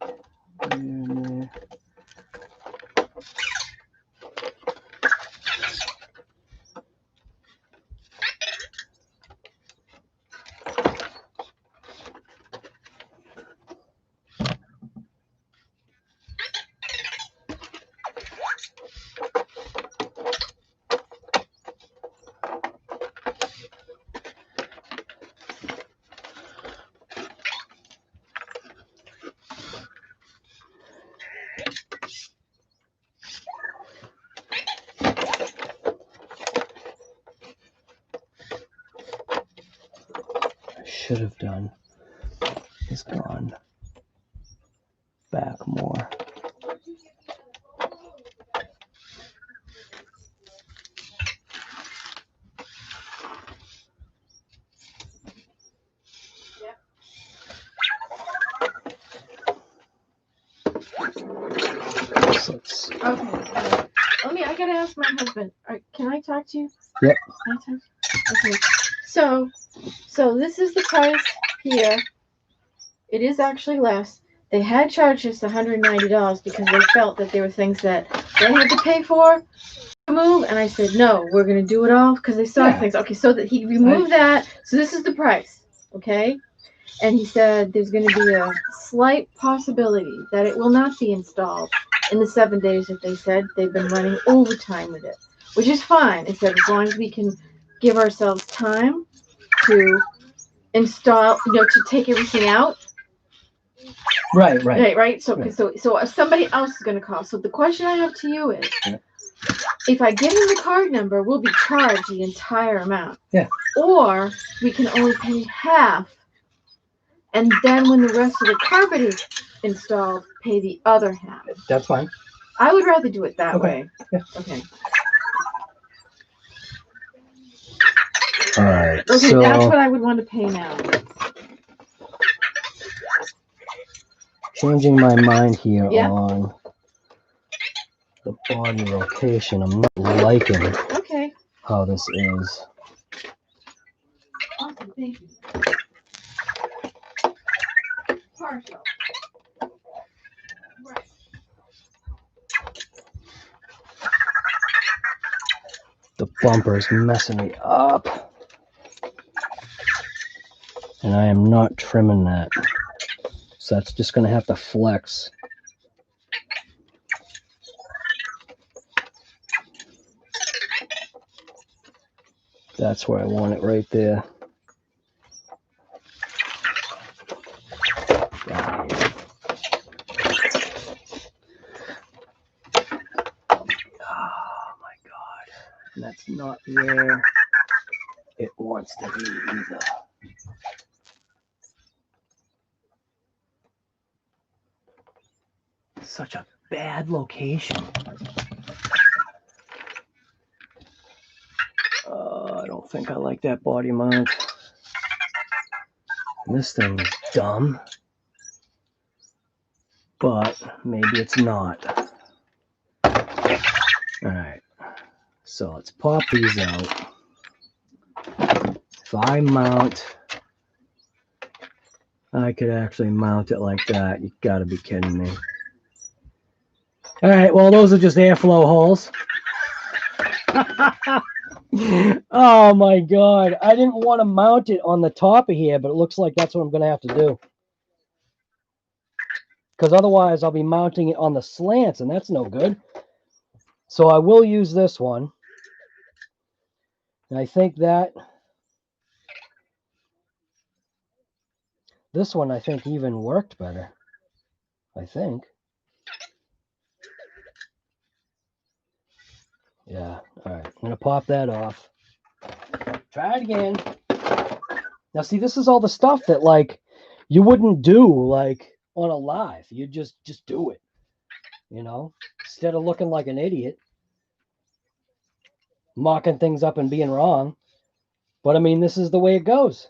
should have done is gone back more. Okay. I gotta ask my husband. Can I talk to you? Yep. Can I talk to you? Okay. So this is the price here. It is actually less. They had charged us $190 because they felt that there were things that they had to pay for to move, and I said no, we're gonna do it all because they saw things. Okay, so that he removed that. So this is the price. Okay. And he said there's going to be a slight possibility that it will not be installed in the 7 days that they said. They've been running overtime with it, which is fine. It said as long as we can give ourselves time to install, to take everything out. Right. So if somebody else is going to call. So the question I have to you is, if I give him the card number, we'll be charged the entire amount. Yeah. Or we can only pay half. And then when the rest of the carpet is installed, pay the other half. That's fine. I would rather do it that way. Yeah. Okay. All right. Okay, so that's what I would want to pay now. Changing my mind here Yeah. on the body location. I'm not liking Okay. how this is. Awesome, thank you. Partial. Right. The bumper's messing me up. And I am not trimming that. So that's just going to have to flex. That's where I want it, right there. Oh my God. And that's not where it wants to be either. Such a bad location. I don't think I like that body mount. And this thing is dumb, but maybe it's not. All right, so let's pop these out. If I mount, I could actually mount it like that. You gotta be kidding me. All right, well, those are just airflow holes. Oh my God, I didn't want to mount it on the top of here, but it looks like that's what I'm going to have to do. Because otherwise I'll be mounting it on the slants, and that's no good. So I will use this one. And I think that this one, I think, even worked better. I think. Yeah, all right. I'm going to pop that off. Try it again. Now, see, this is all the stuff that, like, you wouldn't do, like, on a live. You just do it, you know, instead of looking like an idiot, mocking things up and being wrong. But, I mean, this is the way it goes.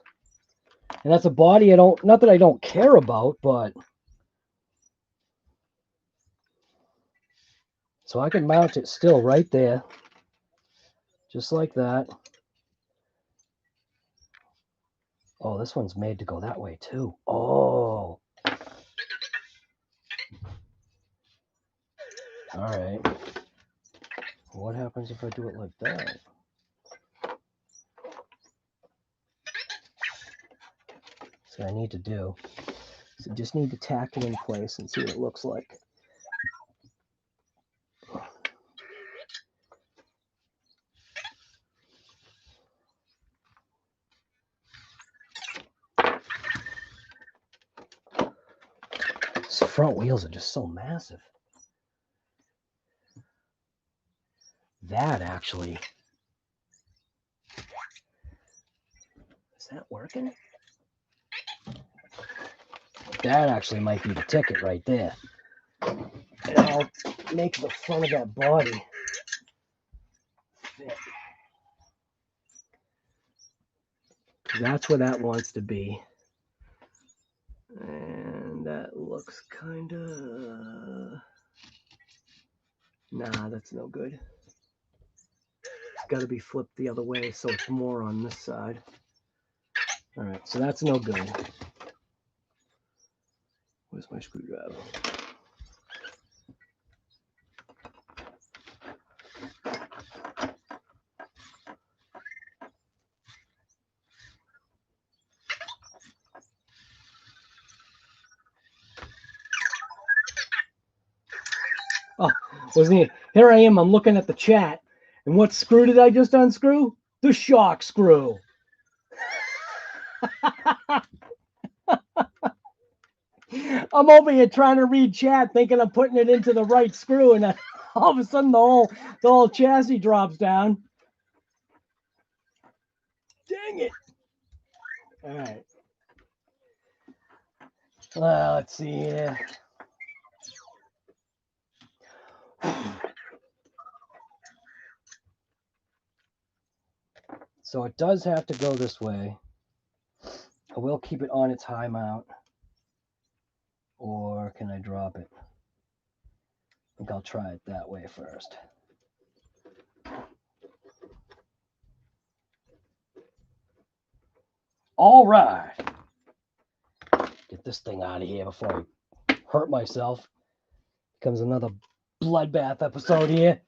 And that's a body not that I don't care about, but. So I can mount it still right there, just like that. Oh, this one's made to go that way too. Oh. All right. What happens if I do it like that? So I need to do. So just need to tack it in place and see what it looks like. These front wheels are just so massive. That actually. Is that working? That actually might be the ticket right there. And I'll make the front of that body fit. That's where that wants to be. And that looks kind of... Nah, that's no good. It's got to be flipped the other way so it's more on this side. All right, so that's no good. Where's my screwdriver? Oh, wasn't it? Here I am, I'm looking at the chat. And what screw did I just unscrew? The shock screw. I'm over here trying to read chat, thinking I'm putting it into the right screw, and all of a sudden the whole chassis drops down. Dang it! All right. Well, let's see here. So it does have to go this way. I will keep it on its high mount. Or can I drop it? I think I'll try it that way first. All right. Get this thing out of here before I hurt myself. Comes another bloodbath episode here.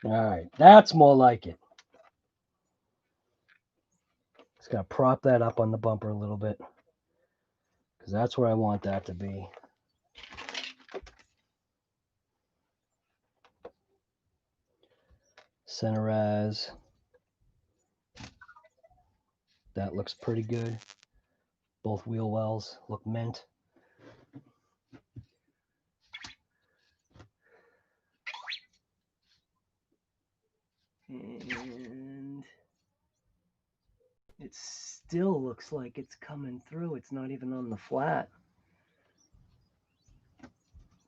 All right, that's more like it. Just gotta prop that up on the bumper a little bit, because that's where I want that to be. Centerize. That looks pretty good. Both wheel wells look mint. And it still looks like it's coming through. It's not even on the flat.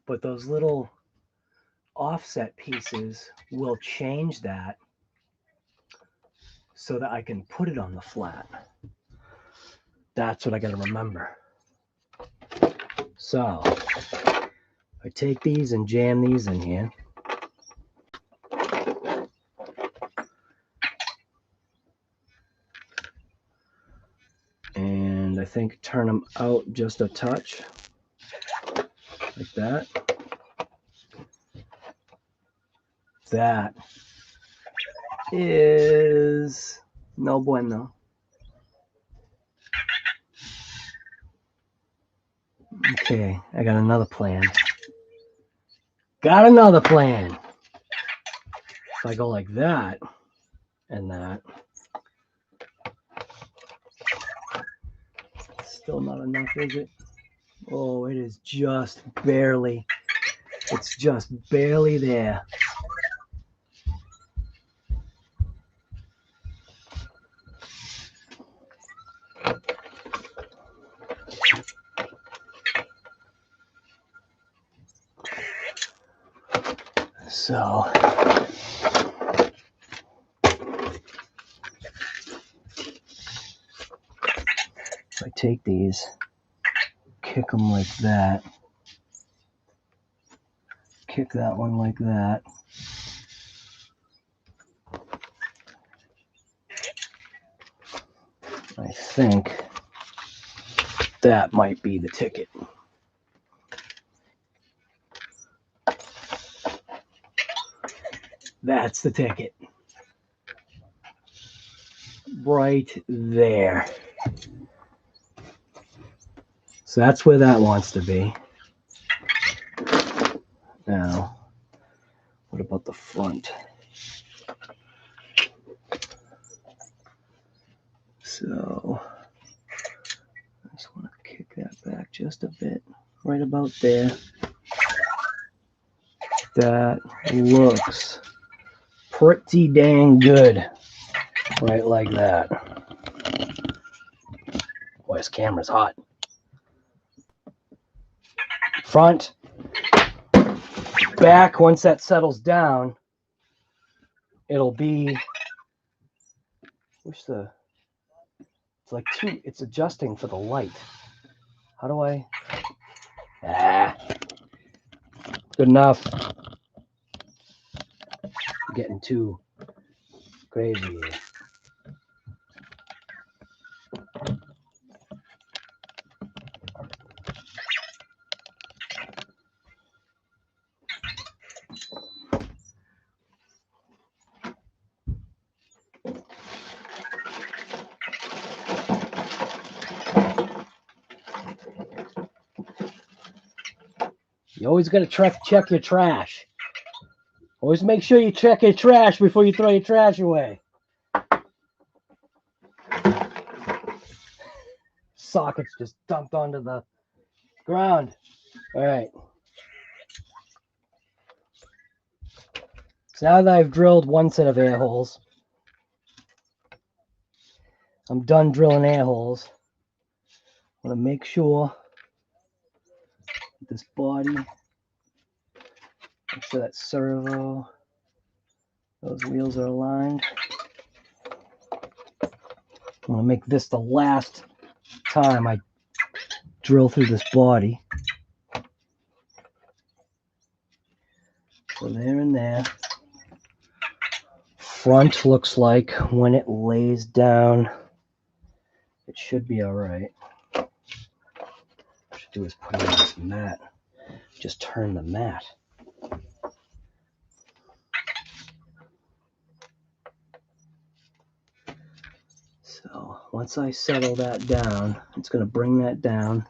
But those little offset pieces will change that so that I can put it on the flat. That's what I got to remember. So I take these and jam these in here. And I think turn them out just a touch, like that. That is no bueno. Okay, I got another plan. Got another plan. If I go like that and that, still not enough, is it? Oh, it is just barely. It's just barely there. So if I take these, kick them like that, kick that one like that, I think that might be the ticket. That's the ticket. Right there. So that's where that wants to be. Now, what about the front? So, I just want to kick that back just a bit, right about there. That looks pretty dang good, right like that. Boy, this camera's hot. front, back. Once that settles down, it'll be, it's like it's adjusting for the light. How do I, good enough. I'm getting too crazy here. You always got to check your trash. Always make sure you check your trash before you throw your trash away. Sockets just dumped onto the ground. All right. So now that I've drilled one set of air holes, I'm done drilling air holes. I'm going to make sure this body, make sure that servo, those wheels are aligned. I'm going to make this the last time I drill through this body. So there and there. Front looks like when it lays down, it should be all right. What I should do is put it on this mat. Just turn the mat. So once I settle that down, it's going to bring that down.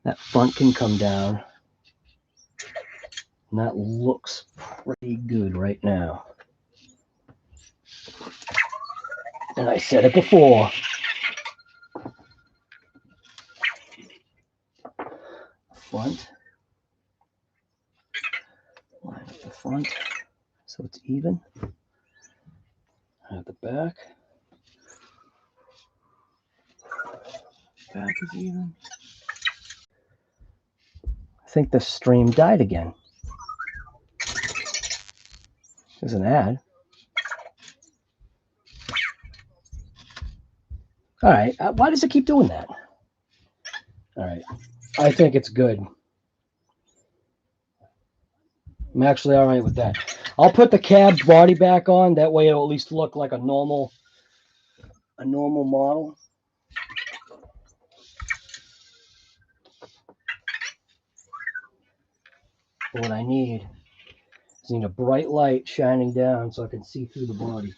That front can come down. And that looks pretty good right now. And I said it before. Front. Line up the front so it's even. At the back. Back is even. I think the stream died again. There's an ad. All right. Why does it keep doing that? All right. I think it's good. I'm actually all right with that. I'll put the cab body back on. That way it'll at least look like a normal model. But what I need is a bright light shining down so I can see through the body.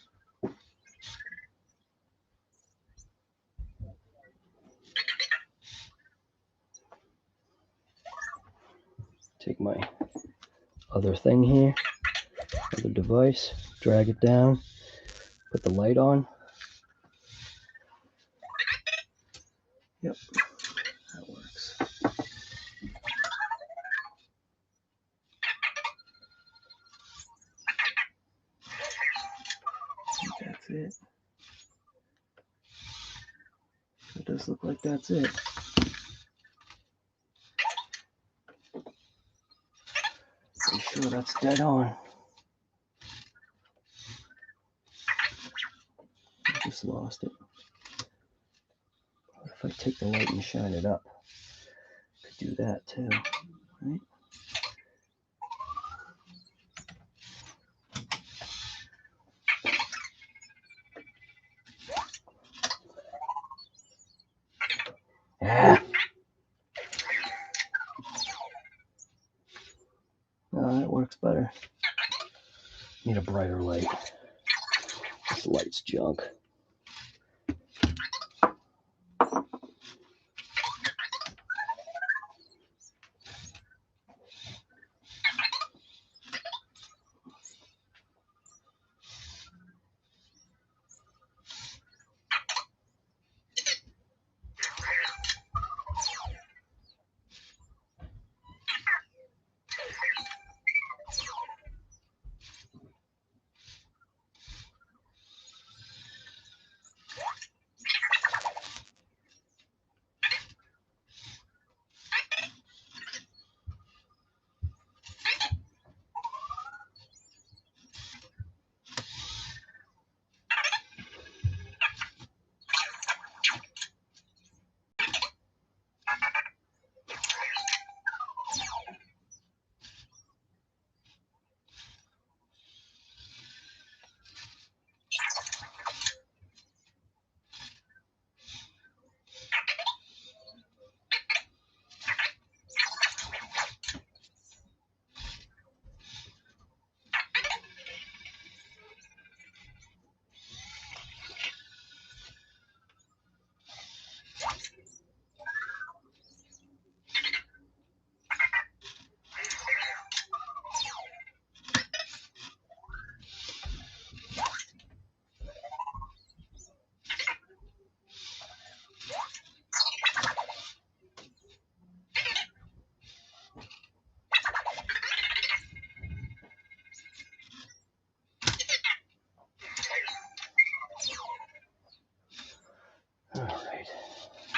Take my other thing here, other device, drag it down, put the light on. Yep, that works. That's it. It does look like that's it. Pretty sure that's dead on. I just lost it. What if I take the light and shine it up? Could do that too, right? Yeah. No, that works better. Need a brighter light. This light's junk.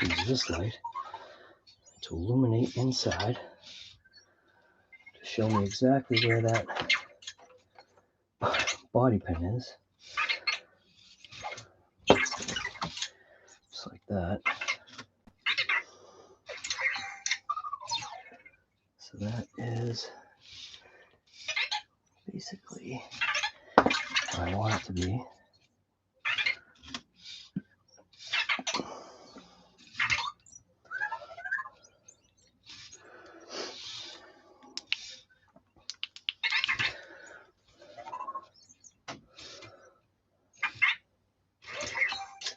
use this light to illuminate inside to show me exactly where that body pin is. Just like that. So that is basically where I want it to be.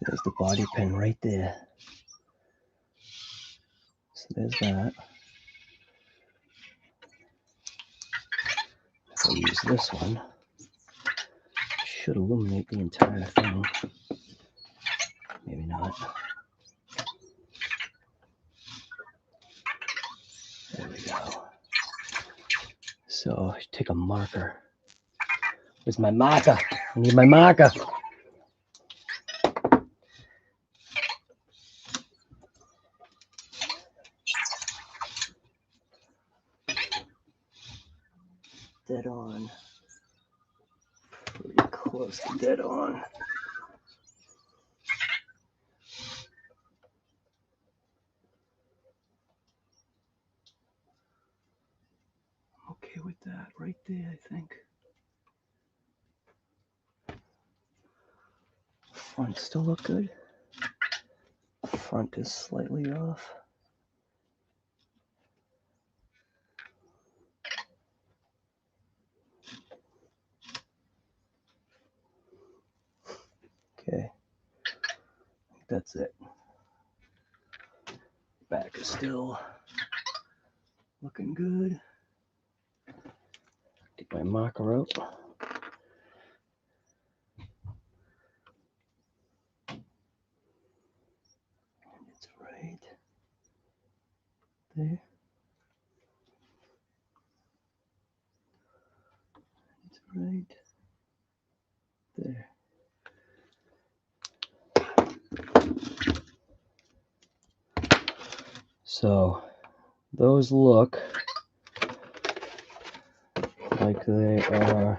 There's the body pin right there. So there's that. If I use this one, it should illuminate the entire thing. Maybe not. There we go. So I take a marker. Where's my marker? I need my marker. Dead on. Pretty close to dead on. Okay with that right there, I think. Front still look good. Front is slightly off. Okay, I think that's it. Back is still looking good. Get my marker out. And it's right there. It's right there. So those look like they are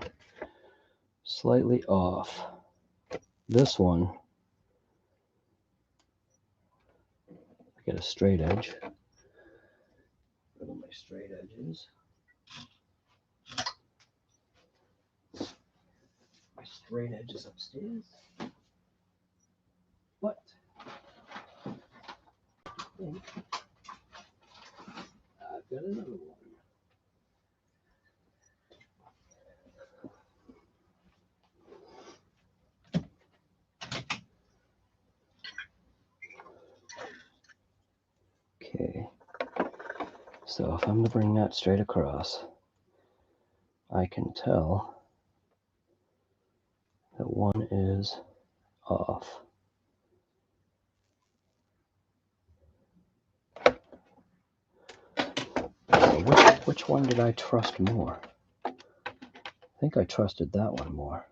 slightly off. This one, I get a straight edge. Where are my straight edges? My straight edge is upstairs. What? I've got another one. Okay, so if I'm to bring that straight across, I can tell that one is off. So which one did I trust more? I think I trusted that one more.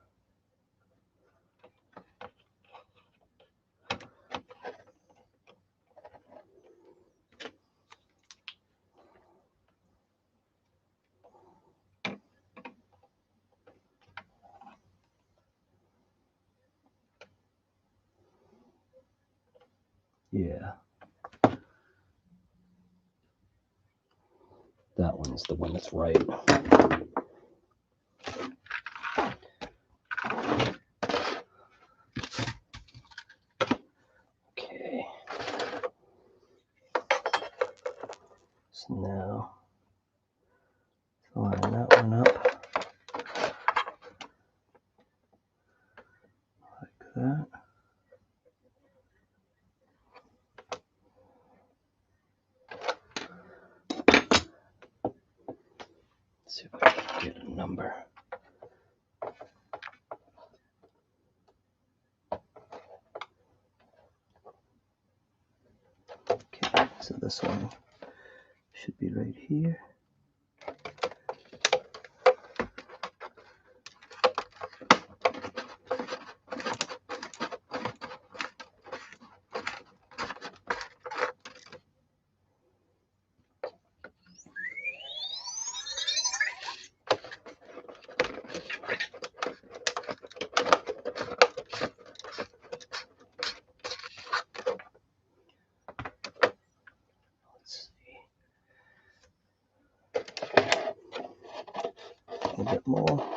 Yeah. That one's the one that's right. Okay. So now, line that one up like that. Let's see if I can get a number. Okay, so this one should be right here. bit more.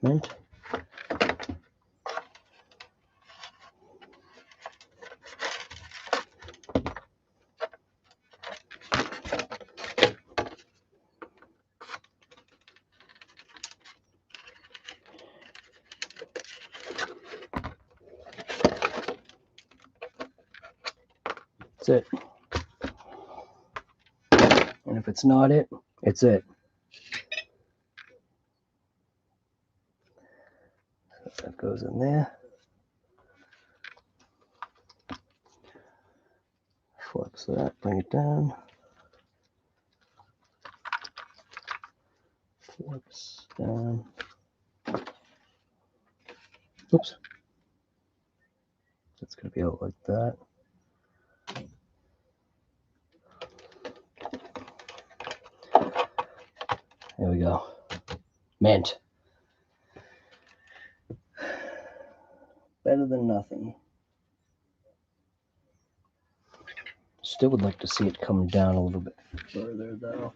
Mint. That's it. And if it's not it, it's it. So that goes in there. Flex that, bring it down. Flex down. Oops. That's going to be out like that. There we go. Mint. Better than nothing. Still would like to see it come down a little bit further though.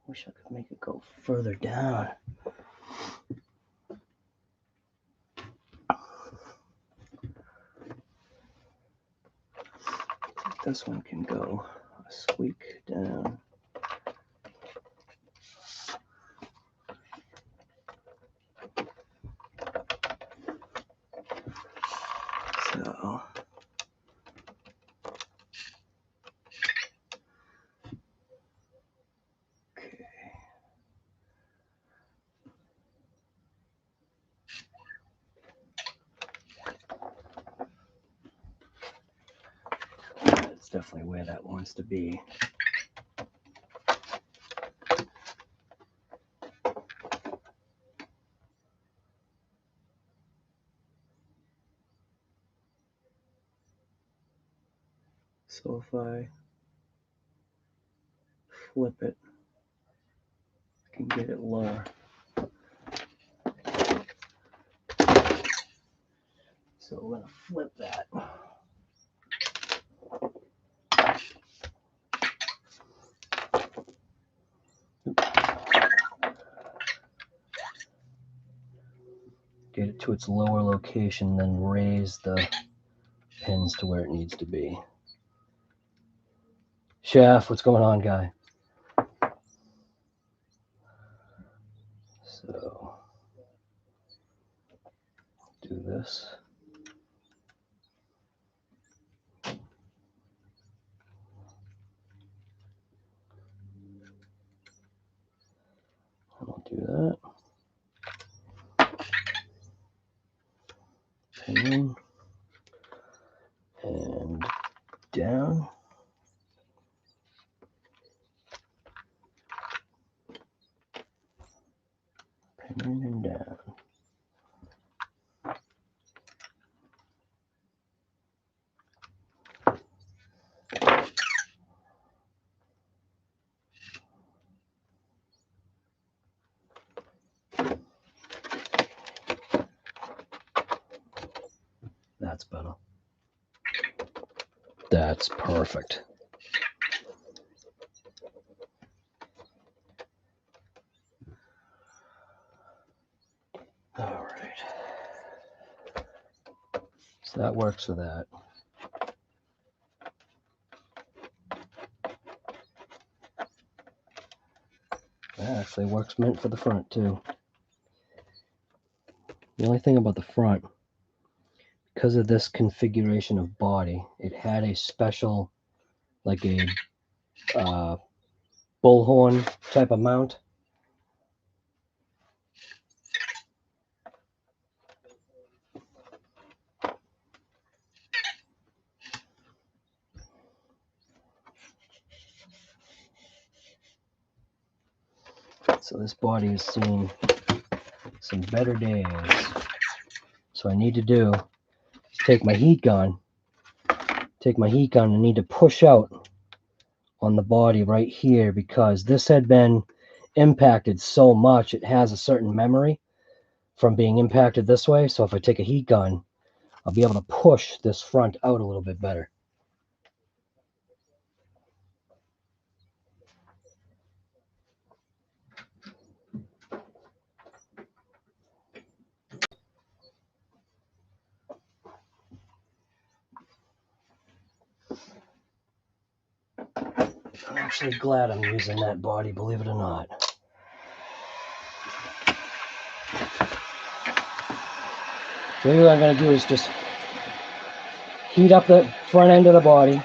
Wish I could make it go further down. This one can go a squeak down. So okay. That's definitely where that wants to be. So if I flip it, I can get it lower. So we're gonna flip that. Get it to its lower location, then raise the pins to where it needs to be. Chef, what's going on, guy? So, do this. I'll do that. Pin and down. Pin and down. That's better. That's perfect. All right. So that works for that. That actually works mint for the front too. The only thing about the front, because of this configuration of body, it had a special, like a bullhorn type of mount. So this body has seen some better days. So I need to do is take my heat gun, and need to push out on the body right here, because this had been impacted so much, it has a certain memory from being impacted this way. So if I take a heat gun, I'll be able to push this front out a little bit better. I'm actually glad I'm using that body, believe it or not. So what I'm going to do is just heat up the front end of the body.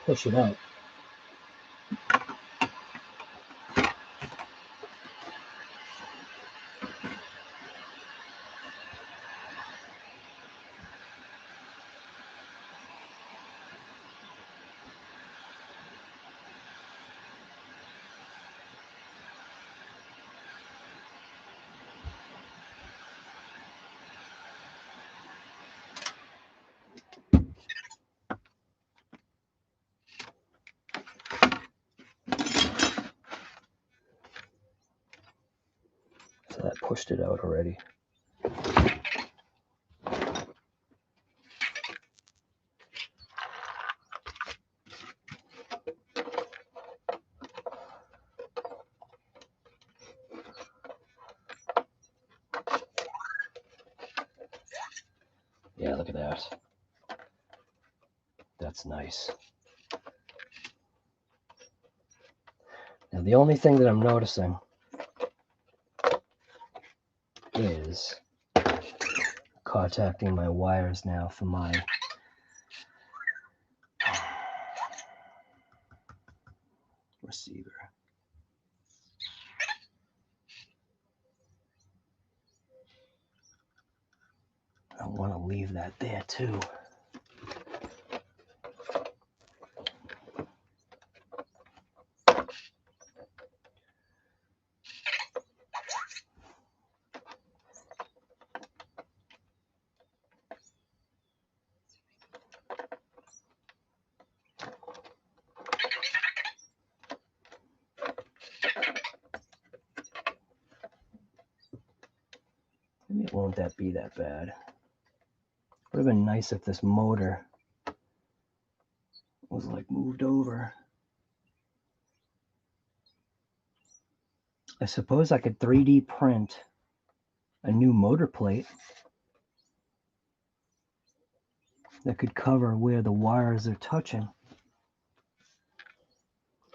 Push it out. So that pushed it out already. Yeah, look at that. That's nice. Now the only thing that I'm noticing is contacting my wires now for my receiver. I want to leave that there too. Maybe it won't be that bad. Would have been nice if this motor was like moved over. I suppose I could 3D print a new motor plate that could cover where the wires are touching.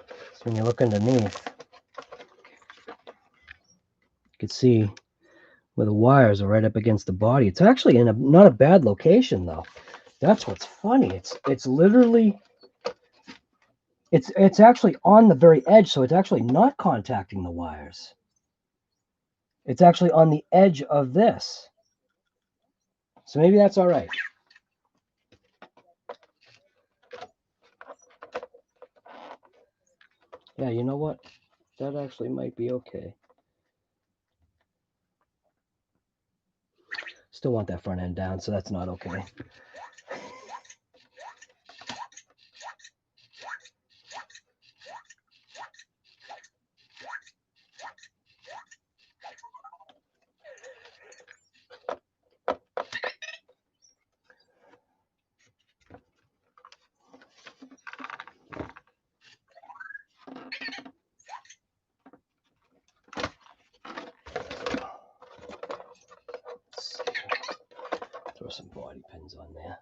So when you look underneath, you can see where the wires are right up against the body. It's actually in not a bad location though. That's what's funny. It's literally it's actually on the very edge, so it's actually not contacting the wires. It's actually on the edge of this. So maybe that's all right. Yeah, you know what? That actually might be okay. Still want that front end down, so that's not okay. Throw some body pins on there.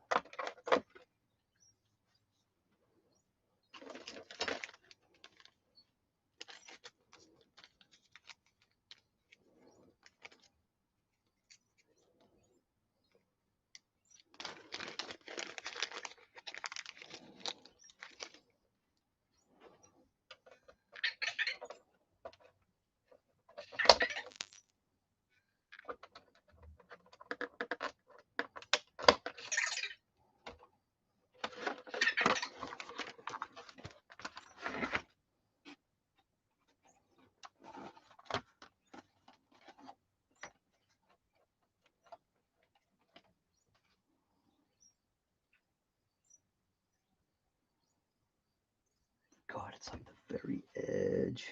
It's like the very edge.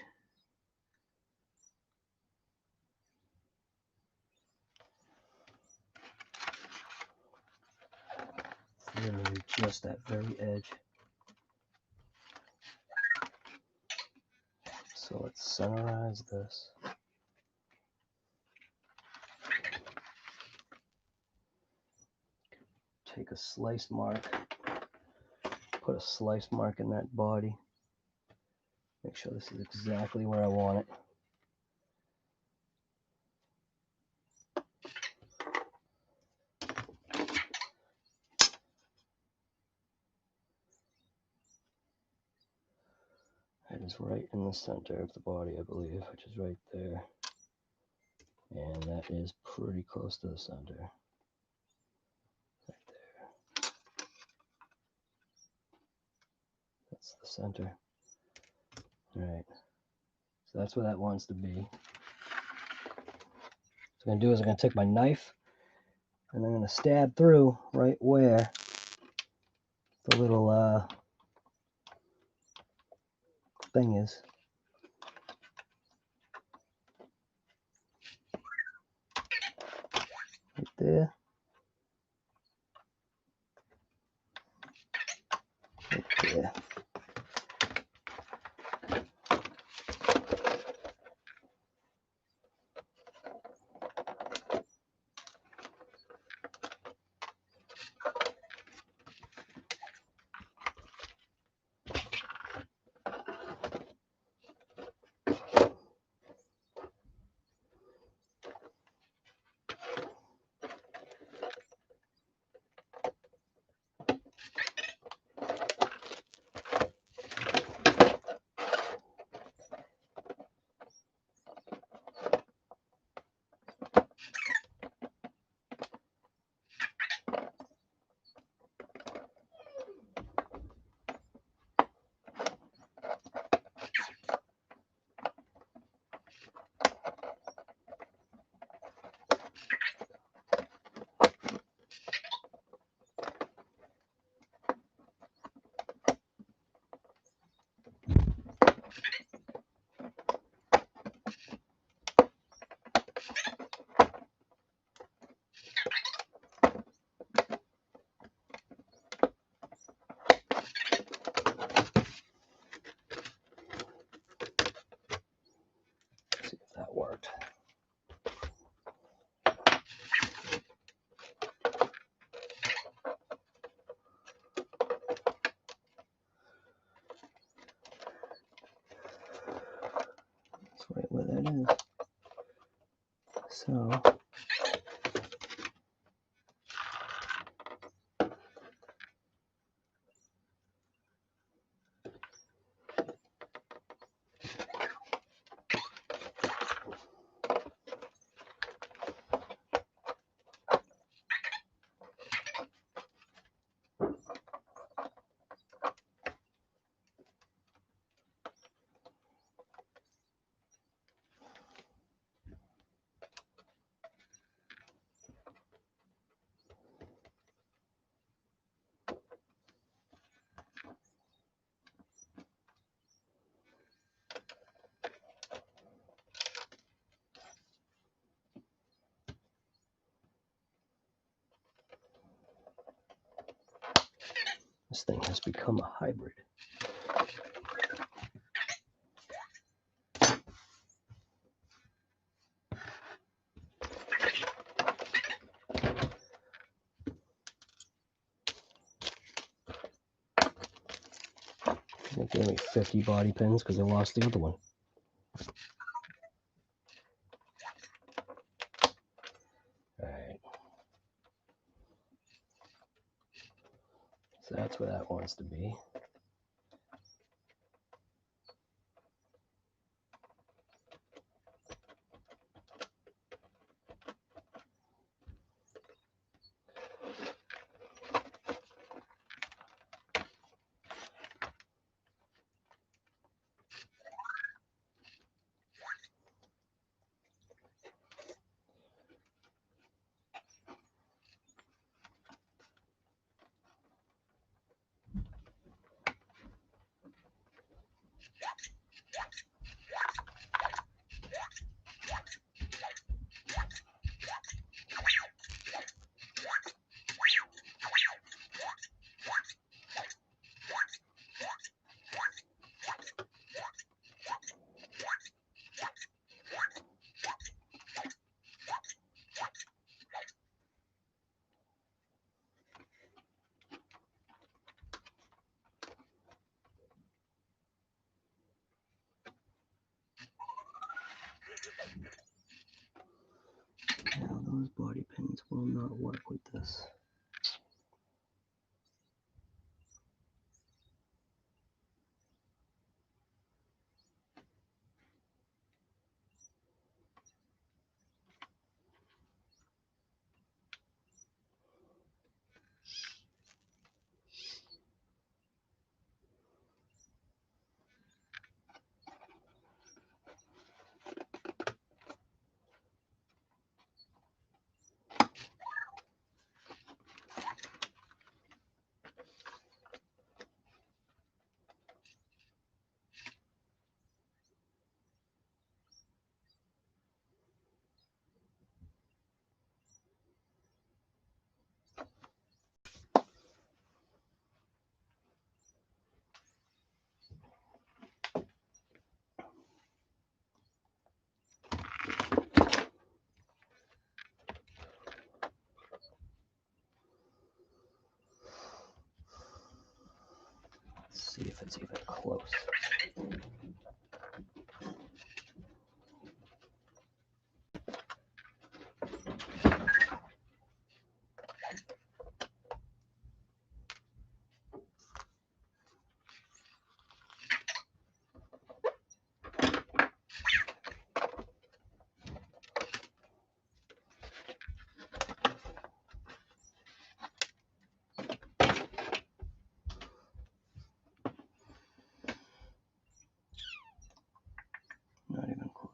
It's literally just that very edge. So let's centerize this. Take a slice mark, put a slice mark in that body. Make sure this is exactly where I want it. That is right in the center of the body, I believe, which is right there. And that is pretty close to the center. Right there. That's the center. Alright. So that's where that wants to be. What I'm going to do is I'm going to take my knife and I'm going to stab through right where the little thing is. Right there. Right there. See if that worked. That's right where that is. So this thing has become a hybrid. They gave me 50 body pins because I lost the other one. Alright. So that's where that wants to be. will not work with this. See if it's even close. Not even close.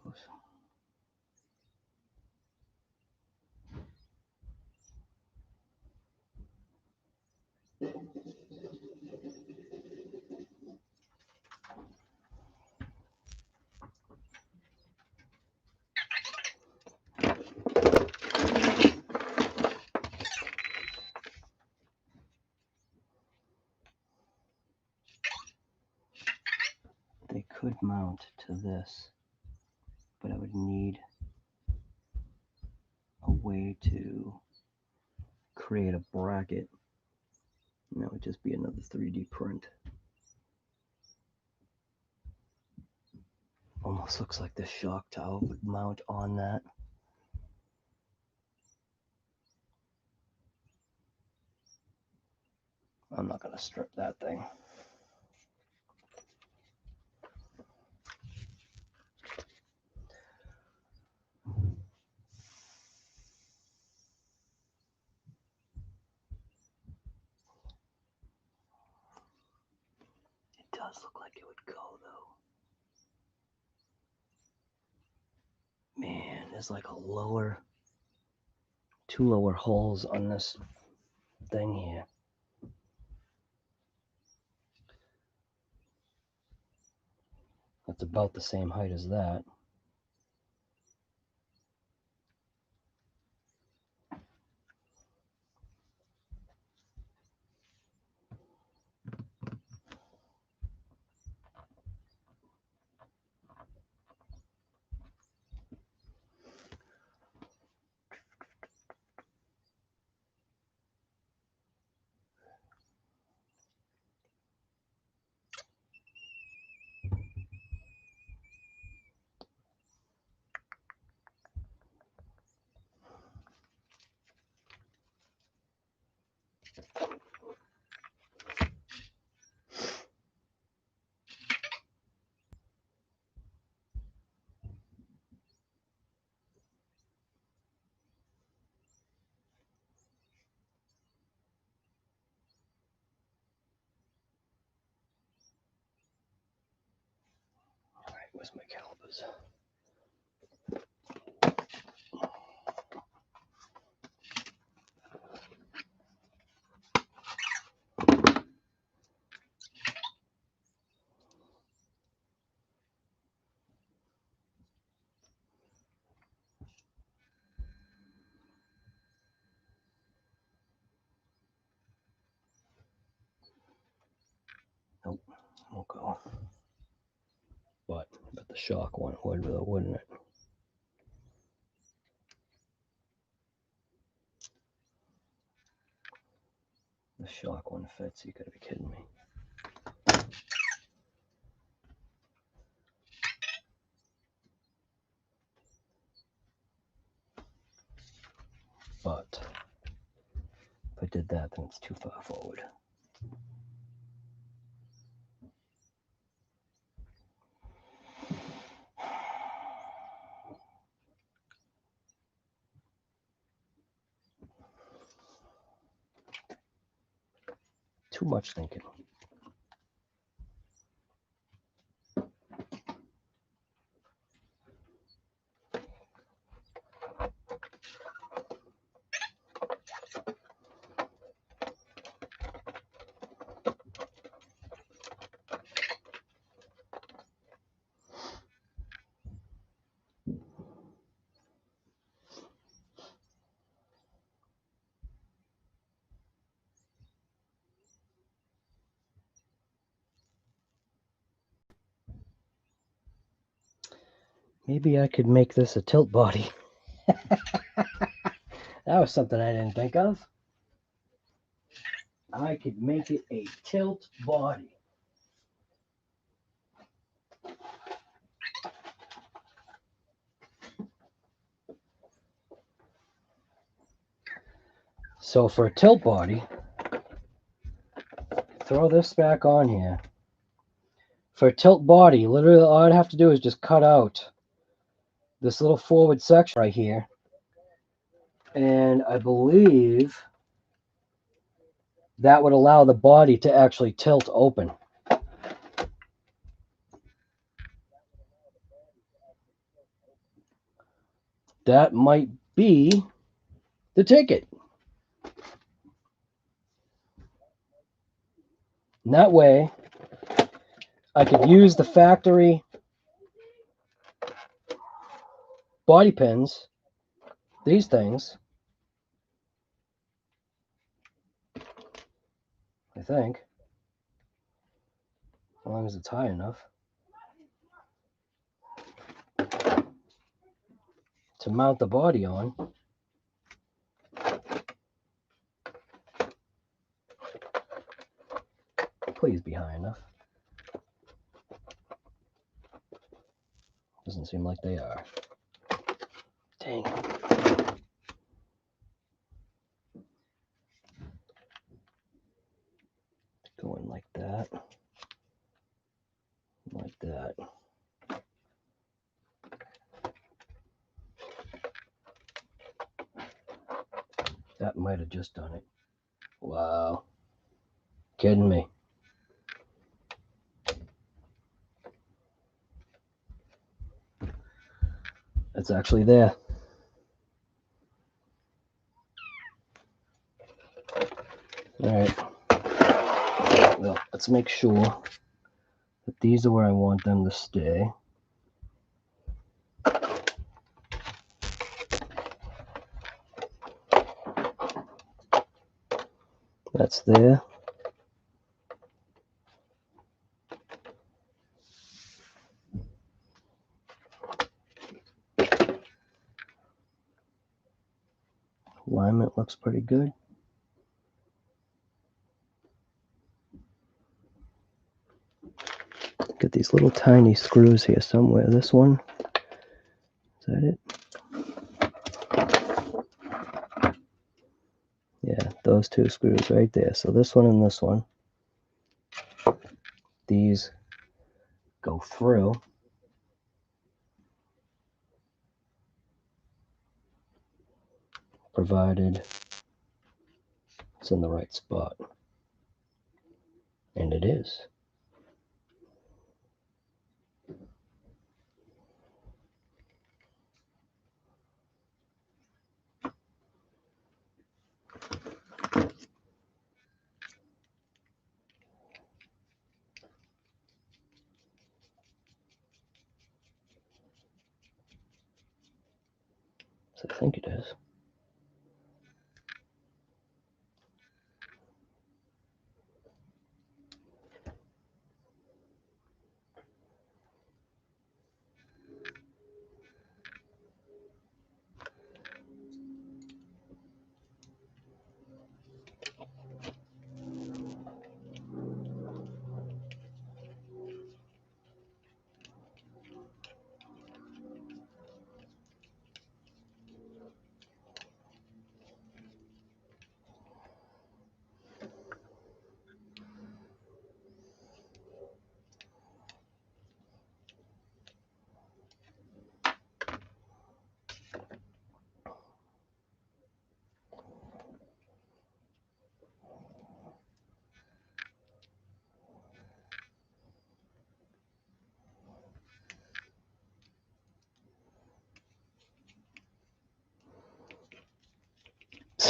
They could mount to this, but I would need a way to create a bracket, and that would just be another 3D print. Almost looks like the shock tower would mount on that. I'm not going to strip that thing. It does look like it would go though. Man, there's like two lower holes on this thing here. That's about the same height as that. Where's my calipers? Nope, won't go. But the shock one would though, wouldn't it? The shock one fits, you gotta be kidding me. But did that, then it's too far forward. Too much thinking. Maybe I could make this a tilt body. That was something I didn't think of. I could make it a tilt body. So for a tilt body, throw this back on here. For a tilt body, literally all I'd have to do is just cut out this little forward section right here. And I believe that would allow the body to actually tilt open. That might be the ticket. And that way, I could use the factory body pins, these things, I think, as long as it's high enough, to mount the body on. Please be high enough. Doesn't seem like they are. Dang. Going like that. Like that. That might have just done it. Wow. Kidding me. It's actually there. All right. Well, let's make sure that these are where I want them to stay. That's there. Alignment looks pretty good. Get these little tiny screws here somewhere. This one, is that it? Yeah, those two screws right there. So this one and this one. These go through. Provided it's in the right spot. And it is. So I think it is.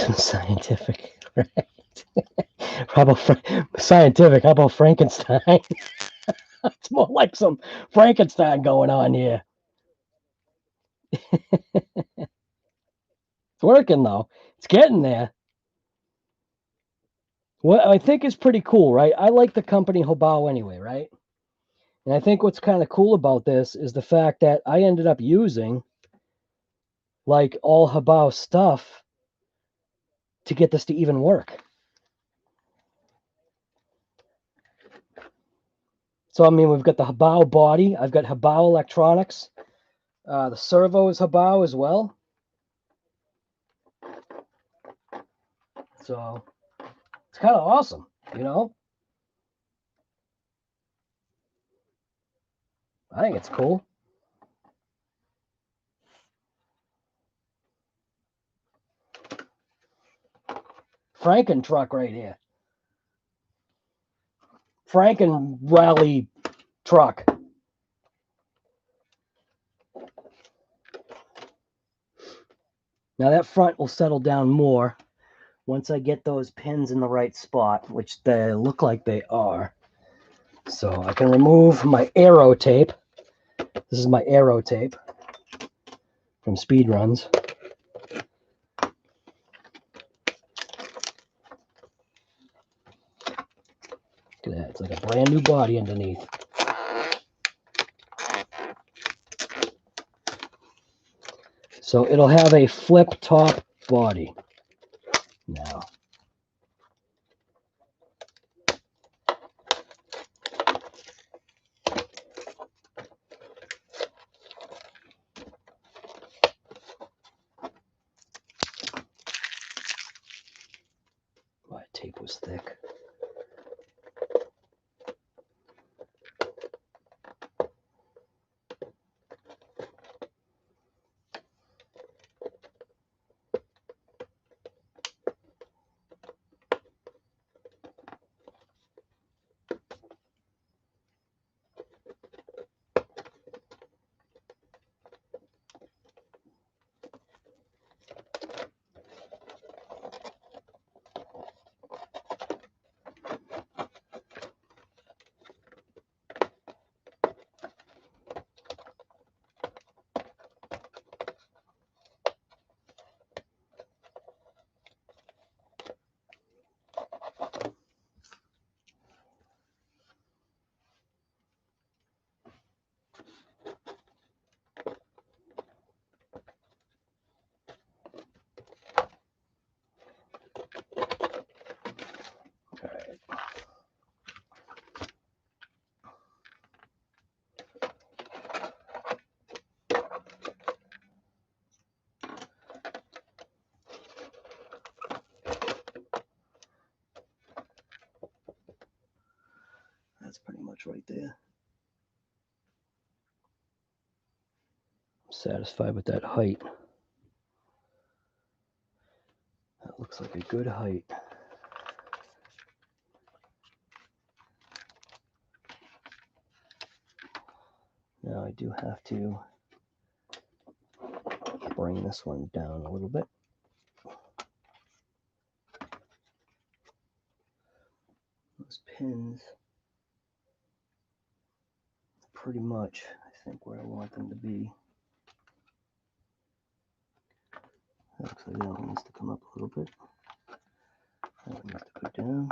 Some scientific, right? How about scientific? How about Frankenstein? It's more like some Frankenstein going on here. It's working though. It's getting there. What I think is pretty cool, right? I like the company Hobao anyway, right? And I think what's kind of cool about this is the fact that I ended up using like all Hobao stuff to get this to even work. So, I mean, we've got the Hobao body. I've got Hobao electronics. The servo is Hobao as well. So, it's kind of awesome, you know? I think it's cool. Franken truck right here. Franken rally truck. Now that front will settle down more once I get those pins in the right spot, which they look like they are. So I can remove my aero tape. This is my aero tape from Speed Runs. Look at that. It's like a brand new body underneath. So it'll have a flip top body now. My tape was thick. That's pretty much right there. I'm satisfied with that height. That looks like a good height. Now I do have to bring this one down a little bit. Those pins pretty much, I think, where I want them to be. That looks like that one needs to come up a little bit. That one needs to go down.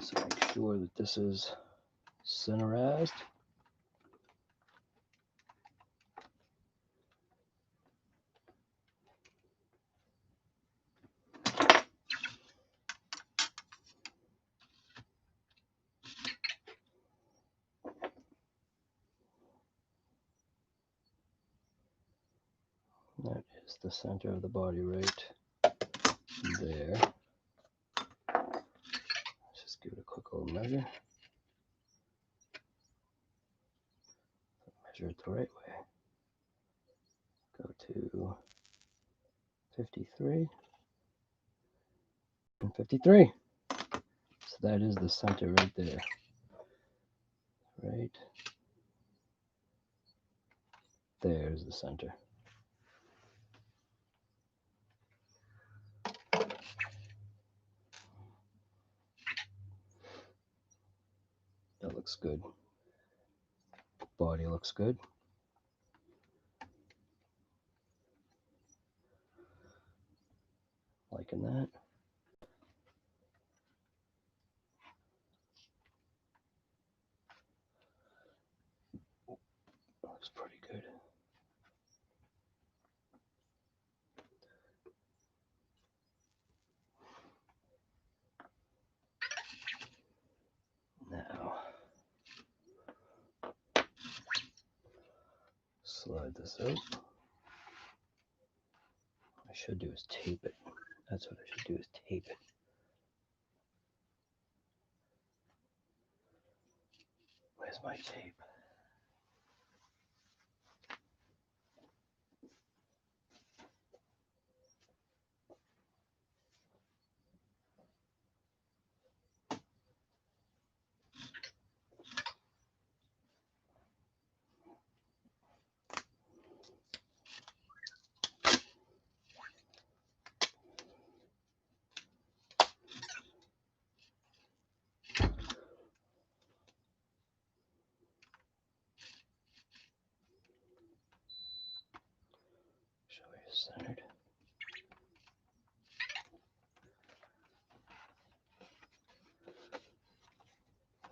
So make sure that this is centerized. That is the center of the body right there. Let's just give it a quick little measure. Measure it the right way. Go to 53 and 53. So that is the center right there. Right There's the center. That looks good. Body looks good. Liking that. Looks pretty good. Now, slide this out. What I should do is tape it. That's what I should do, is tape it. Where's my tape? Show you centered.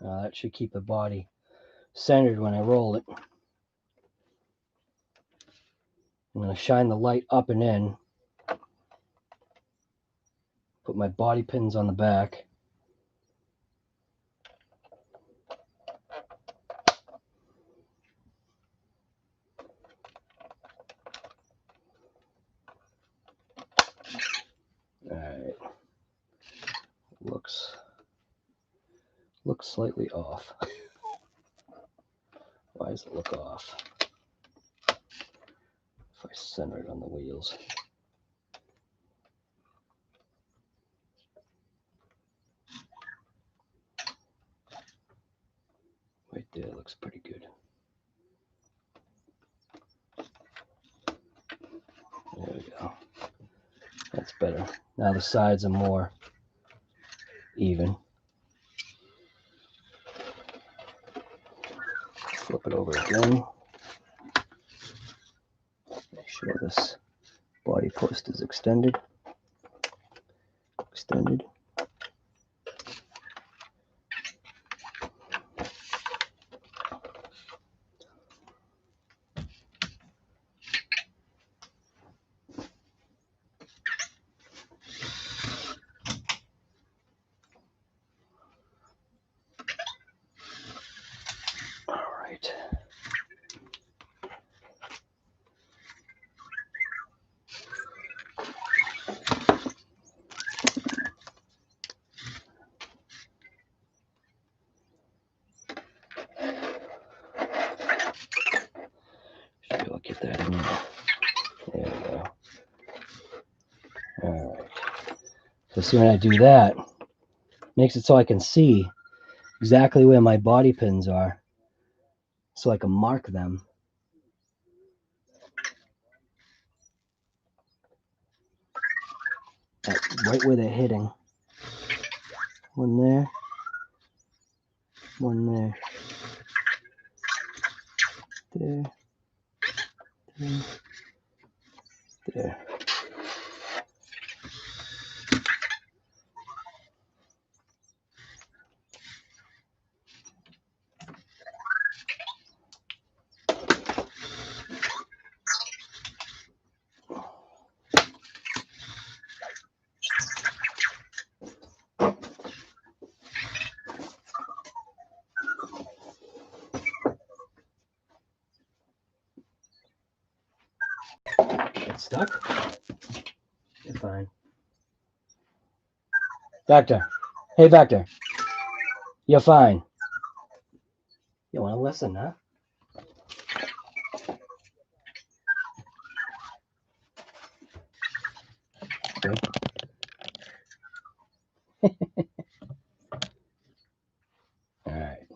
That should keep the body centered when I roll it. I'm going to shine the light up and in. Put my body pins on the back. Alright. Looks slightly off. Why does it look off? If I center it on the wheels. Right there looks pretty good. There we go. That's better. Now the sides are more even. Flip it over again. Make sure this body post is extended. All right. Should be able to get that in there. There we go. All right. So see, when I do that, makes it so I can see exactly where my body pins are, so I can mark them. Right where they're hitting. One there. One there. There. There. There. It's stuck? You're fine. Vector. Hey, Vector. You're fine. You want to listen, huh? Okay. All right.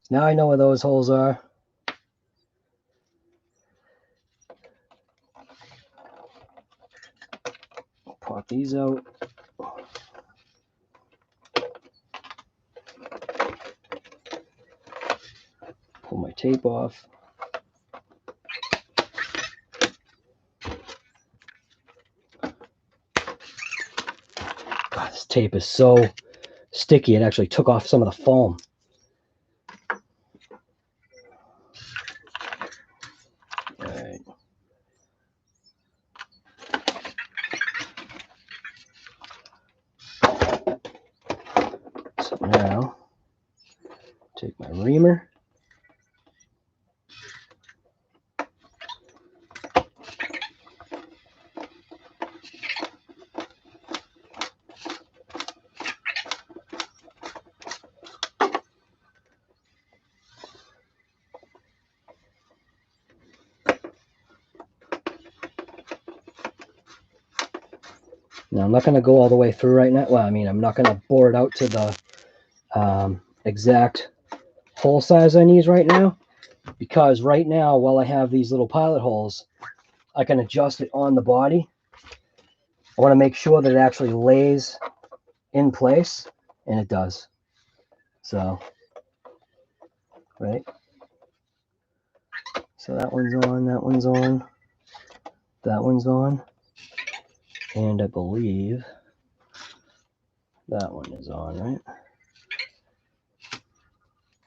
Now I know where those holes are. these out. Pull my tape off. God, this tape is so sticky, it actually took off some of the foam. All right. So now, take my reamer. Now I'm not going to go all the way through right now. Well, I mean, I'm not going to bore it out to the exact hole size I need right now, because right now, while I have these little pilot holes, I can adjust it on the body. I want to make sure that it actually lays in place, and it does. So, right. So that one's on, that one's on, that one's on, and I believe that one is on, right?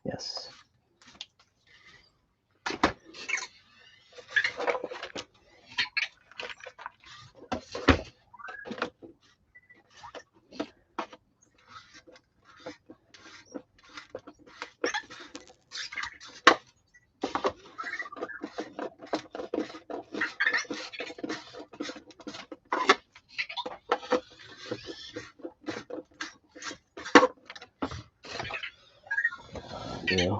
Yes. Yeah.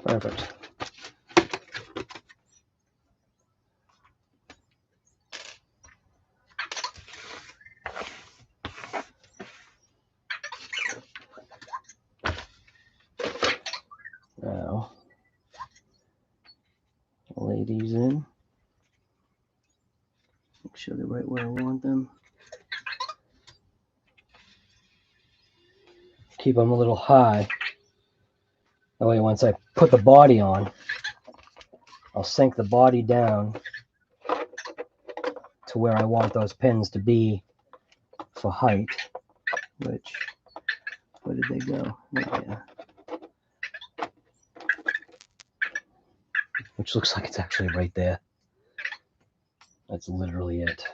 Perfect. Now, lay these in. Make sure they're right where I want them. Keep them a little high. That way, once I put the body on, I'll sink the body down to where I want those pins to be for height. Which, where did they go? Yeah. Which looks like it's actually right there. That's literally it.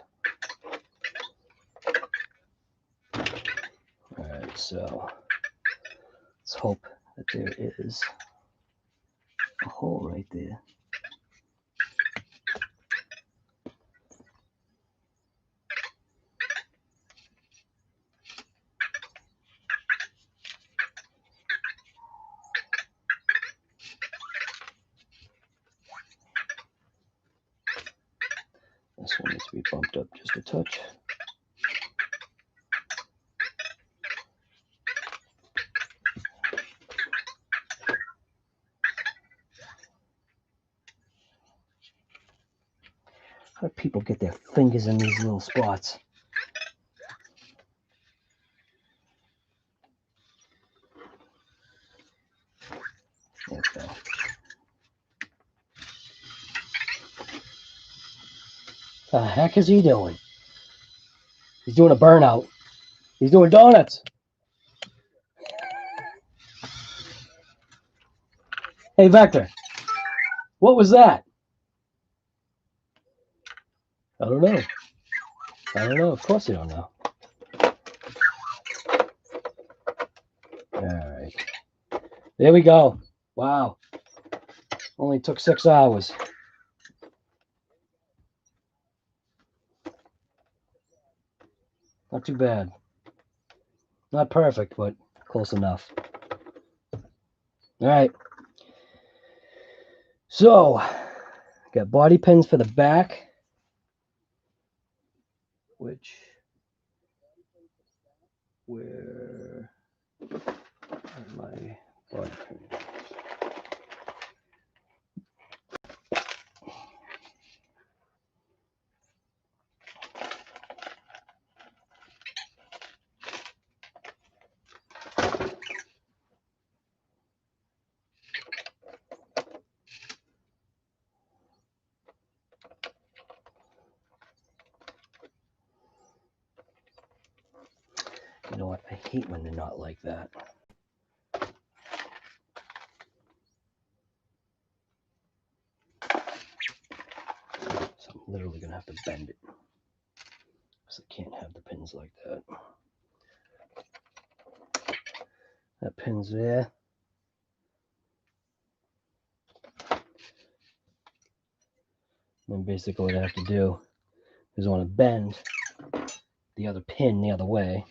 Alright, so let's hope that there is a hole right there. This one needs to be bumped up just a touch. How do people get their fingers in these little spots? Okay. The heck is he doing? He's doing a burnout. He's doing donuts. Hey, Vector, what was that? I don't know. I don't know. Of course you don't know. All right. There we go. Wow. Only took 6 hours. Not too bad. Not perfect, but close enough. All right. So, got body pins for the back, which, where are my body pins? You know what? I hate when they're not like that. So I'm literally going to have to bend it. Because I can't have the pins like that. That pin's there. And basically what I have to do is I want to bend the other pin the other way.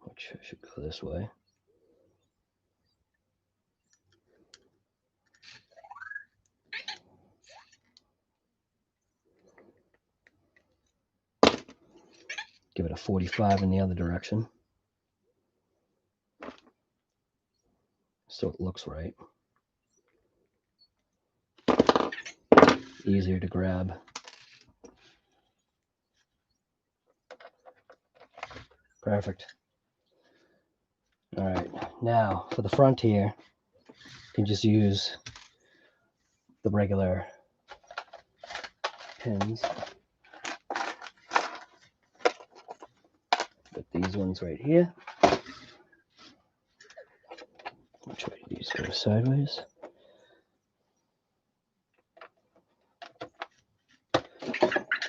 Which should go this way. Give it a 45 in the other direction. So it looks right. Easier to grab. Perfect. All right, now for the front here, you can just use the regular pins. Put these ones right here. I'll try these go sideways.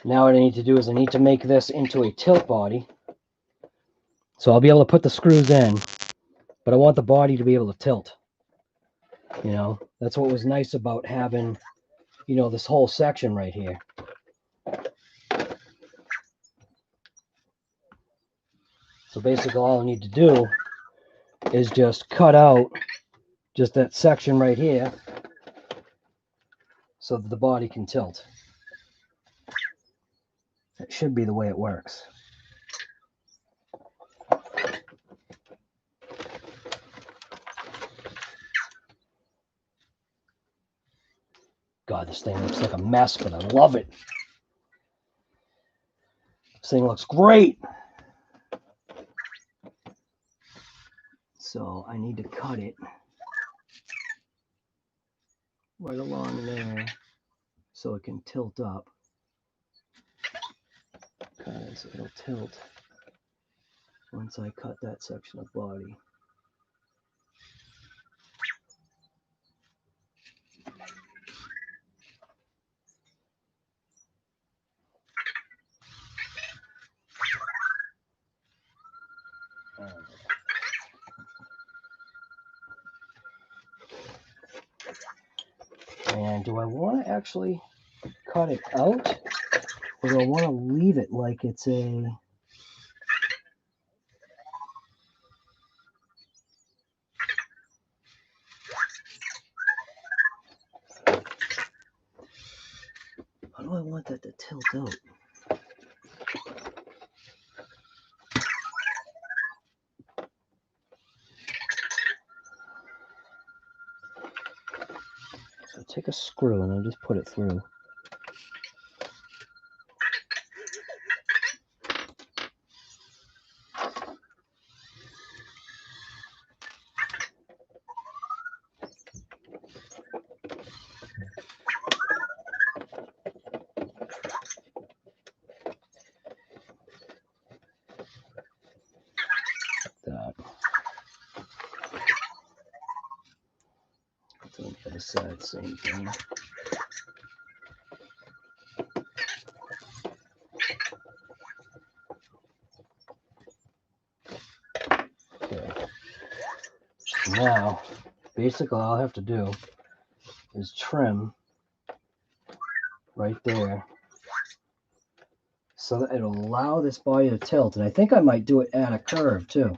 Now what I need to do is I need to make this into a tilt body. So I'll be able to put the screws in, but I want the body to be able to tilt. You know, that's what was nice about having, you know, this whole section right here. So basically all I need to do is just cut out just that section right here so that the body can tilt. That should be the way it works. God, this thing looks like a mess, but I love it. This thing looks great. So I need to cut it right along there so it can tilt up. Because it'll tilt once I cut that section of body. And do I want to actually cut it out, or do I want to leave it like it's a... How do I want that to tilt out? So take a screw and I'll just put it through. That. On the other side, same thing. Okay. Now, basically all I have to do is trim right there so that it'll allow this body to tilt. And I think I might do it at a curve too.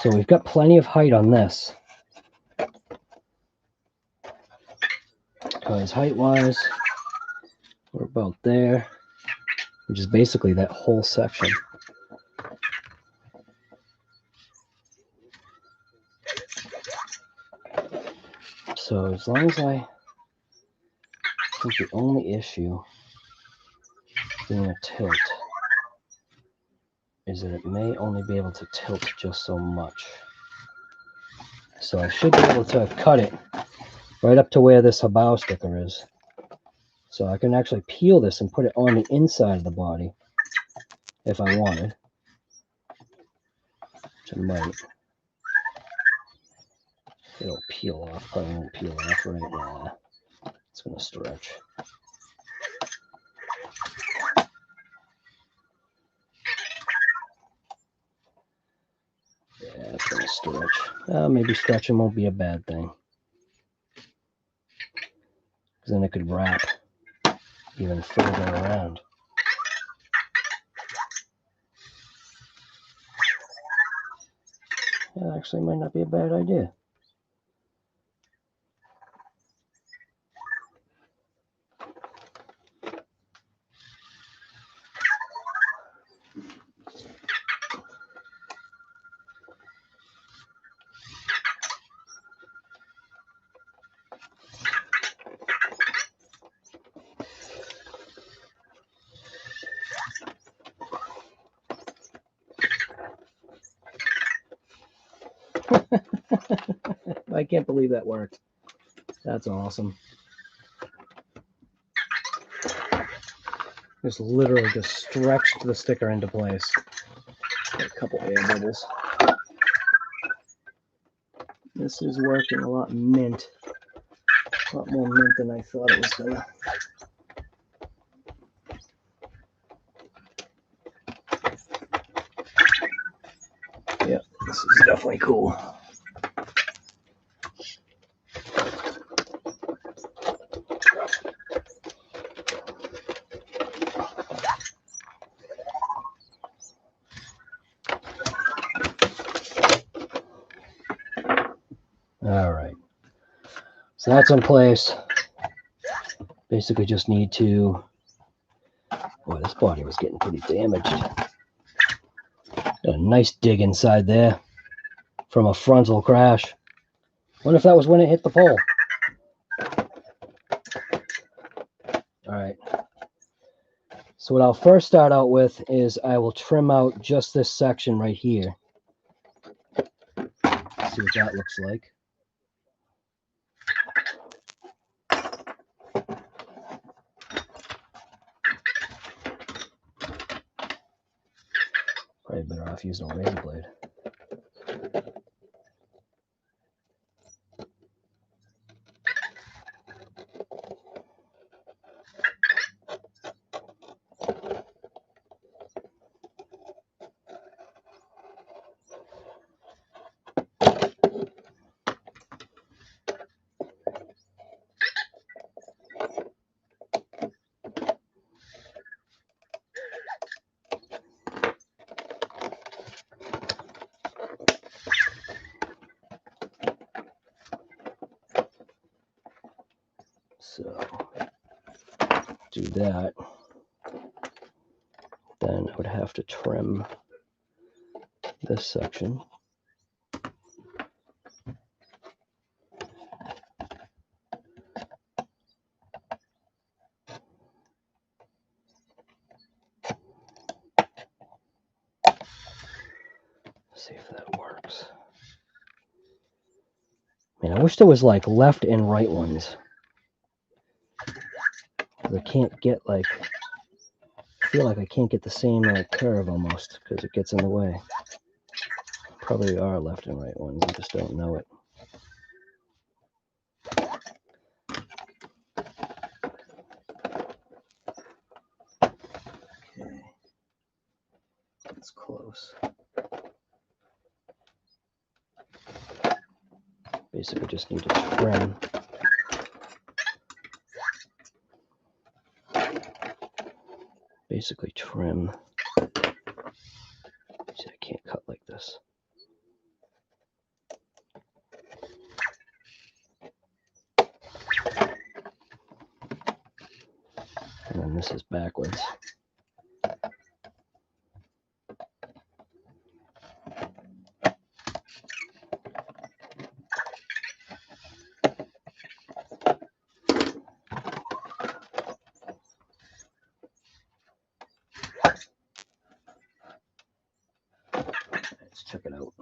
So we've got plenty of height on this. Because height-wise, we're about there, which is basically that whole section. So as long as I think the only issue being a tilt is that it may only be able to tilt just so much. So I should be able to cut it right up to where this Hobao sticker is. So I can actually peel this and put it on the inside of the body if I wanted. Which I might. It'll peel off. Probably won't peel off right now. It's going to stretch. Yeah, it's going to stretch. Maybe stretching won't be a bad thing. Because then it could wrap even further around. That actually might not be a bad idea. I can't believe that worked. That's awesome. Just literally just stretched the sticker into place. Got a couple air bubbles. This is working a lot mint. A lot more mint than I thought it was gonna. Yep, this is definitely cool. All right, so that's in place. Basically just need to, boy, this body was getting pretty damaged. Got a nice dig inside there from a frontal crash. Wonder if that was when it hit the pole. All right, so what I'll first start out with is I will trim out just this section right here. See what that looks like. Probably better off using a razor blade. So do that. Then I would have to trim this section. See if that works. Man, I wish there was like left and right ones. I can't get like feel like I can't get the same curve almost because it gets in the way. Probably are left and right ones, I just don't know it. Okay, that's close. Basically just need to trim. Basically trim. See, I can't cut like this. And then this is backwards. Let's check it out.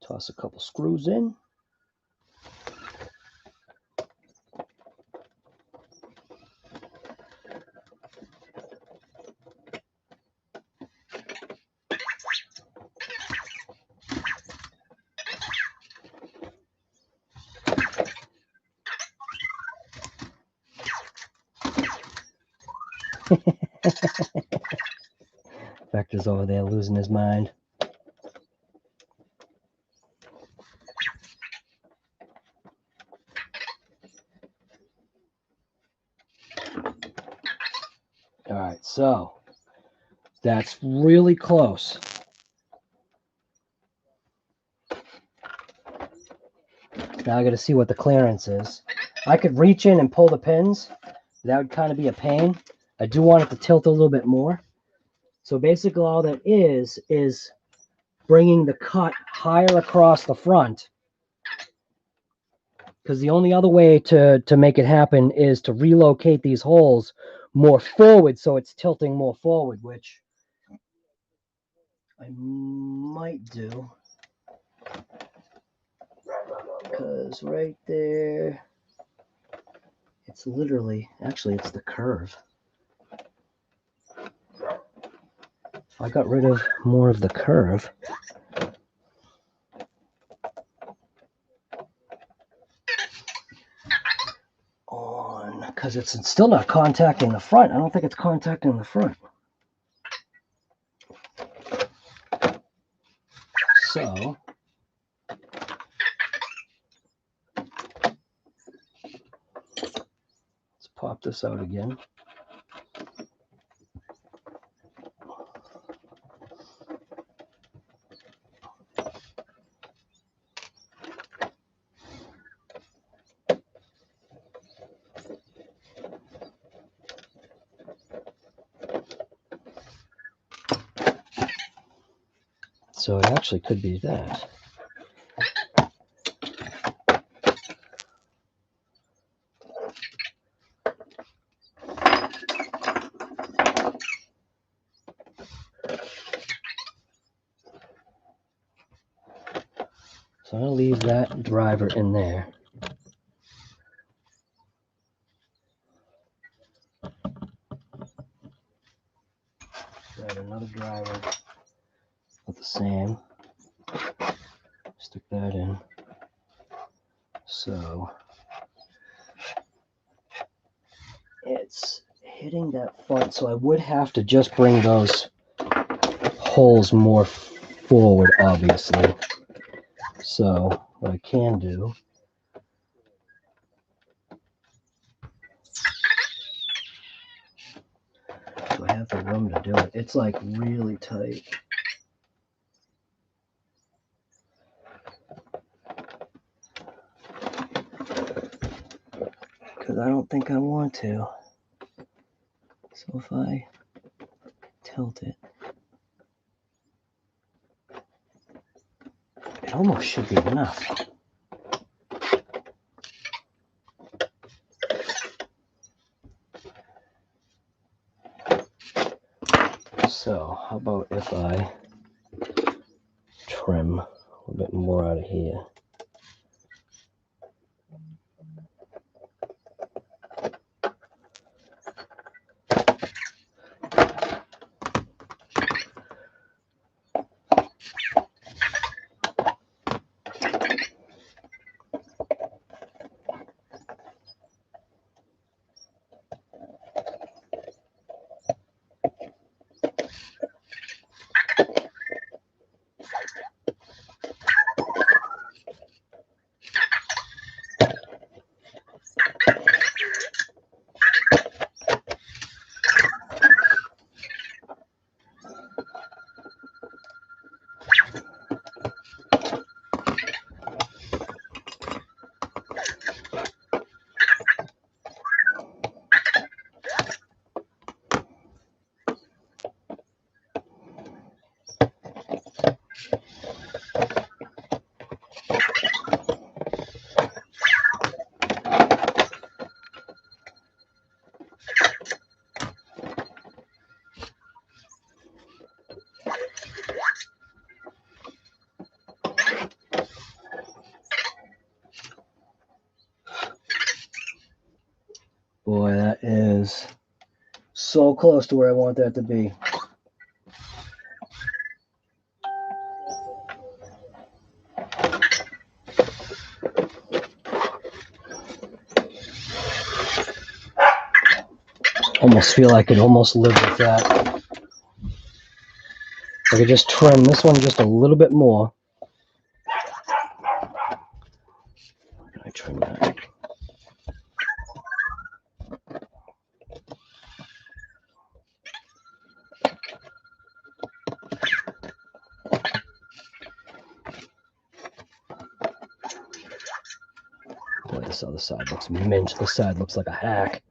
Toss a couple screws in. Vector's over there losing his mind. All right, so that's really close. Now I got to see what the clearance is. I could reach in and pull the pins. That would kind of be a pain. I do want it to tilt a little bit more. So basically all that is bringing the cut higher across the front. Because the only other way to make it happen is to relocate these holes more forward so it's tilting more forward, which I might do. Because right there, it's literally, actually it's the curve. If I got rid of more of the curve, because it's still not contacting the front. I don't think it's contacting the front. So let's pop this out again. So it actually could be that. So I'll leave that driver in there. Grab another driver with the same. Stick that in. So it's hitting that front, so I would have to just bring those holes more forward, obviously. So what I can do, so I have the room to do it. It's like really tight. Because I don't think I want to. So if I tilt it, it almost should be enough. So how about if I trim a little bit more out of here? so close to where I want that to be. Almost feel I could almost live with that. I could just trim this one just a little bit more. How can I trim that? Boy, this other side looks mint. This side looks like a hack.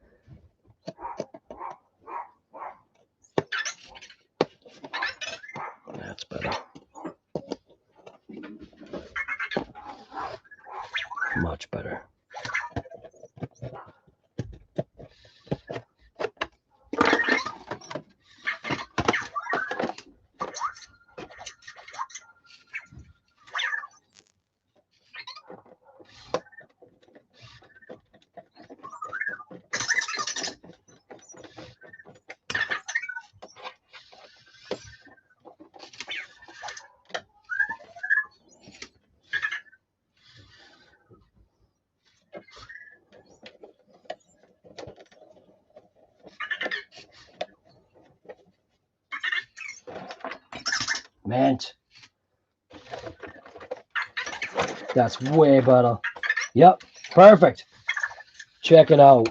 That's better. Much better. Mint. That's way better. Yep, perfect. Check it out.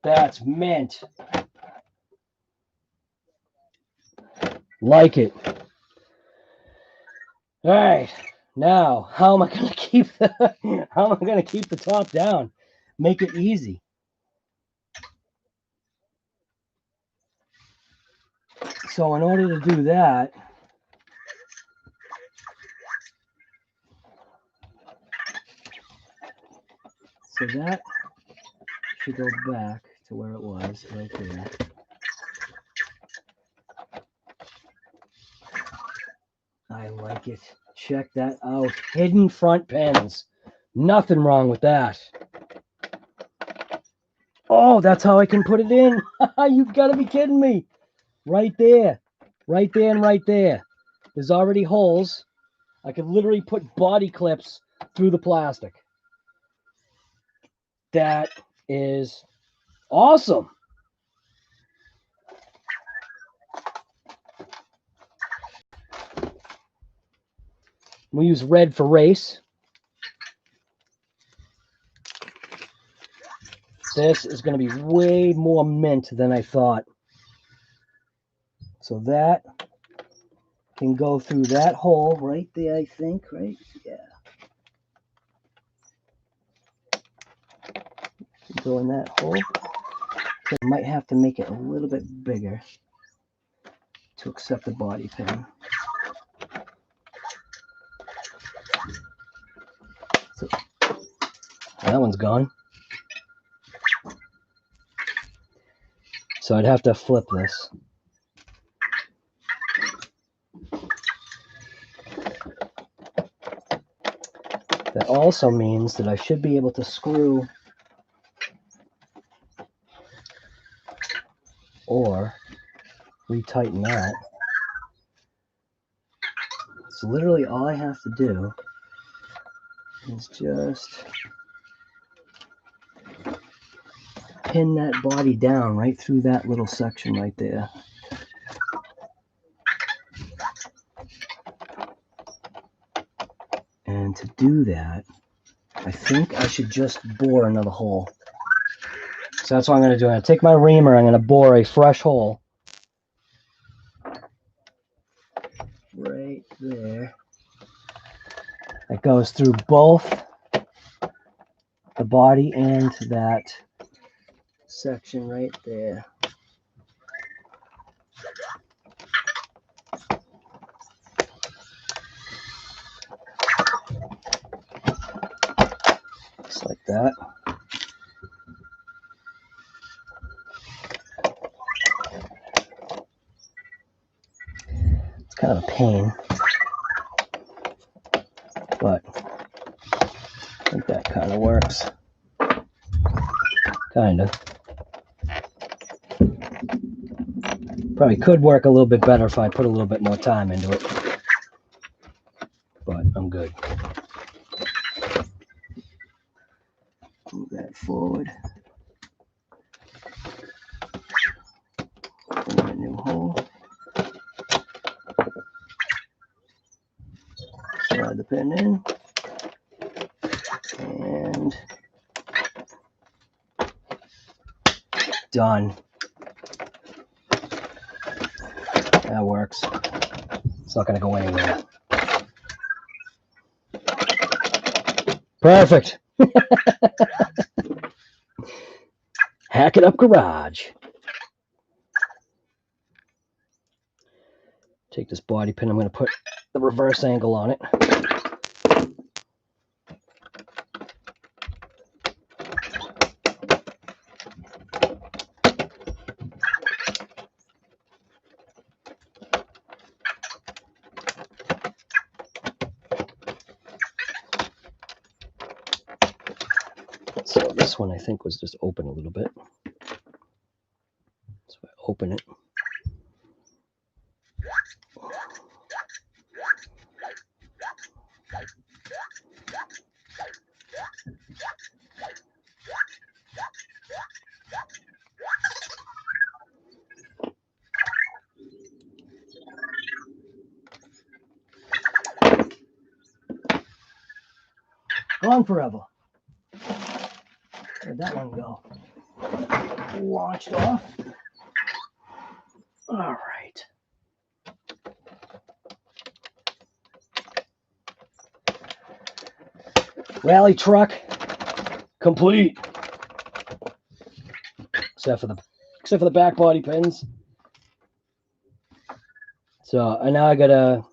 That's mint. Like it. All right. Now, how am I going to keep the top down? Make it easy. So in order to do that, so that should go back to where it was, right there. I like it. Check that out. Hidden front pins. Nothing wrong with that. Oh, that's how I can put it in. You've got to be kidding me. Right there. Right there and right there. There's already holes. I could literally put body clips through the plastic. That is awesome. We use red for race. This is going to be way more mint than I thought. So that can go through that hole right there, I think, right? Yeah. Go in that hole. So I might have to make it a little bit bigger to accept the body pin. So that one's gone. So I'd have to flip this. That also means that I should be able to screw or retighten that. So literally all I have to do is just pin that body down right through that little section right there. And to do that, I think I should just bore another hole. So that's what I'm going to do. I'm going to take my reamer, I'm going to bore a fresh hole right there. That goes through both the body and that section right there. Just like that. It's kind of a pain, but I think that kind of works. Kind of. Probably could work a little bit better if I put a little bit more time into it. But I'm good. Move that forward. Put in a new hole. Slide the pin in. And done. That works. It's not going to go anywhere. Perfect. Hack it up garage. Take this body pin. I'm going to put the reverse angle on it. So this one I think was just open a little bit. So I open it. Gone forever. Where'd that one go? Launched off. All right. Rally truck complete. Except for the back body pins. So and now I gotta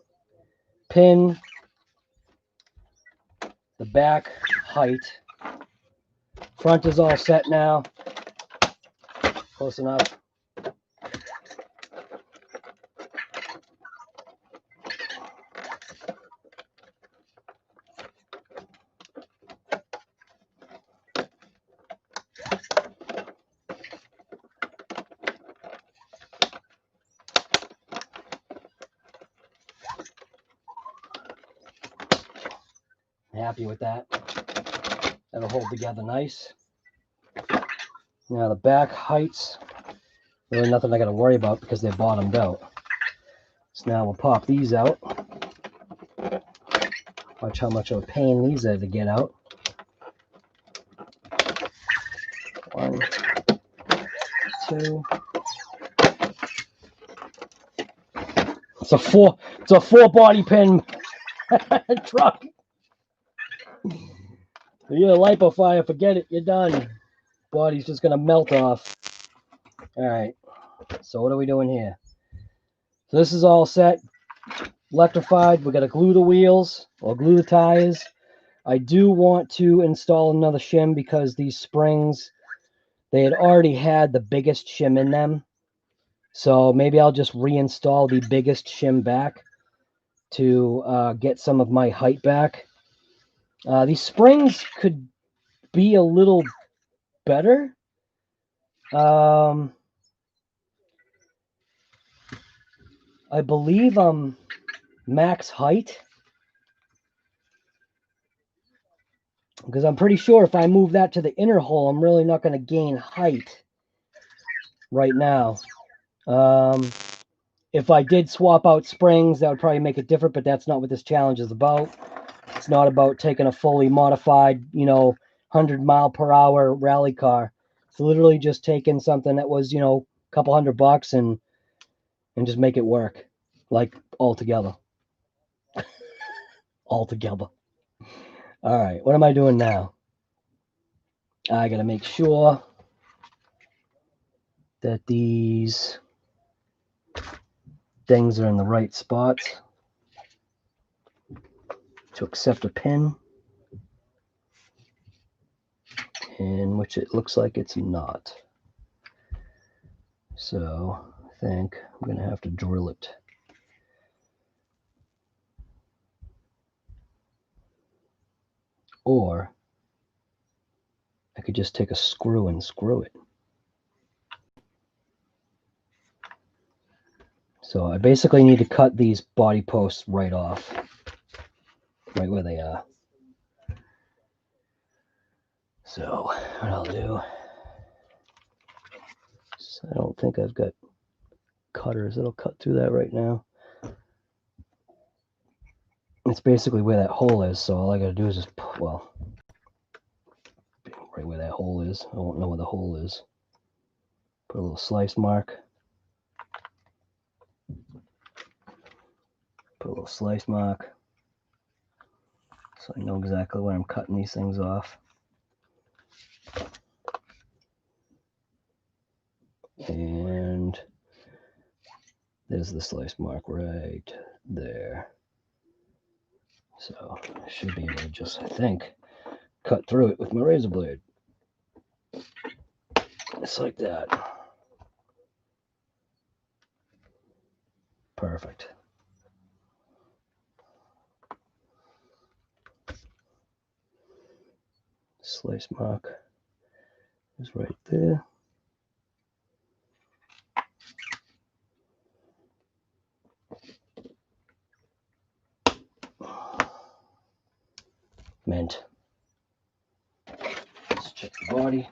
pin the back height. Front is all set now. Close enough. Happy with that. That'll hold together nice. Now the back heights, really nothing I got to worry about because they're bottomed out. So now we'll pop these out. Watch how much of a pain these are to get out. 1, 2. It's a four body pin truck. You're a lipo fire, forget it, you're done. Body's just gonna melt off. All right, so what are we doing here? So this is all set, electrified. We gotta glue the wheels or glue the tires. I do want to install another shim because these springs, they had already had the biggest shim in them. So maybe I'll just reinstall the biggest shim back to get some of my height back. These springs could be a little better. I believe I'm max height. Because I'm pretty sure if I move that to the inner hole, I'm really not going to gain height right now. If I did swap out springs, that would probably make it different, but that's not what this challenge is about. It's not about taking a fully modified, 100-mile-per-hour rally car. It's literally just taking something that was, a couple $100 and just make it work, like all together. All together. All right, what am I doing now? I got to make sure that these things are in the right spots to accept a pin, in which it looks like it's not. So I think I'm going to have to drill it. Or I could just take a screw and screw it. So I basically need to cut these body posts right off, right where they are. So what I'll do, I don't think I've got cutters that'll cut through that right now. It's basically where that hole is, so all I gotta do is just, well, right where that hole is. I won't know where the hole is. Put a little slice mark. Put a little slice mark. So I know exactly where I'm cutting these things off. And there's the slice mark right there. So I should be able to just, I think, cut through it with my razor blade. Just like that. Perfect. Slice mark is right there. Mint. Let's check the body.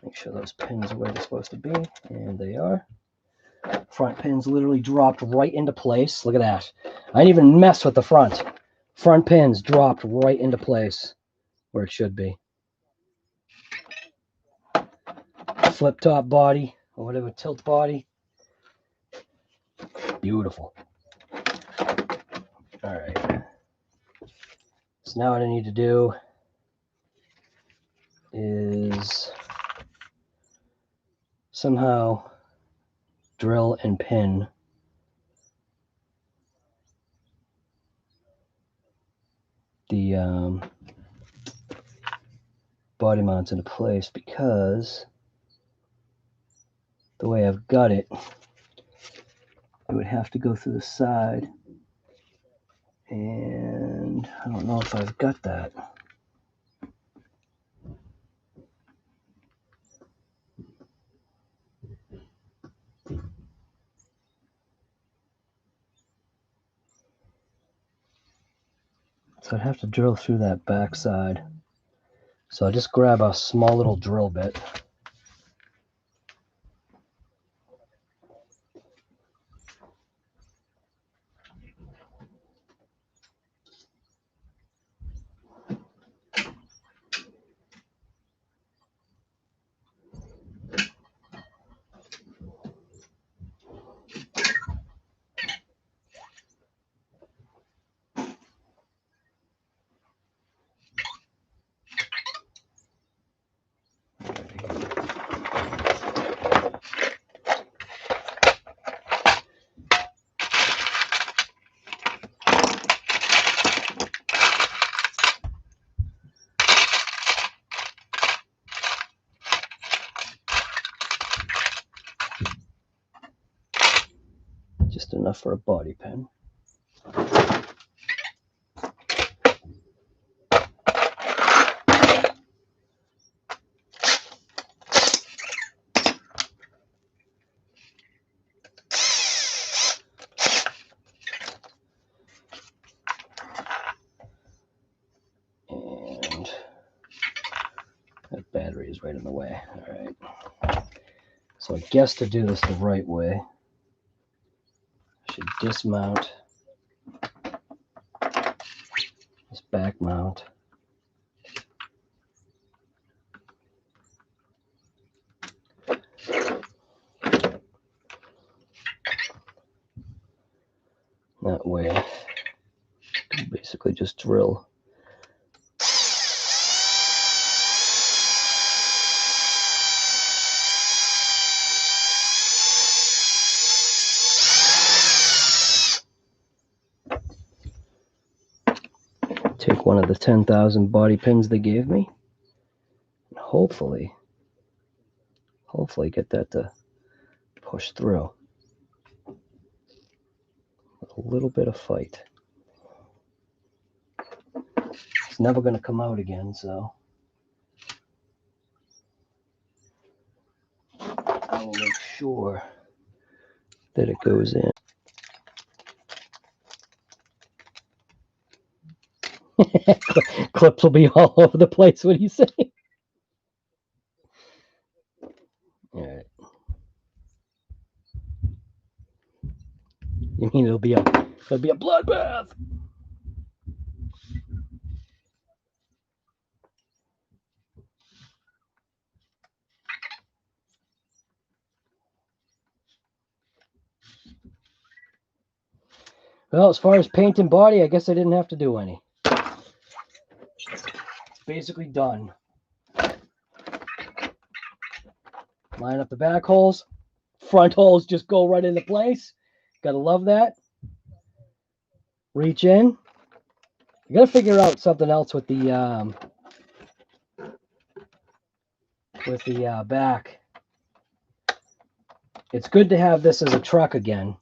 Make sure those pins are where they're supposed to be, and they are. Front pins literally dropped right into place. Look at that. I didn't even mess with the front. Front pins dropped right into place where it should be. Flip top body, or whatever, tilt body. Beautiful. All right. So now what I need to do is somehow drill and pin the body mounts into place, because the way I've got it, it would have to go through the side, and I don't know if I've got that. So I'd have to drill through that back side. So I'll just grab a small little drill bit. Just enough for a body pin. And that battery is right in the way. All right. So I guess to do this the right way, I should dismount this back mount. That way, I can basically just drill. Take one of the 10,000 body pins they gave me, and hopefully get that to push through. With a little bit of fight. It's never going to come out again, so I will make sure that it goes in. Clips will be all over the place. What do you say? All right. You mean it'll be a bloodbath? Well, as far as paint and body, I guess I didn't have to do any. It's basically done. Line up the back holes. Front holes just go right into place. Gotta love that. Reach in. I gotta figure out something else with the back. It's good to have this as a truck again,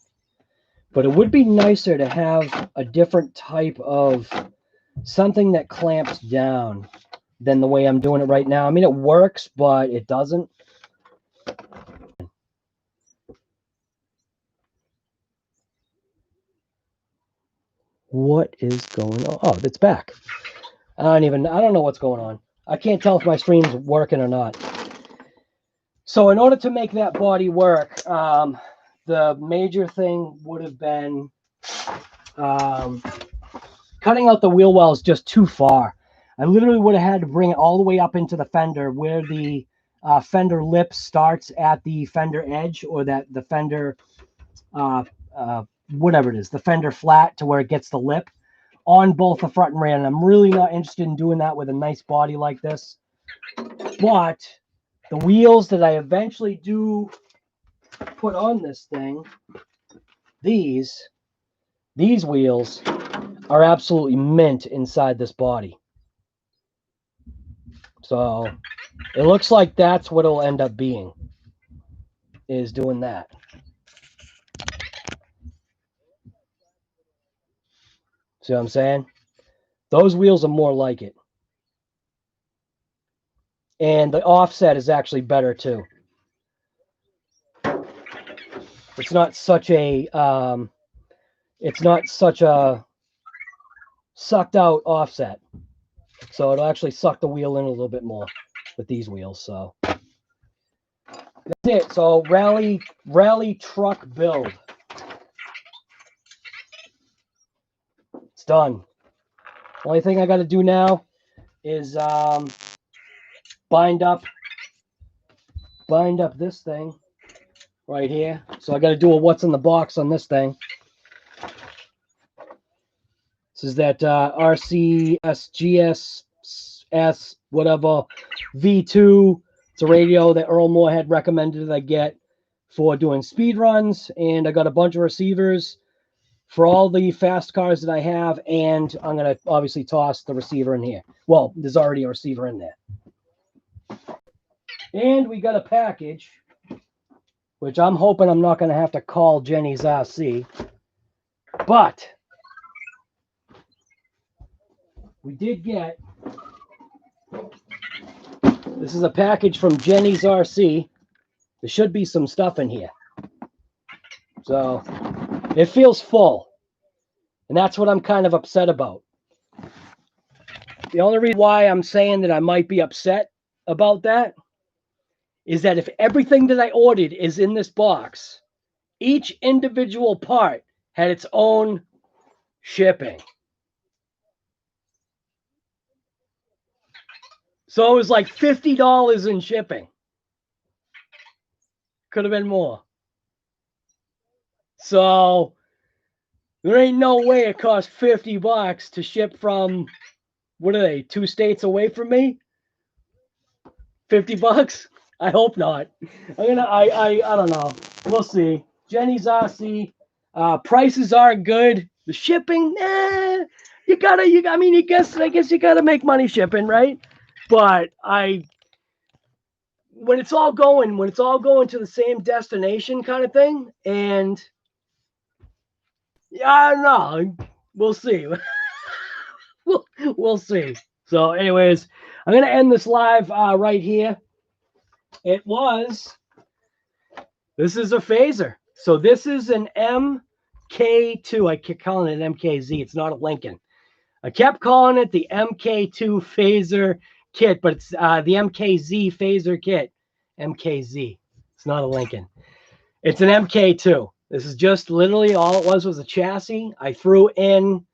but it would be nicer to have a different type of something that clamps down than the way I'm doing it right now. I mean, it works, but it doesn't. What is going on? Oh, it's back. I don't know what's going on. I can't tell if my stream's working or not. So in order to make that body work, the major thing would have been cutting out the wheel wells just too far. I literally would have had to bring it all the way up into the fender where the fender lip starts at the fender edge, or that the fender, whatever it is, the fender flat to where it gets the lip on both the front and rear. And I'm really not interested in doing that with a nice body like this. But the wheels that I eventually do put on this thing, these wheels are absolutely mint inside this body. So it looks like that's what it'll end up being, is doing that. See what I'm saying? Those wheels are more like it. And the offset is actually better too. It's not such a sucked out offset. So it'll actually suck the wheel in a little bit more with these wheels. So that's it. So rally truck build. It's done. Only thing I got to do now is bind up this thing right here. So I got to do a what's in the box on this thing. This is that RCS GSS whatever V2. It's a radio that Earl Moore had recommended that I get for doing speed runs, and I got a bunch of receivers for all the fast cars that I have, and I'm going to obviously toss the receiver in here. Well, there's already a receiver in there. And we got a package, which I'm hoping I'm not going to have to call Jenny's RC, but we did get, this is a package from Jenny's RC. There should be some stuff in here. So it feels full. And that's what I'm kind of upset about. The only reason why I'm saying that I might be upset about that is that if everything that I ordered is in this box, each individual part had its own shipping. So it was like $50 in shipping. Could have been more. So there ain't no way it cost $50 to ship from, what are they, 2 states away from me? $50? I hope not. I don't know. We'll see. Jenny's RC. Prices are good. The shipping, I guess you gotta make money shipping, right? But when it's all going to the same destination kind of thing, and yeah, I don't know. We'll see. we'll see. So anyways, I'm going to end this live right here. This is a Fazer. So this is an Mk2. I kept calling it MKZ. It's not a Lincoln. I kept calling it the Mk2 Fazer kit, but it's the MKZ Fazer kit. MKZ. It's not a Lincoln. It's an Mk2. This is just literally all it was a chassis. I threw in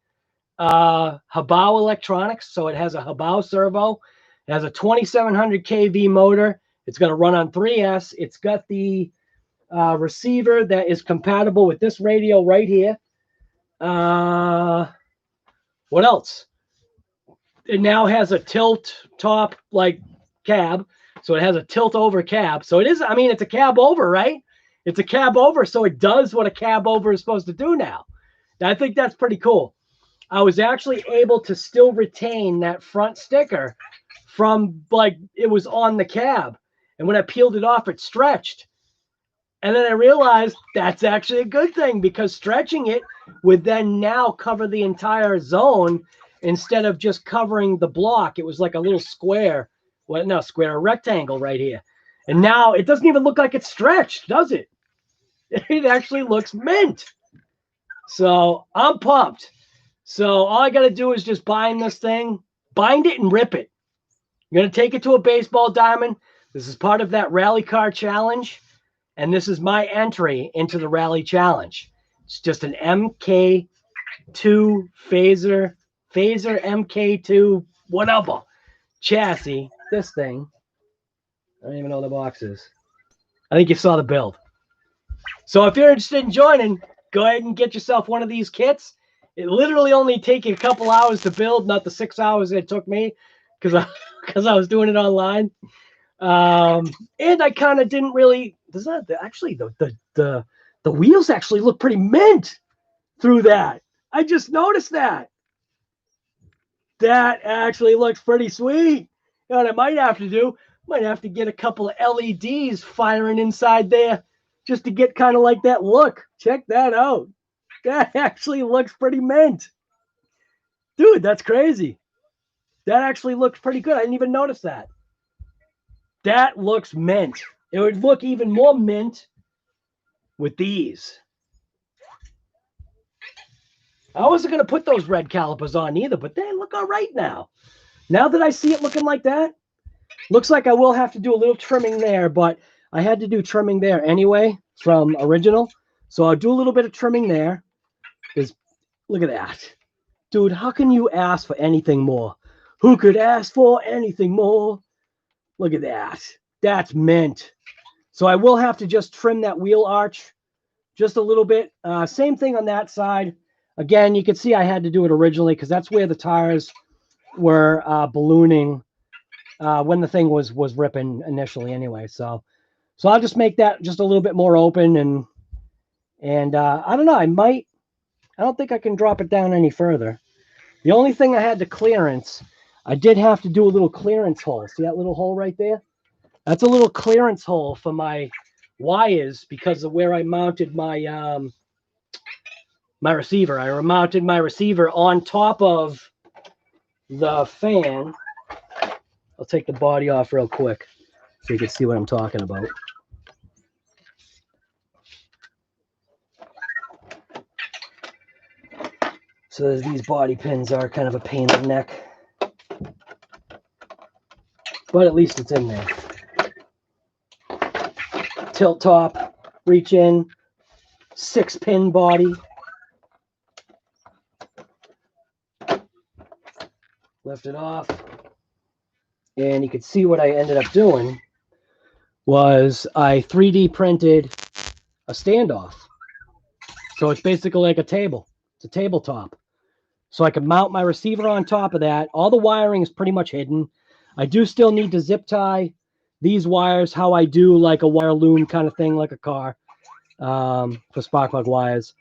Hobao electronics, so it has a Hobao servo. It has a 2700 kV motor. It's going to run on 3S. It's got the receiver that is compatible with this radio right here. What else? It now has a tilt top like cab, so it has a tilt over cab. So it is, I mean, it's a cab over, right? It's a cab over, so it does what a cab over is supposed to do now. I think that's pretty cool. I was actually able to still retain that front sticker from like it was on the cab. And when I peeled it off, it stretched. And then I realized that's actually a good thing because stretching it would then now cover the entire zone instead of just covering the block. It was like a little square. Well, no, square, a rectangle right here. And now it doesn't even look like it's stretched, does it? It actually looks mint. So I'm pumped. So all I got to do is just bind this thing, bind it and rip it. I'm going to take it to a baseball diamond. This is part of that rally car challenge. And this is my entry into the rally challenge. It's just an Mk2 Fazer Mk2 whatever chassis. This thing. I don't even know what the box is. I think you saw the build. So if you're interested in joining, go ahead and get yourself one of these kits. It literally only takes you a couple hours to build, not the 6 hours it took me because I was doing it online. And I kind of didn't really. Does that actually the wheels actually look pretty mint through that? I just noticed that. That actually looks pretty sweet. You know what I might have to do? Might have to get a couple of LEDs firing inside there just to get kind of like that look. Check that out. That actually looks pretty mint. Dude, that's crazy. That actually looks pretty good. I didn't even notice that. That looks mint. It would look even more mint with these. I wasn't going to put those red calipers on either, but they look all right now. Now that I see it looking like that, looks like I will have to do a little trimming there, but I had to do trimming there anyway from original. So I'll do a little bit of trimming there. Because look at that. Dude, how can you ask for anything more? Who could ask for anything more? Look at that. That's mint. So I will have to just trim that wheel arch just a little bit. Same thing on that side. Again, you can see I had to do it originally because that's where the tires were ballooning when the thing was ripping initially anyway. So I'll just make that just a little bit more open and I don't know. I don't think I can drop it down any further. The only thing I had to clearance, I did have to do a little clearance hole. See that little hole right there? That's a little clearance hole for my wires because of where I mounted my my receiver. I mounted my receiver on top of the fan. I'll take the body off real quick so you can see what I'm talking about. So these body pins are kind of a pain in the neck, but at least it's in there. Tilt top, reach in, 6-pin body. Lift it off. And you can see what I ended up doing was I 3D printed a standoff. So it's basically like a table. It's a tabletop. So I can mount my receiver on top of that. All the wiring is pretty much hidden. I do still need to zip tie these wires how I do like a wire loom kind of thing, like a car for spark plug wires.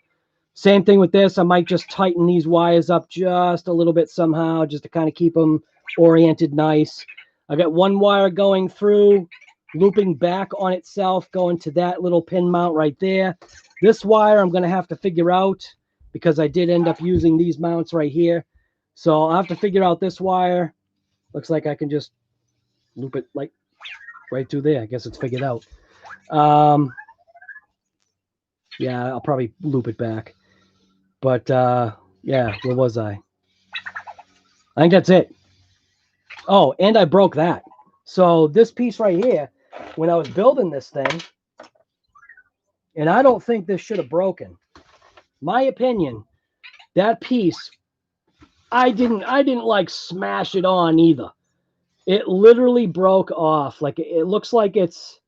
Same thing with this. I might just tighten these wires up just a little bit somehow just to kind of keep them oriented nice. I got one wire going through, looping back on itself, going to that little pin mount right there. This wire I'm going to have to figure out because I did end up using these mounts right here. So I'll have to figure out this wire. Looks like I can just loop it like right through there. I guess it's figured out. Yeah, I'll probably loop it back. But yeah, where was I? I think that's it. Oh, and I broke that. So this piece right here, when I was building this thing, and I don't think this should have broken. My opinion, that piece, I didn't like smash it on either. It literally broke off. Like it looks like it's,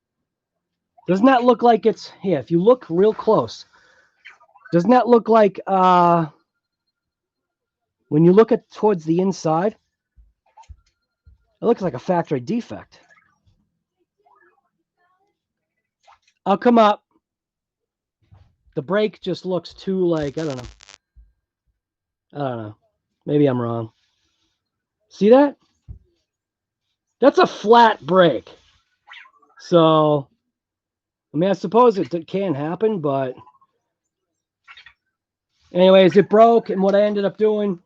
doesn't that look like it's here? If you look real close, doesn't that look like when you look at towards the inside, it looks like a factory defect. I'll come up. The brake just looks too like, I don't know. Maybe I'm wrong. See that? That's a flat brake. So, I mean, I suppose it can happen, but anyways, it broke, and what I ended up doing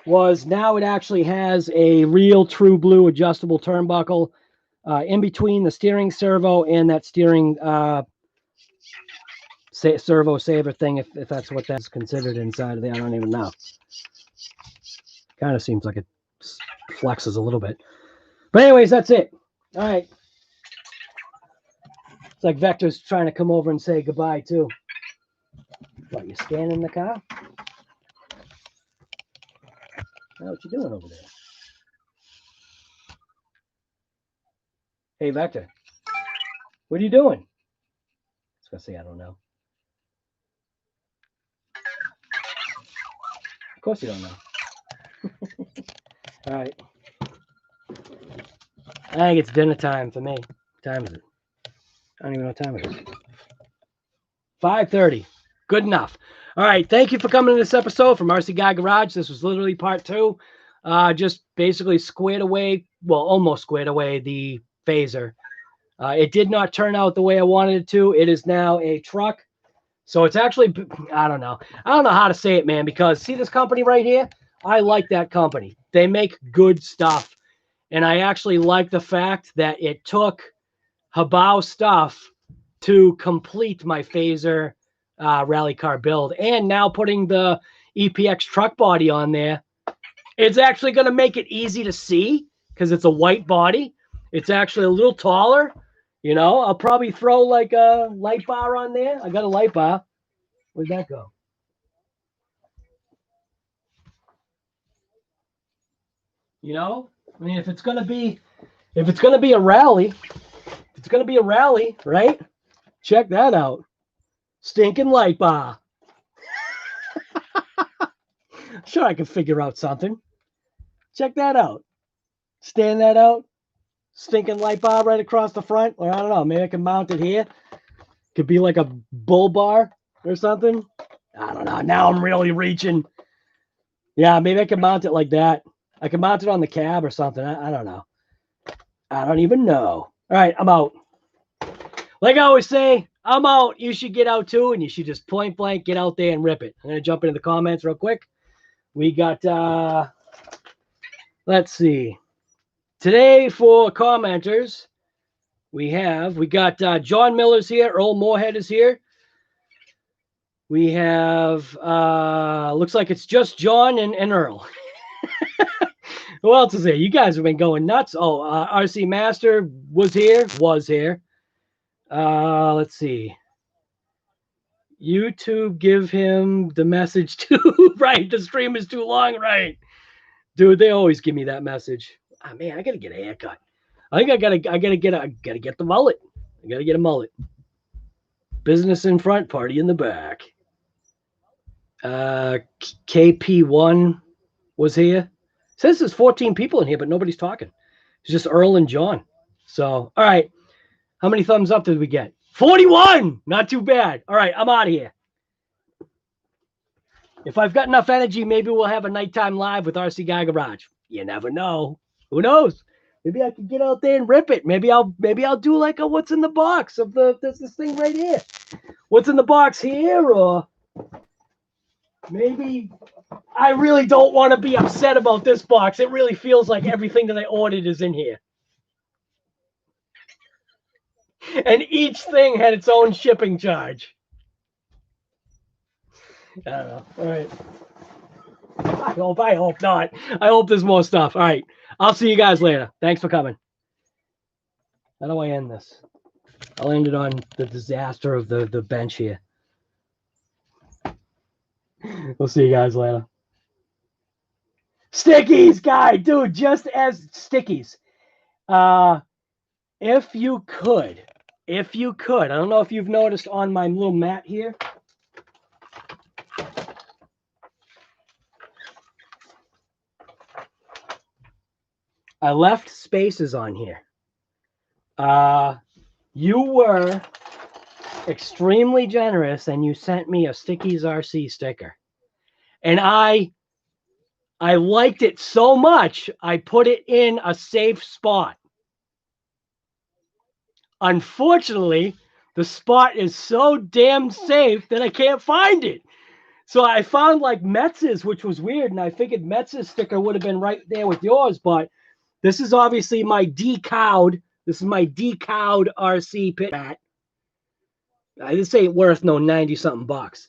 was now it actually has a real true blue adjustable turnbuckle in between the steering servo and that steering servo saver thing, if that's what that's considered inside of there. I don't even know. Kind of seems like it flexes a little bit. But anyways, that's it. All right. It's like Vector's trying to come over and say goodbye, too. What, you scanning the car? What you doing over there? Hey, Vector. What are you doing? I was going to say, I don't know. Of course you don't know. All right. I think it's dinner time for me. What time is it? I don't even know what time it is. 5:30. Good enough. All right. Thank you for coming to this episode from RC Guy Garage. This was literally part 2. Just basically squared away, well, almost squared away the Fazer. It did not turn out the way I wanted it to. It is now a truck. So it's actually, I don't know. I don't know how to say it, man, because see this company right here? I like that company. They make good stuff. And I actually like the fact that it took Hobao stuff to complete my Fazer rally car build. And now putting the EPX truck body on there, it's actually going to make it easy to see because it's a white body. It's actually a little taller. You know, I'll probably throw like a light bar on there. I got a light bar. Where'd that go? You know, I mean, if it's gonna be a rally, right? Check that out. Stinking light bar. Sure, I can figure out something. Check that out. Stand that out. Stinking light bar right across the front. Or I don't know, maybe I can mount it here. Could be like a bull bar or something. I don't know. Now I'm really reaching. Yeah, maybe I can mount it like that. I can mount it on the cab or something. I don't know. I don't even know. All right, I'm out. Like I always say, I'm out. You should get out too, and you should just point blank get out there and rip it. I'm going to jump into the comments real quick. We got, let's see. Today for commenters, we got John Miller's here. Earl Moorhead is here. We have, looks like it's just John and Earl. Who else is here? You guys have been going nuts. Oh, RC Master was here. Let's see. YouTube, give him the message too. Right, the stream is too long. Right, dude. They always give me that message. Oh, man, I gotta get a haircut. I think I gotta get the mullet. I gotta get a mullet. Business in front, party in the back. KP1 was here. It says there's 14 people in here, but nobody's talking. It's just Earl and John. So, all right. How many thumbs up did we get? 41! Not too bad. All right, I'm out of here. If I've got enough energy, maybe we'll have a nighttime live with RC Guy Garage. You never know. Who knows? Maybe I can get out there and rip it. Maybe I'll do like a what's in the box of this thing right here. What's in the box here, or maybe I really don't want to be upset about this box. It really feels like everything that I ordered is in here. And each thing had its own shipping charge. I don't know. All right. I hope not. I hope there's more stuff. All right. I'll see you guys later. Thanks for coming. How do I end this? I'll end it on the disaster of the bench here. We'll see you guys later. Stickies, guy, dude, just as stickies. If you could, I don't know if you've noticed on my little mat here. I left spaces on here. You were extremely generous and you sent me a Stickies RC sticker. And I liked it so much, I put it in a safe spot. Unfortunately, the spot is so damn safe that I can't find it. So I found like Metz's, which was weird, and I figured Metz's sticker would have been right there with yours, but this is obviously my decowed. This is my decowed RC pit mat. This ain't worth no 90-something bucks.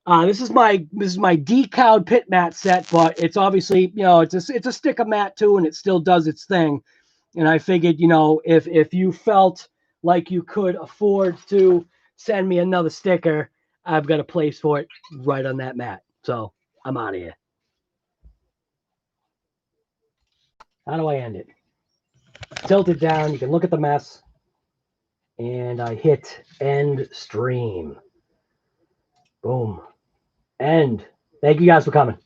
This is my decowed pit mat set, but it's obviously, you know, it's a sticker mat too, and it still does its thing. And I figured, you know, if you felt like you could afford to send me another sticker, I've got a place for it right on that mat. So I'm out of here. How do I end it? Tilt it down. You can look at the mess. And I hit end stream. Boom. End. Thank you guys for coming.